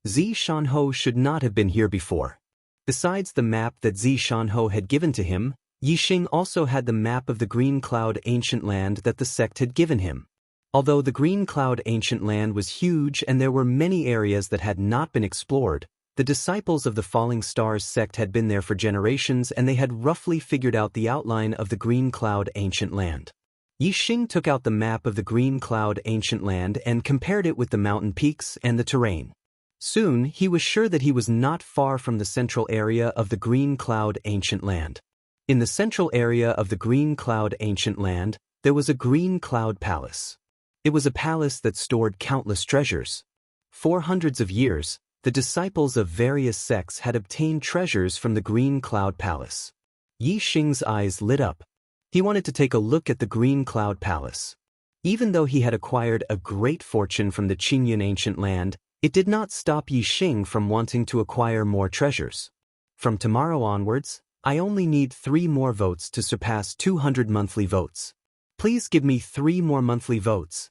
Zi Shanho should not have been here before. Besides the map that Zi Shanho had given to him, Yi Xing also had the map of the Green Cloud Ancient Land that the sect had given him. Although the Green Cloud Ancient Land was huge and there were many areas that had not been explored, the disciples of the Falling Stars sect had been there for generations and they had roughly figured out the outline of the Green Cloud Ancient Land. Yi Xing took out the map of the Green Cloud Ancient Land and compared it with the mountain peaks and the terrain. Soon, he was sure that he was not far from the central area of the Green Cloud Ancient Land. In the central area of the Green Cloud Ancient Land, there was a Green Cloud Palace. It was a palace that stored countless treasures. For hundreds of years, the disciples of various sects had obtained treasures from the Green Cloud Palace. Yi Xing's eyes lit up. He wanted to take a look at the Green Cloud Palace. Even though he had acquired a great fortune from the Qingyun Ancient Land, it did not stop Yi Xing from wanting to acquire more treasures. From tomorrow onwards, I only need 3 more votes to surpass 200 monthly votes. Please give me 3 more monthly votes.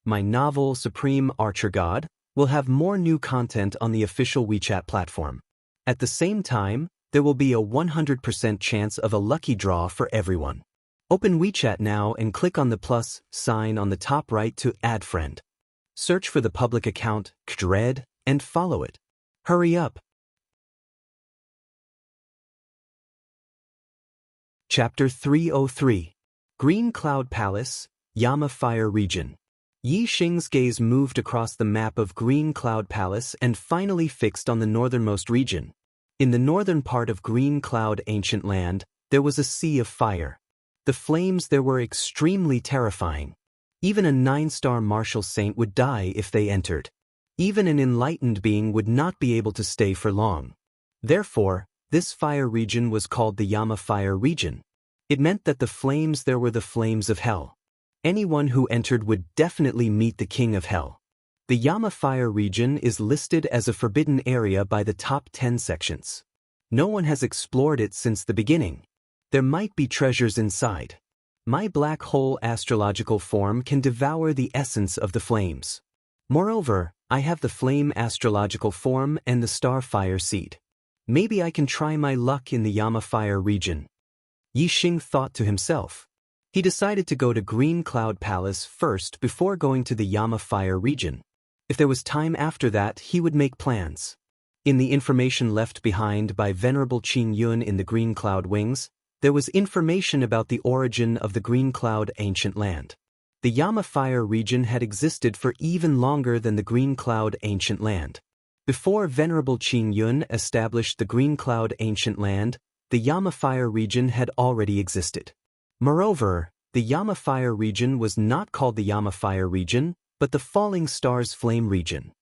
My novel Supreme Archer God will have more new content on the official WeChat platform. At the same time, there will be a 100% chance of a lucky draw for everyone. Open WeChat now and click on the plus sign on the top right to add friend. Search for the public account, Kdred, and follow it. Hurry up! Chapter 303. Green Cloud Palace, Yama Fire Region. Yi Xing's gaze moved across the map of Green Cloud Palace and finally fixed on the northernmost region. In the northern part of Green Cloud Ancient Land, there was a sea of fire. The flames there were extremely terrifying. Even a 9-star martial saint would die if they entered. Even an enlightened being would not be able to stay for long. Therefore, this fire region was called the Yama Fire Region. It meant that the flames there were the flames of hell. Anyone who entered would definitely meet the King of Hell. The Yama Fire Region is listed as a forbidden area by the top 10 sections. No one has explored it since the beginning. There might be treasures inside. My black hole astrological form can devour the essence of the flames. Moreover, I have the flame astrological form and the starfire seed. Maybe I can try my luck in the Yama Fire Region. Yi Xing thought to himself. He decided to go to Green Cloud Palace first before going to the Yama Fire Region. If there was time after that, he would make plans. In the information left behind by Venerable Qin Yun in the Green Cloud Wings, there was information about the origin of the Green Cloud Ancient Land. The Yama Fire region had existed for even longer than the Green Cloud Ancient Land. Before Venerable Qin Yun established the Green Cloud Ancient Land, the Yama Fire region had already existed. Moreover, the Yama Fire region was not called the Yama Fire region, but the Falling Stars Flame region.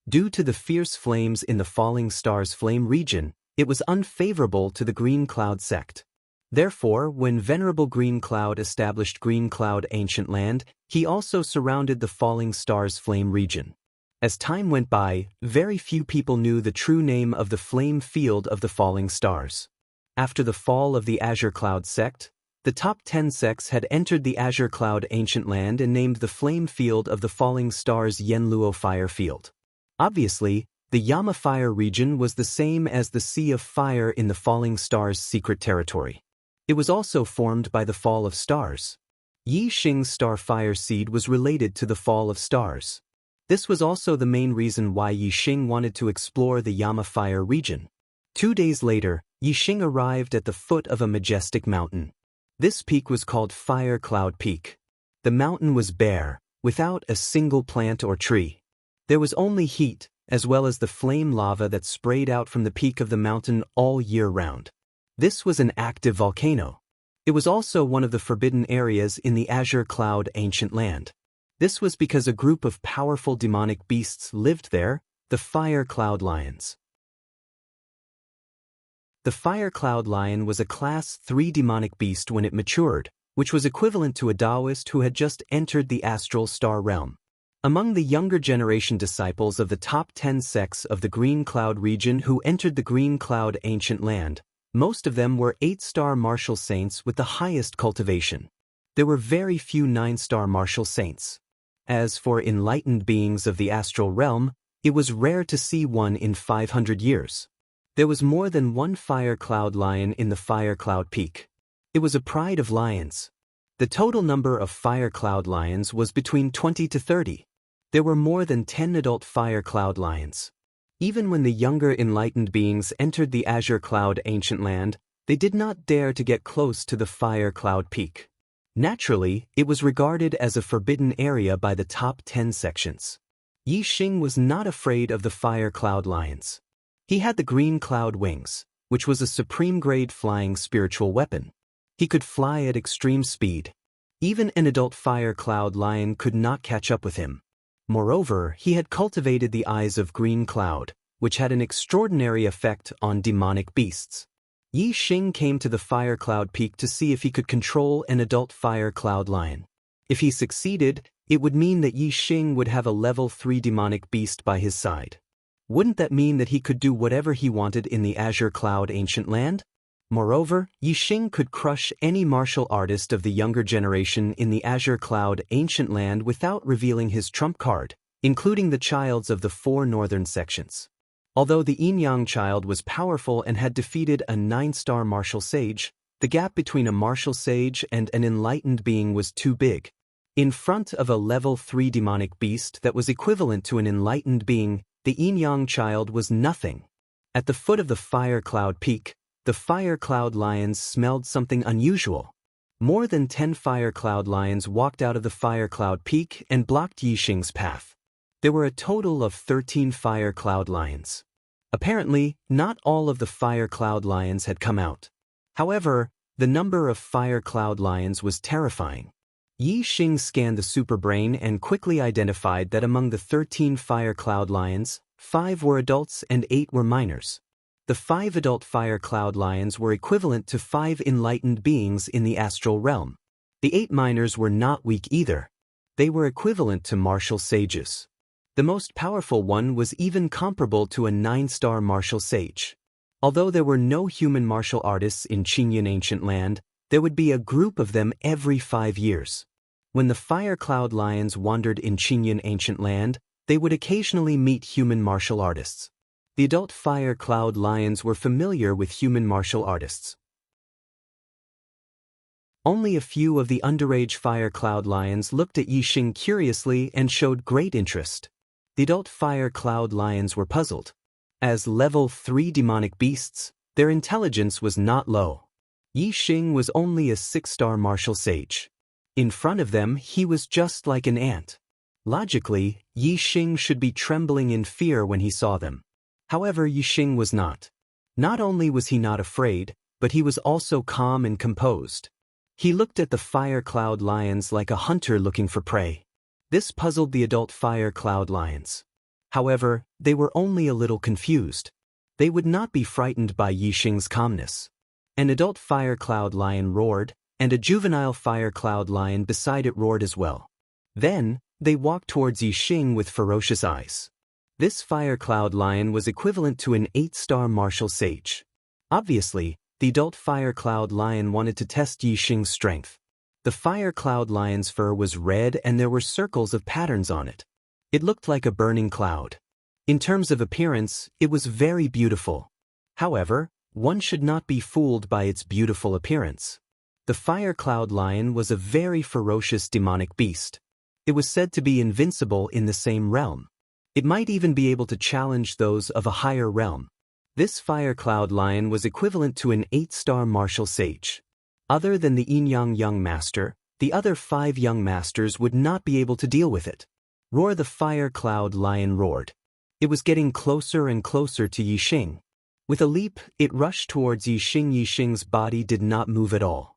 Due to the fierce flames in the Falling Stars Flame region, it was unfavorable to the Green Cloud sect. Therefore, when Venerable Green Cloud established Green Cloud Ancient Land, he also surrounded the Falling Stars Flame region. As time went by, very few people knew the true name of the flame field of the Falling Stars. After the fall of the Azure Cloud sect, the top 10 sects had entered the Azure Cloud Ancient Land and named the flame field of the Falling Stars Yenluo Fire Field. Obviously, the Yama Fire region was the same as the Sea of Fire in the Falling Stars' secret territory. It was also formed by the fall of stars. Yi Xing's star fire seed was related to the fall of stars. This was also the main reason why Yi Xing wanted to explore the Yama Fire region. 2 days later, Yi Xing arrived at the foot of a majestic mountain. This peak was called Fire Cloud Peak. The mountain was bare, without a single plant or tree. There was only heat, as well as the flame lava that sprayed out from the peak of the mountain all year round. This was an active volcano. It was also one of the forbidden areas in the Azure Cloud Ancient Land. This was because a group of powerful demonic beasts lived there, the Fire Cloud Lions. The Fire Cloud Lion was a Class 3 demonic beast when it matured, which was equivalent to a Taoist who had just entered the astral star realm. Among the younger generation disciples of the top 10 sects of the Green Cloud region who entered the Green Cloud Ancient Land, most of them were 8-star martial saints with the highest cultivation. There were very few 9-star martial saints. As for enlightened beings of the astral realm, it was rare to see one in 500 years. There was more than one Fire Cloud Lion in the Fire Cloud Peak. It was a pride of lions. The total number of Fire Cloud Lions was between 20 to 30. There were more than 10 adult Fire Cloud Lions. Even when the younger enlightened beings entered the Azure Cloud Ancient Land, they did not dare to get close to the Fire Cloud Peak. Naturally, it was regarded as a forbidden area by the top 10 sections. Yi Xing was not afraid of the Fire Cloud Lions. He had the Green Cloud Wings, which was a supreme-grade flying spiritual weapon. He could fly at extreme speed. Even an adult Fire Cloud Lion could not catch up with him. Moreover, he had cultivated the Eyes of Green Cloud, which had an extraordinary effect on demonic beasts. Yi Xing came to the Fire Cloud Peak to see if he could control an adult Fire Cloud Lion. If he succeeded, it would mean that Yi Xing would have a level 3 demonic beast by his side. Wouldn't that mean that he could do whatever he wanted in the Azure Cloud Ancient Land? Moreover, Yi Xing could crush any martial artist of the younger generation in the Azure Cloud Ancient Land without revealing his trump card, including the childs of the 4 northern sections. Although the Yin-Yang child was powerful and had defeated a 9-star martial sage, the gap between a martial sage and an enlightened being was too big. In front of a level 3 demonic beast that was equivalent to an enlightened being, the Yin-Yang child was nothing. At the foot of the Fire Cloud Peak, the Fire Cloud Lions smelled something unusual. More than 10 Fire Cloud Lions walked out of the Fire Cloud Peak and blocked Yi Xing's path. There were a total of 13 Fire Cloud Lions. Apparently, not all of the Fire Cloud Lions had come out. However, the number of Fire Cloud Lions was terrifying. Yi Xing scanned the superbrain and quickly identified that among the 13 Fire Cloud Lions, 5 were adults and 8 were minors. The 5 adult Fire Cloud Lions were equivalent to 5 enlightened beings in the astral realm. The 8 minors were not weak either. They were equivalent to martial sages. The most powerful one was even comparable to a 9-star martial sage. Although there were no human martial artists in Qingyun Ancient Land, there would be a group of them every 5 years. When the Fire Cloud Lions wandered in Qingyun Ancient Land, they would occasionally meet human martial artists. The adult Fire Cloud Lions were familiar with human martial artists. Only a few of the underage Fire Cloud Lions looked at Yi Xing curiously and showed great interest. The adult Fire Cloud Lions were puzzled. As level 3 demonic beasts, their intelligence was not low. Yi Xing was only a 6-star martial sage. In front of them, he was just like an ant. Logically, Yixing should be trembling in fear when he saw them. However, Yixing was not. Not only was he not afraid, but he was also calm and composed. He looked at the fire cloud lions like a hunter looking for prey. This puzzled the adult fire cloud lions. However, they were only a little confused. They would not be frightened by Yixing's calmness. An adult fire cloud lion roared, and a juvenile fire cloud lion beside it roared as well. Then, they walked towards Yixing with ferocious eyes. This fire cloud lion was equivalent to an 8-star martial sage. Obviously, the adult fire cloud lion wanted to test Yixing's strength. The fire cloud lion's fur was red and there were circles of patterns on it. It looked like a burning cloud. In terms of appearance, it was very beautiful. However, one should not be fooled by its beautiful appearance. The fire cloud lion was a very ferocious demonic beast. It was said to be invincible in the same realm. It might even be able to challenge those of a higher realm. This fire cloud lion was equivalent to an 8-star martial sage. Other than the Yin young master, the other 5 young masters would not be able to deal with it. Roar the fire cloud lion roared. It was getting closer and closer to Yixing. With a leap, it rushed towards Yixing. Yixing's body did not move at all.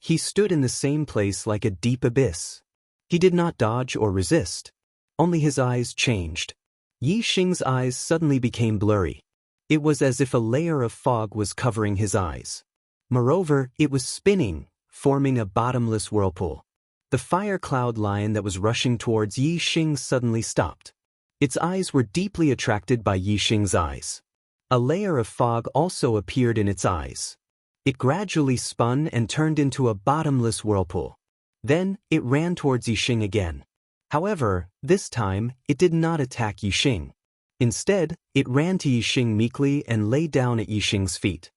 He stood in the same place like a deep abyss. He did not dodge or resist. Only his eyes changed. Yixing's eyes suddenly became blurry. It was as if a layer of fog was covering his eyes. Moreover, it was spinning, forming a bottomless whirlpool. The fire cloud lion that was rushing towards Yixing suddenly stopped. Its eyes were deeply attracted by Yixing's eyes. A layer of fog also appeared in its eyes. It gradually spun and turned into a bottomless whirlpool. Then, it ran towards Yixing again. However, this time, it did not attack Yixing. Instead, it ran to Yixing meekly and lay down at Yixing's feet.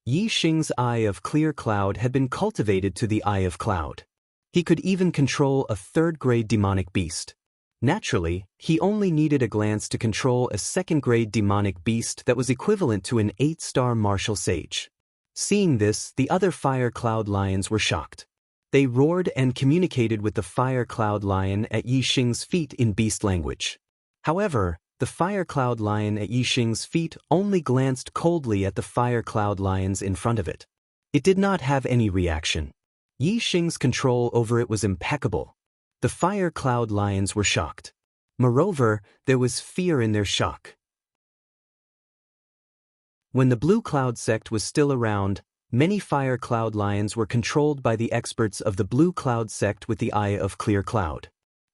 Yixing's eye of clear cloud had been cultivated to the eye of cloud. He could even control a 3rd-grade demonic beast. Naturally, he only needed a glance to control a 2nd-grade demonic beast that was equivalent to an 8-star martial sage. Seeing this, the other fire cloud lions were shocked. They roared and communicated with the fire cloud lion at Yixing's feet in beast language. However, the fire cloud lion at Yixing's feet only glanced coldly at the fire cloud lions in front of it. It did not have any reaction. Yixing's control over it was impeccable. The fire cloud lions were shocked. Moreover, there was fear in their shock. When the Blue Cloud sect was still around, many fire cloud lions were controlled by the experts of the Blue Cloud sect with the Eye of Clear Cloud.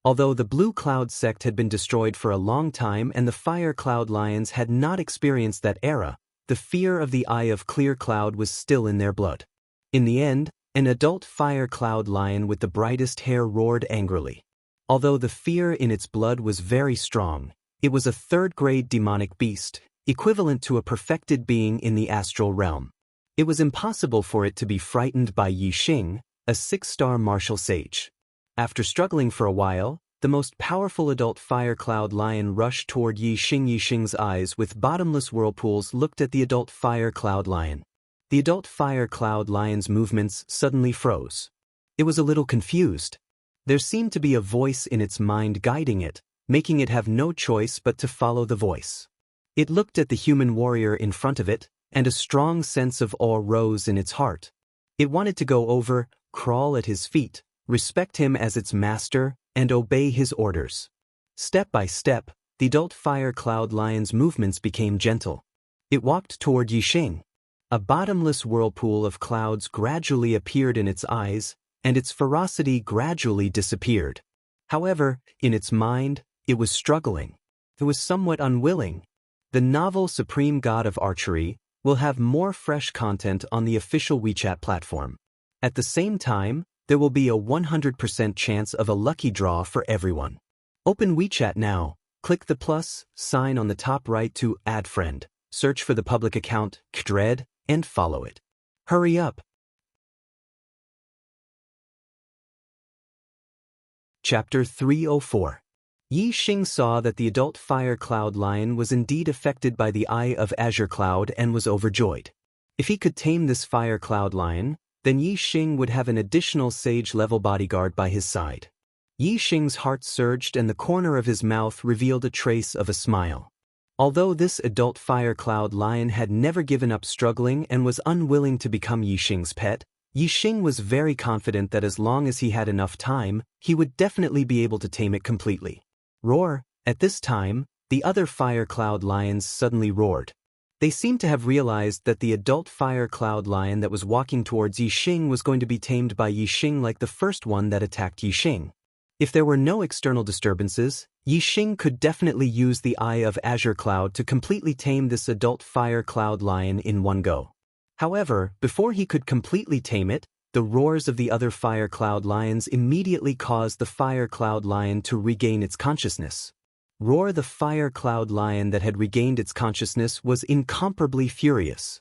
Although the Blue Cloud sect had been destroyed for a long time and the fire cloud lions had not experienced that era, the fear of the Eye of Clear Cloud was still in their blood. In the end, an adult fire cloud lion with the brightest hair roared angrily. Although the fear in its blood was very strong, it was a 3rd-grade demonic beast, equivalent to a perfected being in the astral realm. It was impossible for it to be frightened by Yixing, a 6-star martial sage. After struggling for a while, the most powerful adult fire cloud lion rushed toward Yixing. Yixing's eyes with bottomless whirlpools looked at the adult fire cloud lion. The adult fire cloud lion's movements suddenly froze. It was a little confused. There seemed to be a voice in its mind guiding it, making it have no choice but to follow the voice. It looked at the human warrior in front of it, and a strong sense of awe rose in its heart. It wanted to go over, crawl at his feet, respect him as its master, and obey his orders. Step by step, the adult fire cloud lion's movements became gentle. It walked toward Yixing. A bottomless whirlpool of clouds gradually appeared in its eyes, and its ferocity gradually disappeared. However, in its mind, it was struggling. It was somewhat unwilling. The novel Supreme God of Archery will have more fresh content on the official WeChat platform. At the same time, there will be a 100% chance of a lucky draw for everyone. Open WeChat now, click the plus sign on the top right to add friend, search for the public account, Kdred, and follow it. Hurry up! Chapter 304. Yixing saw that the adult fire cloud lion was indeed affected by the Eye of Azure Cloud and was overjoyed. If he could tame this fire cloud lion, then Yi Xing would have an additional sage-level bodyguard by his side. Yi Xing's heart surged and the corner of his mouth revealed a trace of a smile. Although this adult fire cloud lion had never given up struggling and was unwilling to become Yi Xing's pet, Yi Xing was very confident that as long as he had enough time, he would definitely be able to tame it completely. Roar! At this time, the other fire cloud lions suddenly roared. They seemed to have realized that the adult fire cloud lion that was walking towards Yi Xing was going to be tamed by Yi Xing like the first one that attacked Yi Xing. If there were no external disturbances, Yi Xing could definitely use the Eye of Azure Cloud to completely tame this adult fire cloud lion in one go. However, before he could completely tame it, the roars of the other fire cloud lions immediately caused the fire cloud lion to regain its consciousness. Roar, the fire cloud lion that had regained its consciousness, was incomparably furious.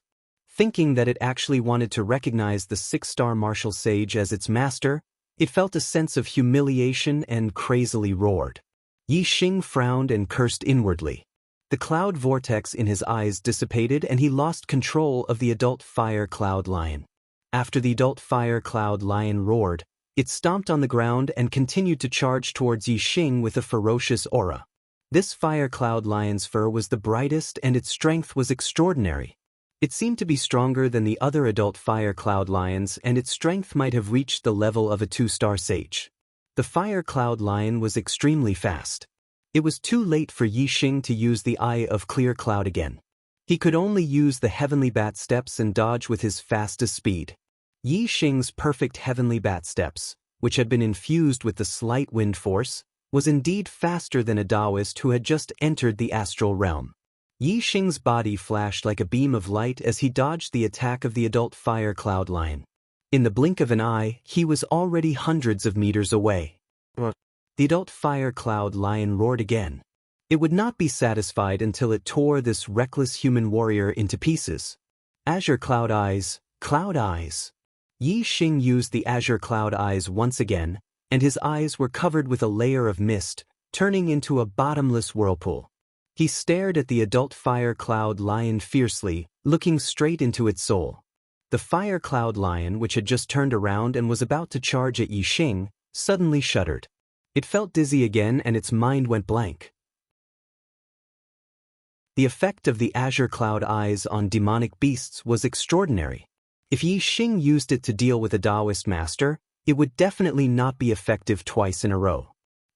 Thinking that it actually wanted to recognize the 6-star martial sage as its master, it felt a sense of humiliation and crazily roared. Yi Xing frowned and cursed inwardly. The cloud vortex in his eyes dissipated and he lost control of the adult fire cloud lion. After the adult fire cloud lion roared, it stomped on the ground and continued to charge towards Yi Xing with a ferocious aura. This fire cloud lion's fur was the brightest and its strength was extraordinary. It seemed to be stronger than the other adult fire cloud lions and its strength might have reached the level of a 2-star sage. The fire cloud lion was extremely fast. It was too late for Yi Xing to use the Eye of Clear Cloud again. He could only use the heavenly bat steps and dodge with his fastest speed. Yi Xing's perfect heavenly bat steps, which had been infused with the slight wind force, was indeed faster than a Taoist who had just entered the astral realm. Yi Xing's body flashed like a beam of light as he dodged the attack of the adult fire cloud lion. In the blink of an eye, he was already hundreds of meters away. The adult fire cloud lion roared again. It would not be satisfied until it tore this reckless human warrior into pieces. Azure Cloud Eyes, Cloud Eyes. Yi Xing used the Azure Cloud Eyes once again, and his eyes were covered with a layer of mist, turning into a bottomless whirlpool. He stared at the adult fire cloud lion fiercely, looking straight into its soul. The fire cloud lion, which had just turned around and was about to charge at Yi Xing, suddenly shuddered. It felt dizzy again and its mind went blank. The effect of the Azure Cloud Eyes on demonic beasts was extraordinary. If Yi Xing used it to deal with a Taoist master, it would definitely not be effective twice in a row.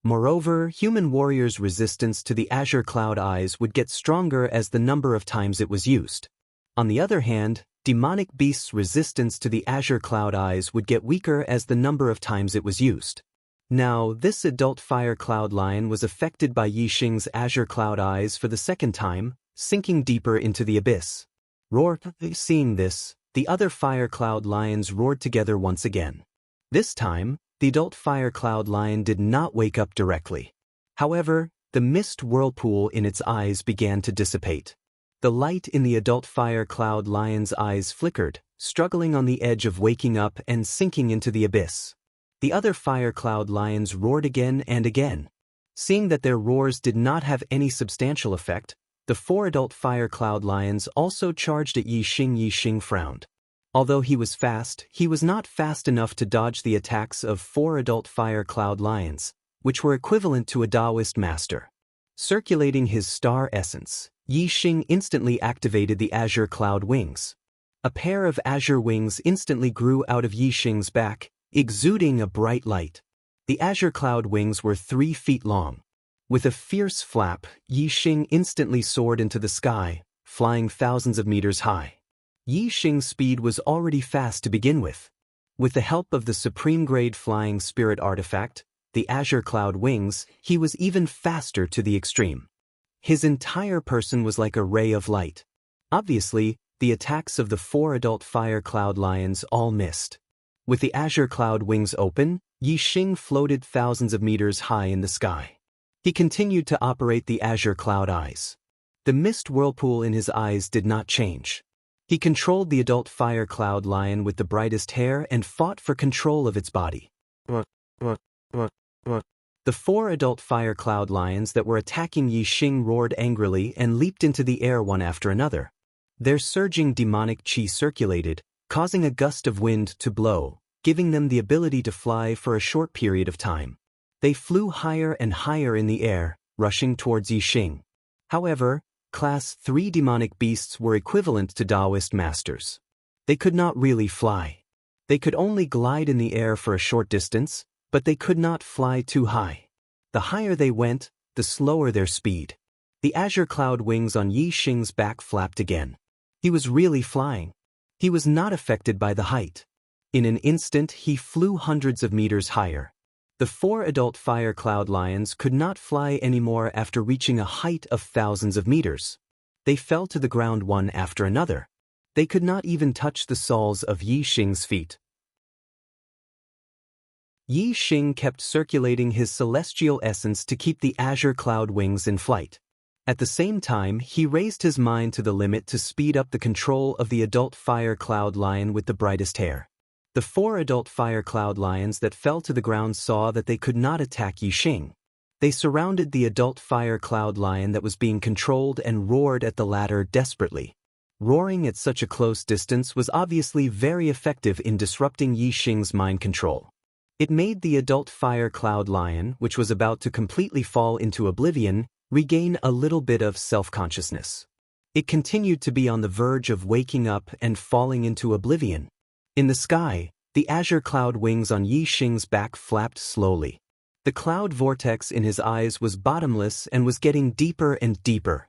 Moreover, human warriors' resistance to the Azure Cloud Eyes would get stronger as the number of times it was used. On the other hand, demonic beasts' resistance to the Azure Cloud Eyes would get weaker as the number of times it was used. Now, this adult fire cloud lion was affected by Yi Xing's Azure Cloud Eyes for the second time, sinking deeper into the abyss. Roar! Seeing this, the other fire cloud lions roared together once again. This time, the adult fire cloud lion did not wake up directly. However, the mist whirlpool in its eyes began to dissipate. The light in the adult fire cloud lion's eyes flickered, struggling on the edge of waking up and sinking into the abyss. The other fire cloud lions roared again and again. Seeing that their roars did not have any substantial effect, the 4 adult fire cloud lions also charged at Yi Xing. Yi Xing frowned. Although he was fast, he was not fast enough to dodge the attacks of 4 adult fire cloud lions, which were equivalent to a Taoist master. Circulating his star essence, Yi Xing instantly activated the Azure Cloud Wings. A pair of azure wings instantly grew out of Yi Xing's back, exuding a bright light. The Azure Cloud Wings were 3 feet long. With a fierce flap, Yi Xing instantly soared into the sky, flying thousands of meters high. Yi Xing's speed was already fast to begin with. With the help of the supreme-grade flying spirit artifact, the Azure Cloud Wings, he was even faster to the extreme. His entire person was like a ray of light. Obviously, the attacks of the 4 adult fire cloud lions all missed. With the Azure Cloud Wings open, Yi Xing floated thousands of meters high in the sky. He continued to operate the Azure Cloud Eyes. The mist whirlpool in his eyes did not change. He controlled the adult fire cloud lion with the brightest hair and fought for control of its body. The 4 adult fire cloud lions that were attacking Yi Xing roared angrily and leaped into the air one after another. Their surging demonic chi circulated, causing a gust of wind to blow, giving them the ability to fly for a short period of time. They flew higher and higher in the air, rushing towards Yixing. However, Class 3 demonic beasts were equivalent to Taoist masters. They could not really fly. They could only glide in the air for a short distance, but they could not fly too high. The higher they went, the slower their speed. The azure cloud wings on Yixing's back flapped again. He was really flying. He was not affected by the height. In an instant he flew hundreds of meters higher. The 4 adult fire cloud lions could not fly anymore after reaching a height of thousands of meters. They fell to the ground one after another. They could not even touch the soles of Yixing's feet. Yixing kept circulating his celestial essence to keep the azure cloud wings in flight. At the same time, he raised his mind to the limit to speed up the control of the adult fire cloud lion with the brightest hair. The 4 adult fire cloud lions that fell to the ground saw that they could not attack Yixing. They surrounded the adult fire cloud lion that was being controlled and roared at the latter desperately. Roaring at such a close distance was obviously very effective in disrupting Yixing's mind control. It made the adult fire cloud lion, which was about to completely fall into oblivion, regain a little bit of self-consciousness. It continued to be on the verge of waking up and falling into oblivion. In the sky, the azure cloud wings on Yixing's back flapped slowly. The cloud vortex in his eyes was bottomless and was getting deeper and deeper.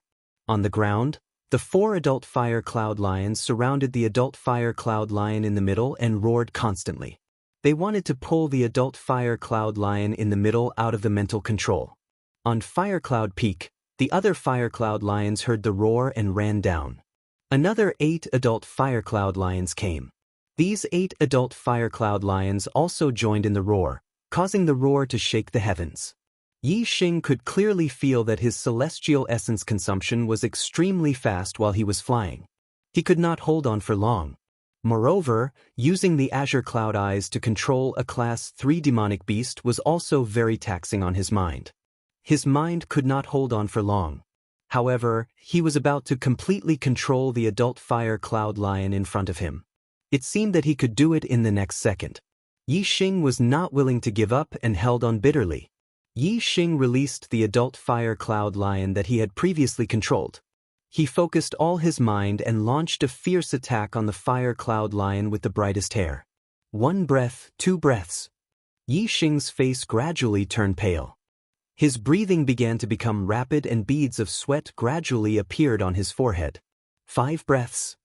On the ground, the 4 adult fire cloud lions surrounded the adult fire cloud lion in the middle and roared constantly. They wanted to pull the adult fire cloud lion in the middle out of the mental control. On Fire Cloud Peak, the other fire cloud lions heard the roar and ran down. Another 8 adult fire cloud lions came. These 8 adult fire cloud lions also joined in the roar, causing the roar to shake the heavens. Yixing could clearly feel that his celestial essence consumption was extremely fast while he was flying. He could not hold on for long. Moreover, using the azure cloud eyes to control a Class 3 demonic beast was also very taxing on his mind. His mind could not hold on for long. However, he was about to completely control the adult fire cloud lion in front of him. It seemed that he could do it in the next second. Yixing was not willing to give up and held on bitterly. Yixing released the adult fire cloud lion that he had previously controlled. He focused all his mind and launched a fierce attack on the fire cloud lion with the brightest hair. 1 breath, 2 breaths. Yixing's face gradually turned pale. His breathing began to become rapid and beads of sweat gradually appeared on his forehead. 5 breaths.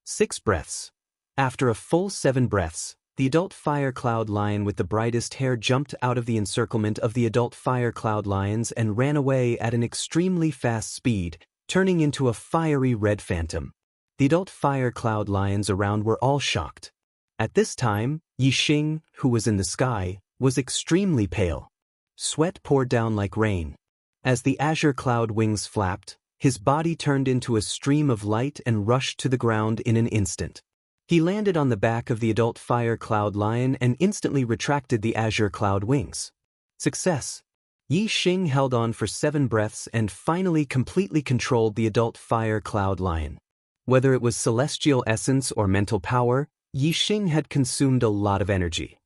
6 breaths. After a full 7 breaths, the adult fire cloud lion with the brightest hair jumped out of the encirclement of the adult fire cloud lions and ran away at an extremely fast speed, turning into a fiery red phantom. The adult fire cloud lions around were all shocked. At this time, Yixing, who was in the sky, was extremely pale. Sweat poured down like rain. As the azure cloud wings flapped, his body turned into a stream of light and rushed to the ground in an instant. He landed on the back of the adult fire cloud lion and instantly retracted the azure cloud wings. Success! Yixing held on for 7 breaths and finally completely controlled the adult fire cloud lion. Whether it was celestial essence or mental power, Yixing had consumed a lot of energy.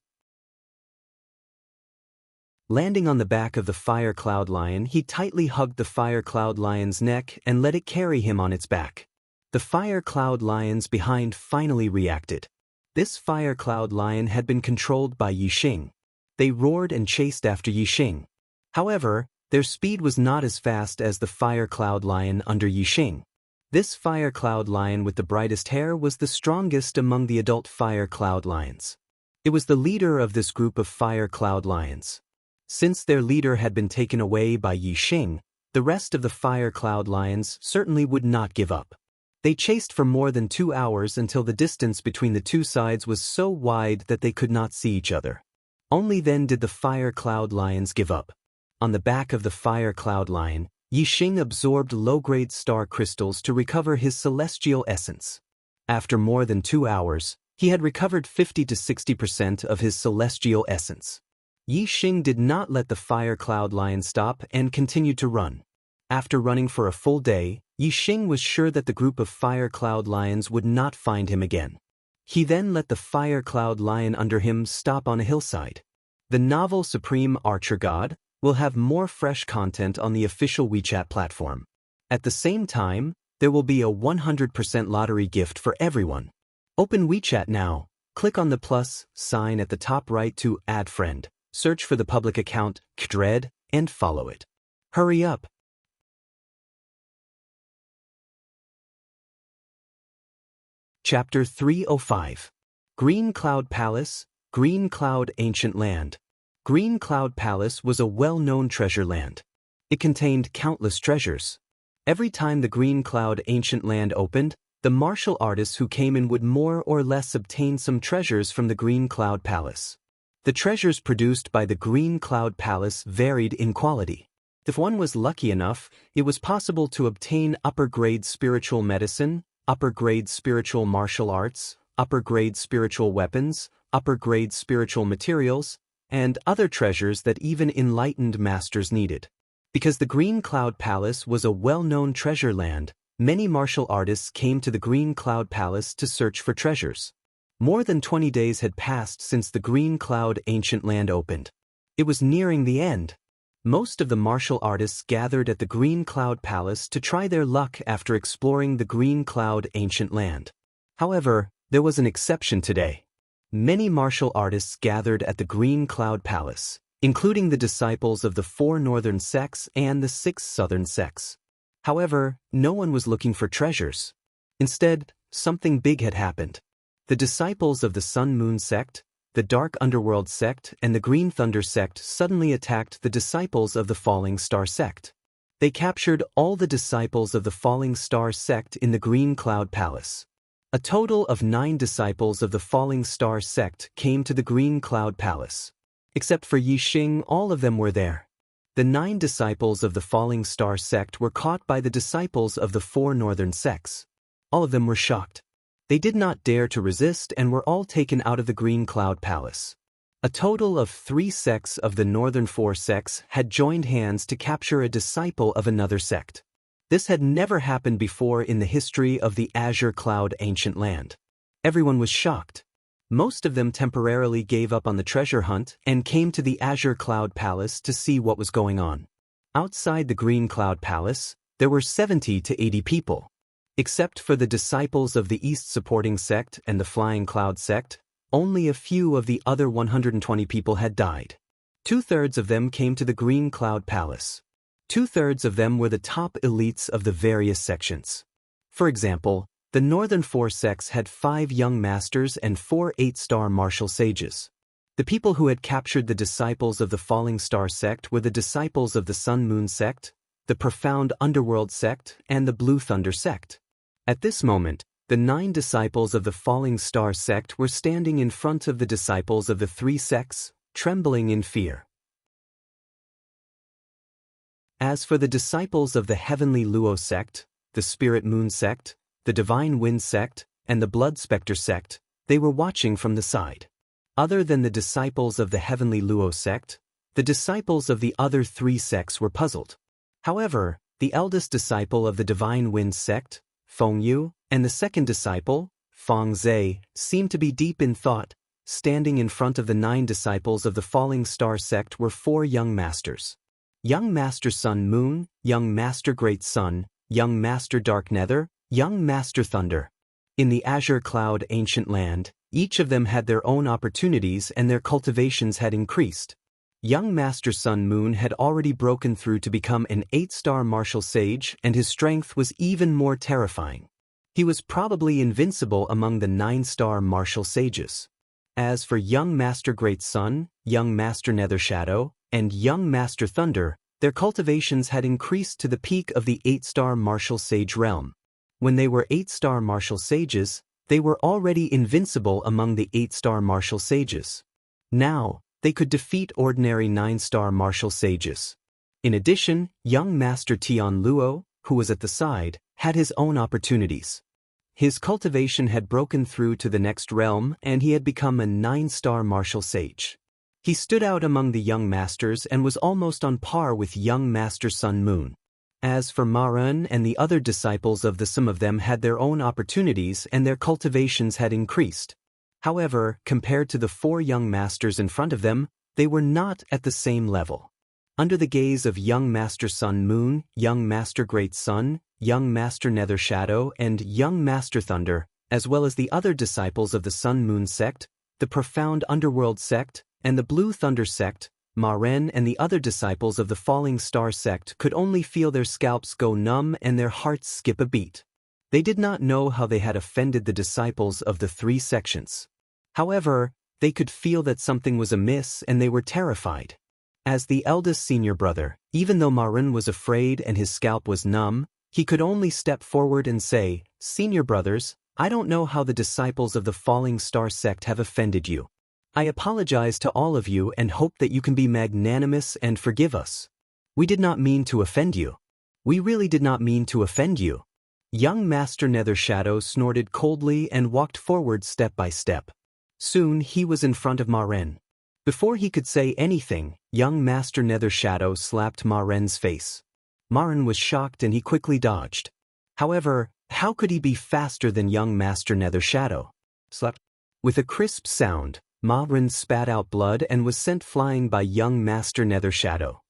Landing on the back of the fire cloud lion, he tightly hugged the fire cloud lion's neck and let it carry him on its back. The fire cloud lions behind finally reacted. This fire cloud lion had been controlled by Yixing. They roared and chased after Yixing. However, their speed was not as fast as the fire cloud lion under Yixing. This fire cloud lion with the brightest hair was the strongest among the adult fire cloud lions. It was the leader of this group of fire cloud lions. Since their leader had been taken away by Yixing, the rest of the fire cloud lions certainly would not give up. They chased for more than 2 hours until the distance between the two sides was so wide that they could not see each other. Only then did the fire cloud lions give up. On the back of the fire cloud lion, Yixing absorbed low-grade star crystals to recover his celestial essence. After more than 2 hours, he had recovered 50 to 60% of his celestial essence. Yixing did not let the fire cloud lion stop and continued to run. After running for a full day, Yixing was sure that the group of fire cloud lions would not find him again. He then let the fire cloud lion under him stop on a hillside. The novel Supreme Archer God will have more fresh content on the official WeChat platform. At the same time, there will be a 100% lottery gift for everyone. Open WeChat now. Click on the plus sign at the top right to add friend. Search for the public account, Kdred, and follow it. Hurry up! Chapter 305. Green Cloud Palace, Green Cloud Ancient Land. Green Cloud Palace was a well-known treasure land. It contained countless treasures. Every time the Green Cloud Ancient Land opened, the martial artists who came in would more or less obtain some treasures from the Green Cloud Palace. The treasures produced by the Green Cloud Palace varied in quality. If one was lucky enough, it was possible to obtain upper-grade spiritual medicine, upper-grade spiritual martial arts, upper-grade spiritual weapons, upper-grade spiritual materials, and other treasures that even enlightened masters needed. Because the Green Cloud Palace was a well-known treasure land, many martial artists came to the Green Cloud Palace to search for treasures. More than 20 days had passed since the Green Cloud Ancient Land opened. It was nearing the end. Most of the martial artists gathered at the Green Cloud Palace to try their luck after exploring the Green Cloud Ancient Land. However, there was an exception today. Many martial artists gathered at the Green Cloud Palace, including the disciples of the 4 northern sects and the 6 southern sects. However, no one was looking for treasures. Instead, something big had happened. The disciples of the Sun Moon sect, the Dark Underworld sect, and the Green Thunder sect suddenly attacked the disciples of the Falling Star sect. They captured all the disciples of the Falling Star sect in the Green Cloud Palace. A total of 9 disciples of the Falling Star sect came to the Green Cloud Palace. Except for Yi Xing, all of them were there. The 9 disciples of the Falling Star sect were caught by the disciples of the 4 northern sects. All of them were shocked. They did not dare to resist and were all taken out of the Green Cloud Palace. A total of 3 sects of the northern 4 sects had joined hands to capture a disciple of another sect. This had never happened before in the history of the Azure Cloud Ancient Land. Everyone was shocked. Most of them temporarily gave up on the treasure hunt and came to the Azure Cloud Palace to see what was going on. Outside the Green Cloud Palace, there were 70 to 80 people. Except for the disciples of the East Supporting Sect and the Flying Cloud Sect, only a few of the other 120 people had died. 2/3 of them came to the Green Cloud Palace. 2/3 of them were the top elites of the various sections. For example, the Northern 4 sects had 5 young masters and 4 8-star martial sages. The people who had captured the disciples of the Falling Star sect were the disciples of the Sun Moon sect, the Profound Underworld sect, and the Blue Thunder sect. At this moment, the 9 disciples of the Falling Star sect were standing in front of the disciples of the 3 sects, trembling in fear. As for the disciples of the Heavenly Luo sect, the Spirit Moon sect, the Divine Wind sect, and the Blood Spectre sect, they were watching from the side. Other than the disciples of the Heavenly Luo sect, the disciples of the other 3 sects were puzzled. However, the eldest disciple of the Divine Wind sect, Feng Yu, and the second disciple, Feng Zhe, seemed to be deep in thought. Standing in front of the 9 disciples of the Falling Star sect were 4 young masters. Young Master Sun Moon, Young Master Great Sun, Young Master Dark Nether, Young Master Thunder. In the Azure Cloud Ancient Land, each of them had their own opportunities and their cultivations had increased. Young Master Sun Moon had already broken through to become an 8-star martial sage, and his strength was even more terrifying. He was probably invincible among the 9-star martial sages. As for Young Master Great Sun, Young Master Nether Shadow, and Young Master Thunder, their cultivations had increased to the peak of the 8-star martial sage realm. When they were 8-star martial sages, they were already invincible among the 8-star martial sages. Now, they could defeat ordinary 9-star martial sages. In addition, young Master Tian Luo, who was at the side, had his own opportunities. His cultivation had broken through to the next realm and he had become a 9-star martial sage. He stood out among the young masters and was almost on par with young Master Sun Moon. As for Ma Ren and the other disciples of some of them had their own opportunities and their cultivations had increased. However, compared to the 4 young masters in front of them, they were not at the same level. Under the gaze of young Master Sun Moon, young Master Great Sun, young Master Nether Shadow, and young Master Thunder, as well as the other disciples of the Sun Moon sect, the Profound Underworld sect, and the Blue Thunder sect, Ma Ren and the other disciples of the Falling Star sect could only feel their scalps go numb and their hearts skip a beat. They did not know how they had offended the disciples of the 3 sections. However, they could feel that something was amiss and they were terrified. As the eldest senior brother, even though Ma Ren was afraid and his scalp was numb, he could only step forward and say, "Senior brothers, I don't know how the disciples of the Falling Star sect have offended you. I apologize to all of you and hope that you can be magnanimous and forgive us. We did not mean to offend you. We really did not mean to offend you." Young Master Nether Shadow snorted coldly and walked forward step by step. Soon he was in front of Ma Ren. Before he could say anything, young Master Nether Shadow slapped Ma Ren's face. Ma Ren was shocked and he quickly dodged. However, how could he be faster than young Master Nether Shadow? Slap. With a crisp sound, Ma Ren spat out blood and was sent flying by young Master Nether Shadow.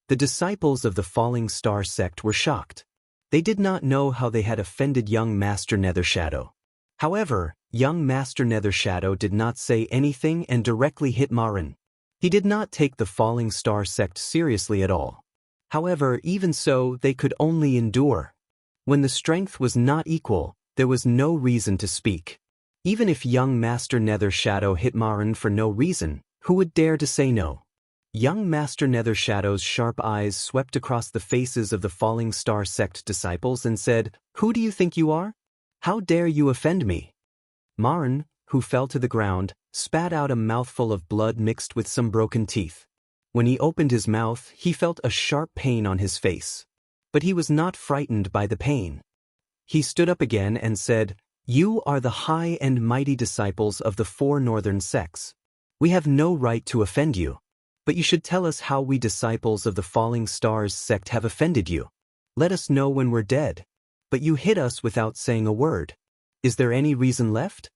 The disciples of the Falling Star sect were shocked. They did not know how they had offended young Master Nether Shadow. However, young Master Nether Shadow did not say anything and directly hit Ma Ren. He did not take the Falling Star sect seriously at all. However, even so, they could only endure. When the strength was not equal, there was no reason to speak. Even if young Master Nether Shadow hit Ma Ren for no reason, who would dare to say no? Young Master Nether Shadow's sharp eyes swept across the faces of the Falling Star sect disciples and said, "Who do you think you are? How dare you offend me?" Ma Ren, who fell to the ground, spat out a mouthful of blood mixed with some broken teeth. When he opened his mouth, he felt a sharp pain on his face. But he was not frightened by the pain. He stood up again and said, "You are the high and mighty disciples of the 4 northern sects. We have no right to offend you. But you should tell us how we disciples of the Falling Stars sect have offended you. Let us know when we're dead. But you hit us without saying a word. Is there any reason left?"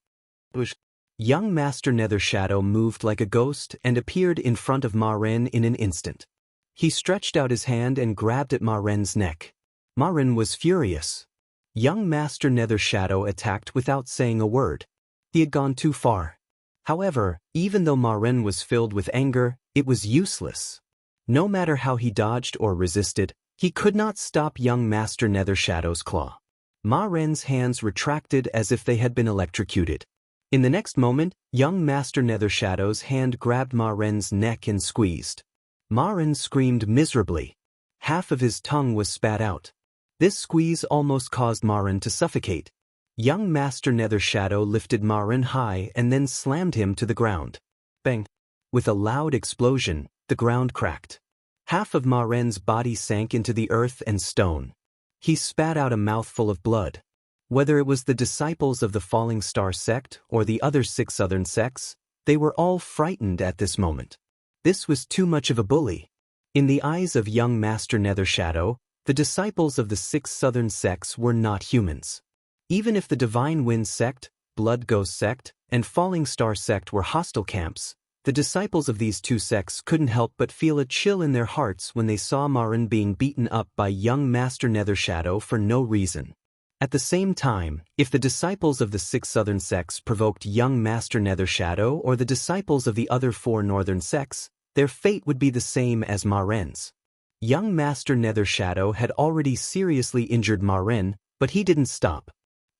Young Master Nether Shadow moved like a ghost and appeared in front of Ma Ren in an instant. He stretched out his hand and grabbed at Ma Ren's neck. Ma Ren was furious. Young Master Nether Shadow attacked without saying a word. He had gone too far. However, even though Ma Ren was filled with anger, it was useless. No matter how he dodged or resisted, he could not stop young Master Nether Shadow's claw. Ma Ren's hands retracted as if they had been electrocuted. In the next moment, young Master Nether Shadow's hand grabbed Ma Ren's neck and squeezed. Ma Ren screamed miserably. Half of his tongue was spat out. This squeeze almost caused Ma Ren to suffocate. Young Master Nether Shadow lifted Ma Ren high and then slammed him to the ground. Bang! With a loud explosion, the ground cracked. Half of Ma Ren's body sank into the earth and stone. He spat out a mouthful of blood. Whether it was the disciples of the Falling Star sect or the other 6 southern sects, they were all frightened at this moment. This was too much of a bully. In the eyes of young Master Nether Shadow, the disciples of the 6 southern sects were not humans. Even if the Divine Wind sect, Blood Ghost sect, and Falling Star sect were hostile camps, the disciples of these 2 sects couldn't help but feel a chill in their hearts when they saw Ma Ren being beaten up by young Master Nether Shadow for no reason. At the same time, if the disciples of the 6 southern sects provoked young Master Nether Shadow or the disciples of the other 4 northern sects, their fate would be the same as Ma Ren's. Young Master Nether Shadow had already seriously injured Ma Ren, but he didn't stop.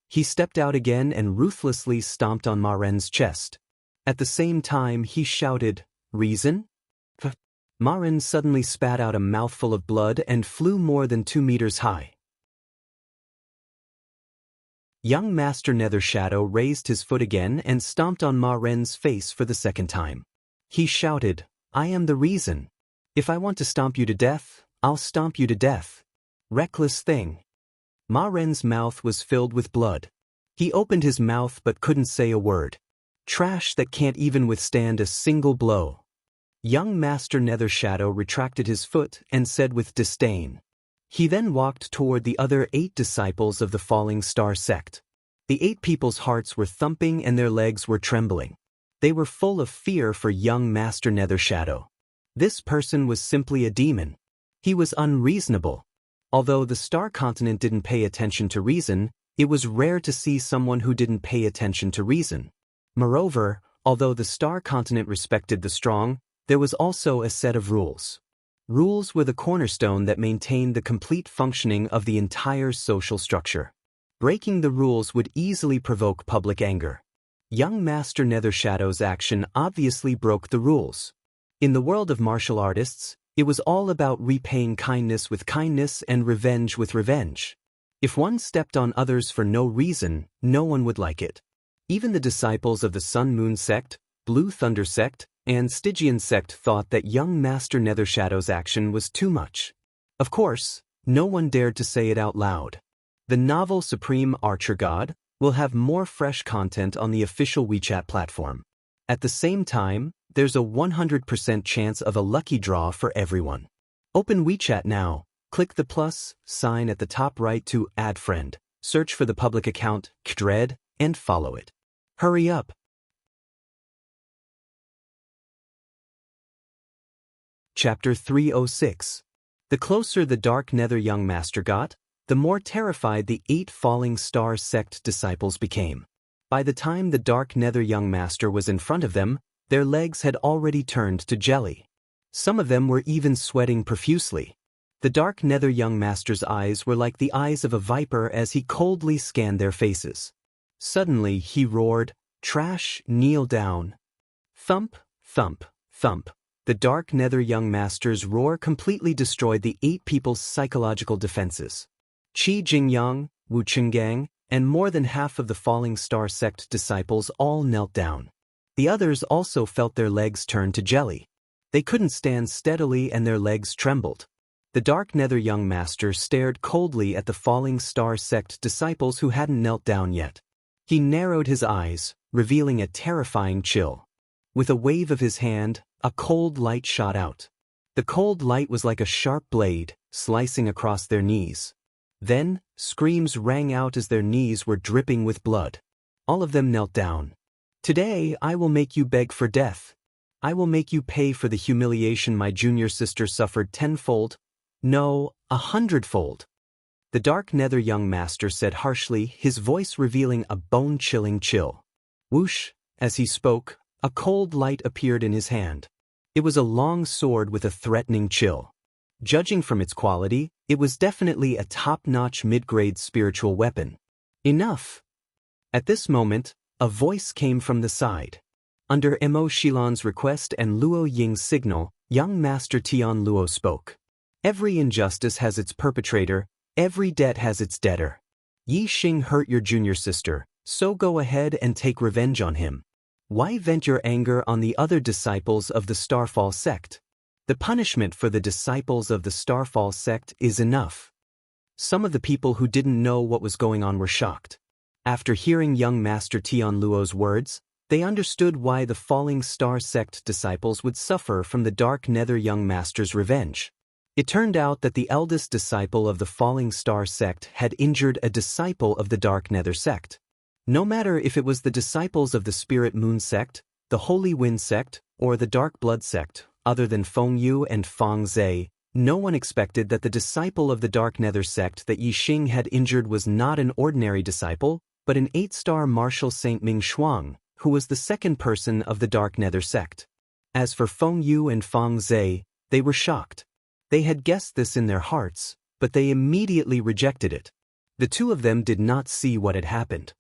He stepped out again and ruthlessly stomped on Ma Ren's chest. At the same time, he shouted, "Reason?" Ma Ren suddenly spat out a mouthful of blood and flew more than 2 meters high. Young Master Nether Shadow raised his foot again and stomped on Ma Ren's face for the 2nd time. He shouted, "I am the reason. If I want to stomp you to death, I'll stomp you to death. Reckless thing." Ma Ren's mouth was filled with blood. He opened his mouth but couldn't say a word. Trash that can't even withstand a single blow. Young Master Nether Shadow retracted his foot and said with disdain. He then walked toward the other 8 disciples of the Falling Star sect. The 8 people's hearts were thumping and their legs were trembling. They were full of fear for young Master Nethershadow. This person was simply a demon. He was unreasonable. Although the Star Continent didn't pay attention to reason, it was rare to see someone who didn't pay attention to reason. Moreover, although the Star Continent respected the strong, there was also a set of rules. Rules were the cornerstone that maintained the complete functioning of the entire social structure. Breaking the rules would easily provoke public anger. Young Master Nethershadow's action obviously broke the rules. In the world of martial artists, it was all about repaying kindness with kindness and revenge with revenge. If one stepped on others for no reason, no one would like it. Even the disciples of the Sun Moon sect, Blue Thunder sect, and Stygian sect thought that young Master Nethershadow's action was too much. Of course, no one dared to say it out loud. The novel Supreme Archer God will have more fresh content on the official WeChat platform. At the same time, there's a 100% chance of a lucky draw for everyone. Open WeChat now, click the plus sign at the top right to add friend, search for the public account, Kdred, and follow it. Hurry up! Chapter 306. The closer the Dark Nether young master got, the more terrified the 8 Falling Star sect disciples became. By the time the Dark Nether young master was in front of them, their legs had already turned to jelly. Some of them were even sweating profusely. The Dark Nether young master's eyes were like the eyes of a viper as he coldly scanned their faces. Suddenly he roared, "Trash, kneel down." Thump, thump, thump. The Dark Nether young master's roar completely destroyed the 8 people's psychological defenses. Qi Jingyang, Wu Qinggang, and more than half of the Falling Star sect disciples all knelt down. The others also felt their legs turn to jelly. They couldn't stand steadily and their legs trembled. The Dark Nether young master stared coldly at the Falling Star sect disciples who hadn't knelt down yet. He narrowed his eyes, revealing a terrifying chill. With a wave of his hand, a cold light shot out. The cold light was like a sharp blade, slicing across their knees. Then, screams rang out as their knees were dripping with blood. All of them knelt down. "Today I will make you beg for death. I will make you pay for the humiliation my junior sister suffered 10-fold, no, 100-fold. The Dark Nether young master said harshly, his voice revealing a bone-chilling chill. Whoosh, as he spoke, a cold light appeared in his hand. It was a long sword with a threatening chill. Judging from its quality, it was definitely a top-notch mid-grade spiritual weapon. Enough! At this moment, a voice came from the side. Under Mo Shilon's request and Luo Ying's signal, young Master Tian Luo spoke. Every injustice has its perpetrator, every debt has its debtor. Yi Xing hurt your junior sister, so go ahead and take revenge on him. Why vent your anger on the other disciples of the Starfall sect? The punishment for the disciples of the Starfall sect is enough. Some of the people who didn't know what was going on were shocked. After hearing young Master Tian Luo's words, they understood why the Falling Star sect disciples would suffer from the Dark Nether young master's revenge. It turned out that the eldest disciple of the Falling Star sect had injured a disciple of the Dark Nether sect. No matter if it was the disciples of the Spirit Moon sect, the Holy Wind sect, or the Dark Blood sect, other than Feng Yu and Fang Zhe, no one expected that the disciple of the Dark Nether sect that Yi Xing had injured was not an ordinary disciple, but an 8-star martial saint Ming Shuang, who was the second person of the Dark Nether sect. As for Feng Yu and Fang Zhe, they were shocked. They had guessed this in their hearts, but they immediately rejected it. The two of them did not see what had happened.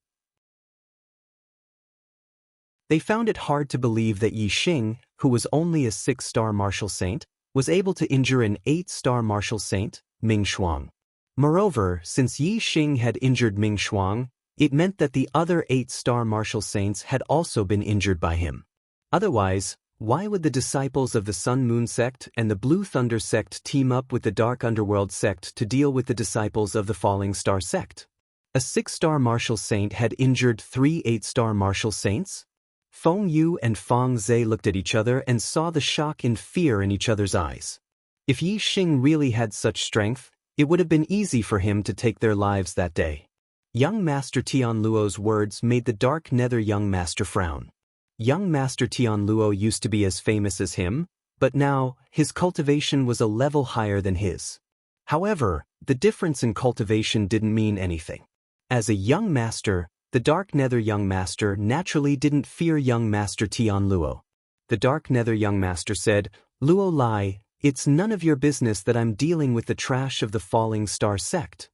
They found it hard to believe that Yi Xing, who was only a 6-star martial saint, was able to injure an 8-star martial saint, Ming Shuang. Moreover, since Yi Xing had injured Ming Shuang, it meant that the other 8-star martial saints had also been injured by him. Otherwise, why would the disciples of the Sun Moon sect and the Blue Thunder sect team up with the Dark Underworld sect to deal with the disciples of the Falling Star sect? A 6-star martial saint had injured 3 8-star martial saints? Feng Yu and Fang Zhe looked at each other and saw the shock and fear in each other's eyes. If Yi Xing really had such strength, it would have been easy for him to take their lives that day. Young Master Tian Luo's words made the Dark Nether young master frown. Young Master Tian Luo used to be as famous as him, but now, his cultivation was a level higher than his. However, the difference in cultivation didn't mean anything. As a young master, the Dark Nether young master naturally didn't fear young Master Tian Luo. The Dark Nether young master said, "Luo Lai, it's none of your business that I'm dealing with the trash of the Falling Star sect."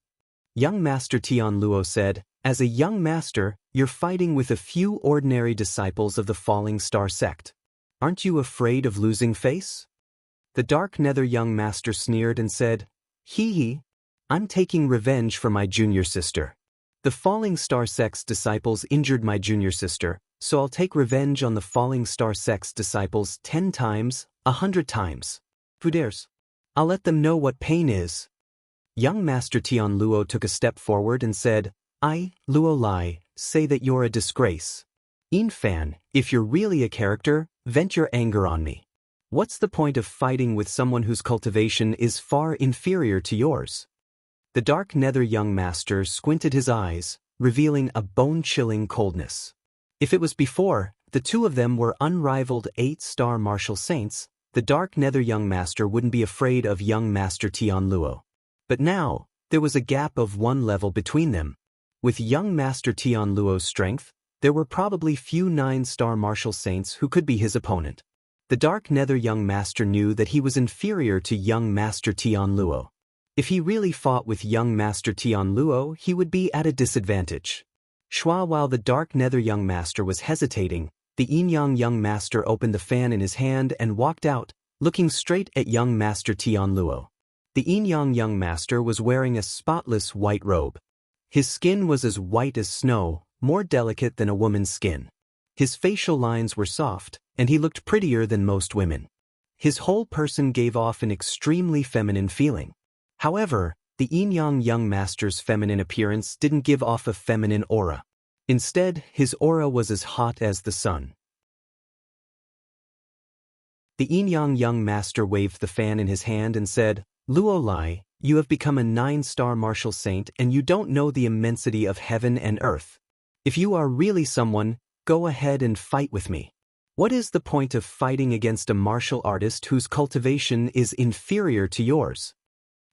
Young Master Tian Luo said, "As a young master, you're fighting with a few ordinary disciples of the Falling Star sect. Aren't you afraid of losing face?" The Dark Nether young master sneered and said, "Hee hee, I'm taking revenge for my junior sister. The Falling Star sect's disciples injured my junior sister, so I'll take revenge on the Falling Star sect's disciples 10 times, 100 times. Who dares? I'll let them know what pain is." Young Master Tian Luo took a step forward and said, "I, Luo Lai, say that you're a disgrace. Yin Fan, if you're really a character, vent your anger on me. What's the point of fighting with someone whose cultivation is far inferior to yours?" The Dark Nether young master squinted his eyes, revealing a bone-chilling coldness. If it was before, the two of them were unrivaled 8-star martial saints, the Dark Nether young master wouldn't be afraid of young Master Tian Luo. But now, there was a gap of 1 level between them. With young Master Tian Luo's strength, there were probably few 9-star martial saints who could be his opponent. The Dark Nether young master knew that he was inferior to young Master Tian Luo. If he really fought with young Master Tian Luo, he would be at a disadvantage. While the Dark Nether young master was hesitating, the Yin Yang young master opened the fan in his hand and walked out, looking straight at young Master Tian Luo. The Yin Yang young master was wearing a spotless white robe. His skin was as white as snow, more delicate than a woman's skin. His facial lines were soft, and he looked prettier than most women. His whole person gave off an extremely feminine feeling. However, the Yin Yang young master's feminine appearance didn't give off a feminine aura. Instead, his aura was as hot as the sun. The Yin Yang young master waved the fan in his hand and said, "Luo Lai, you have become a 9-star martial saint and you don't know the immensity of heaven and earth. If you are really someone, go ahead and fight with me. What is the point of fighting against a martial artist whose cultivation is inferior to yours?"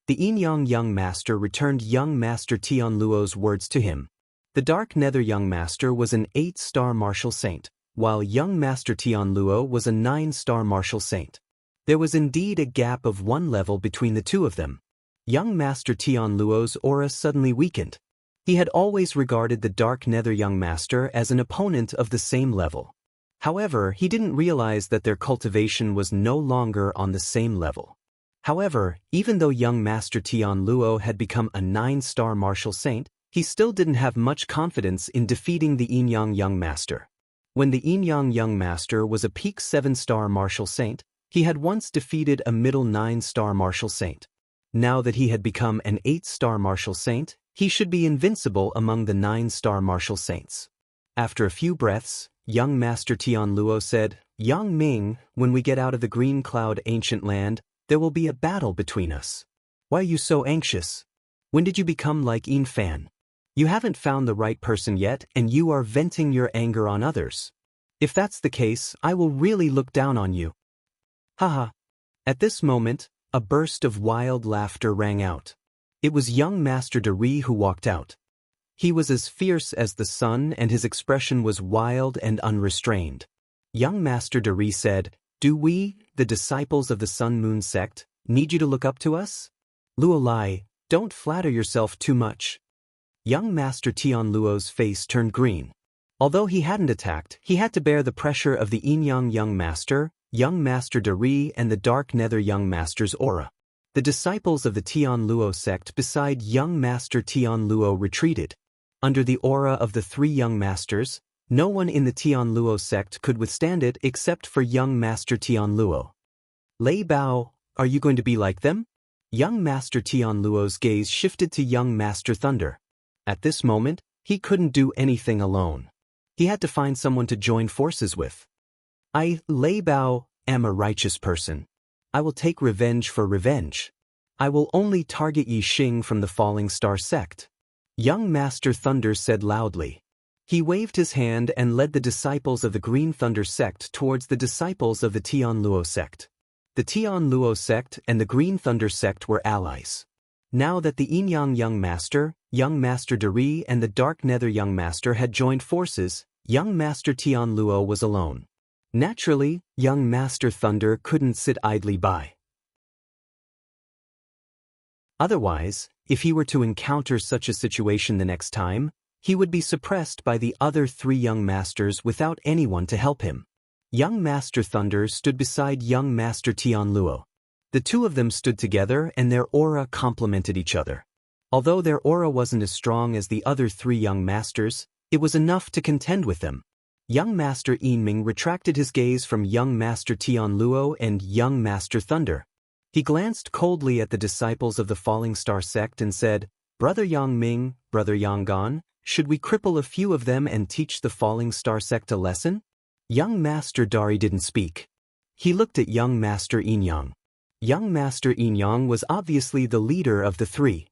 The Yin Yang young master returned young Master Tian Luo's words to him. The Dark Nether young master was an 8-star martial saint, while young Master Tian Luo was a 9-star martial saint. There was indeed a gap of 1 level between the two of them. Young Master Tian Luo's aura suddenly weakened. He had always regarded the Dark Nether young master as an opponent of the same level. However, he didn't realize that their cultivation was no longer on the same level. However, even though young Master Tian Luo had become a 9-star martial saint, he still didn't have much confidence in defeating the Yin Yang young master. When the Yin Yang young master was a peak 7-star martial saint, he had once defeated a middle 9-star martial saint. Now that he had become an 8-star martial saint, he should be invincible among the 9-star martial saints. After a few breaths, young Master Tian Luo said, "Yang Ming, when we get out of the Green Cloud ancient land, there will be a battle between us. Why are you so anxious? When did you become like Yin Fan? You haven't found the right person yet and you are venting your anger on others. If that's the case, I will really look down on you." Haha. At this moment, a burst of wild laughter rang out. It was young Master Dari who walked out. He was as fierce as the sun and his expression was wild and unrestrained. Young Master Dari said, "Do we, the disciples of the Sun Moon sect, need you to look up to us? Luo Lai, don't flatter yourself too much." Young Master Tian Luo's face turned green. Although he hadn't attacked, he had to bear the pressure of the Yin Yang young master, young Master Dari and the Dark Nether young master's aura. The disciples of the Tian Luo sect beside young Master Tian Luo retreated. Under the aura of the 3 young masters, no one in the Tian Luo sect could withstand it except for young Master Tian Luo. "Lei Bao, are you going to be like them?" Young Master Tian Luo's gaze shifted to young Master Thunder. At this moment, he couldn't do anything alone. He had to find someone to join forces with. "I, Lei Bao, am a righteous person. I will take revenge for revenge. I will only target Yi Xing from the Falling Star sect. Young Master Thunder said loudly. He waved his hand and led the disciples of the Green Thunder sect towards the disciples of the Tianluo sect. The Tianluo sect and the Green Thunder sect were allies. Now that the Yin Young Master Dari and the Dark Nether Young Master had joined forces, Young Master Tianluo was alone. Naturally, Young Master Thunder couldn't sit idly by. Otherwise, if he were to encounter such a situation the next time, he would be suppressed by the other 3 young masters without anyone to help him. Young Master Thunder stood beside Young Master Tianluo. The two of them stood together and their aura complemented each other. Although their aura wasn't as strong as the other 3 young masters, it was enough to contend with them. Young Master Yinming retracted his gaze from Young Master Tianluo and Young Master Thunder. He glanced coldly at the disciples of the Falling Star sect and said, "Brother Yang Ming, Brother Yang Gan, should we cripple a few of them and teach the Falling Star sect a lesson?" Young Master Dari didn't speak. He looked at Young Master Yinyang. Young Master Yinyang was obviously the leader of the 3.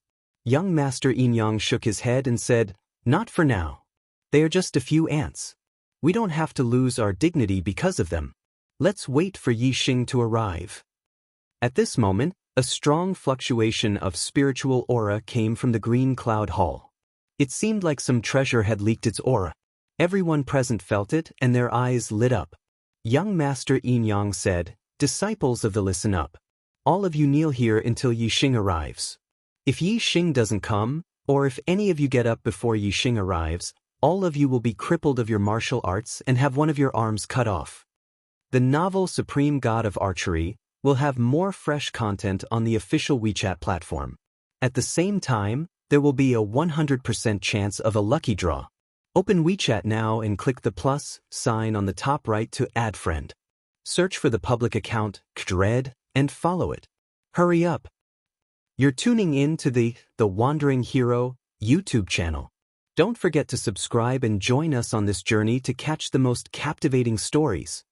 Young Master Yinyang shook his head and said, "Not for now. They are just a few ants. We don't have to lose our dignity because of them. Let's wait for Yi Xing to arrive." At this moment, a strong fluctuation of spiritual aura came from the Green Cloud Hall. It seemed like some treasure had leaked its aura. Everyone present felt it and their eyes lit up. Young Master Yinyang said, "Disciples of the Listen Up. All of you kneel here until Yi Xing arrives. If Yi Xing doesn't come, or if any of you get up before Yi Xing arrives, all of you will be crippled of your martial arts and have one of your arms cut off." The novel Supreme God of Archery will have more fresh content on the official WeChat platform. At the same time, there will be a 100% chance of a lucky draw. Open WeChat now and click the plus sign on the top right to add friend. Search for the public account, Kdred, and follow it. Hurry up. You're tuning in to the Wandering Hero YouTube channel. Don't forget to subscribe and join us on this journey to catch the most captivating stories.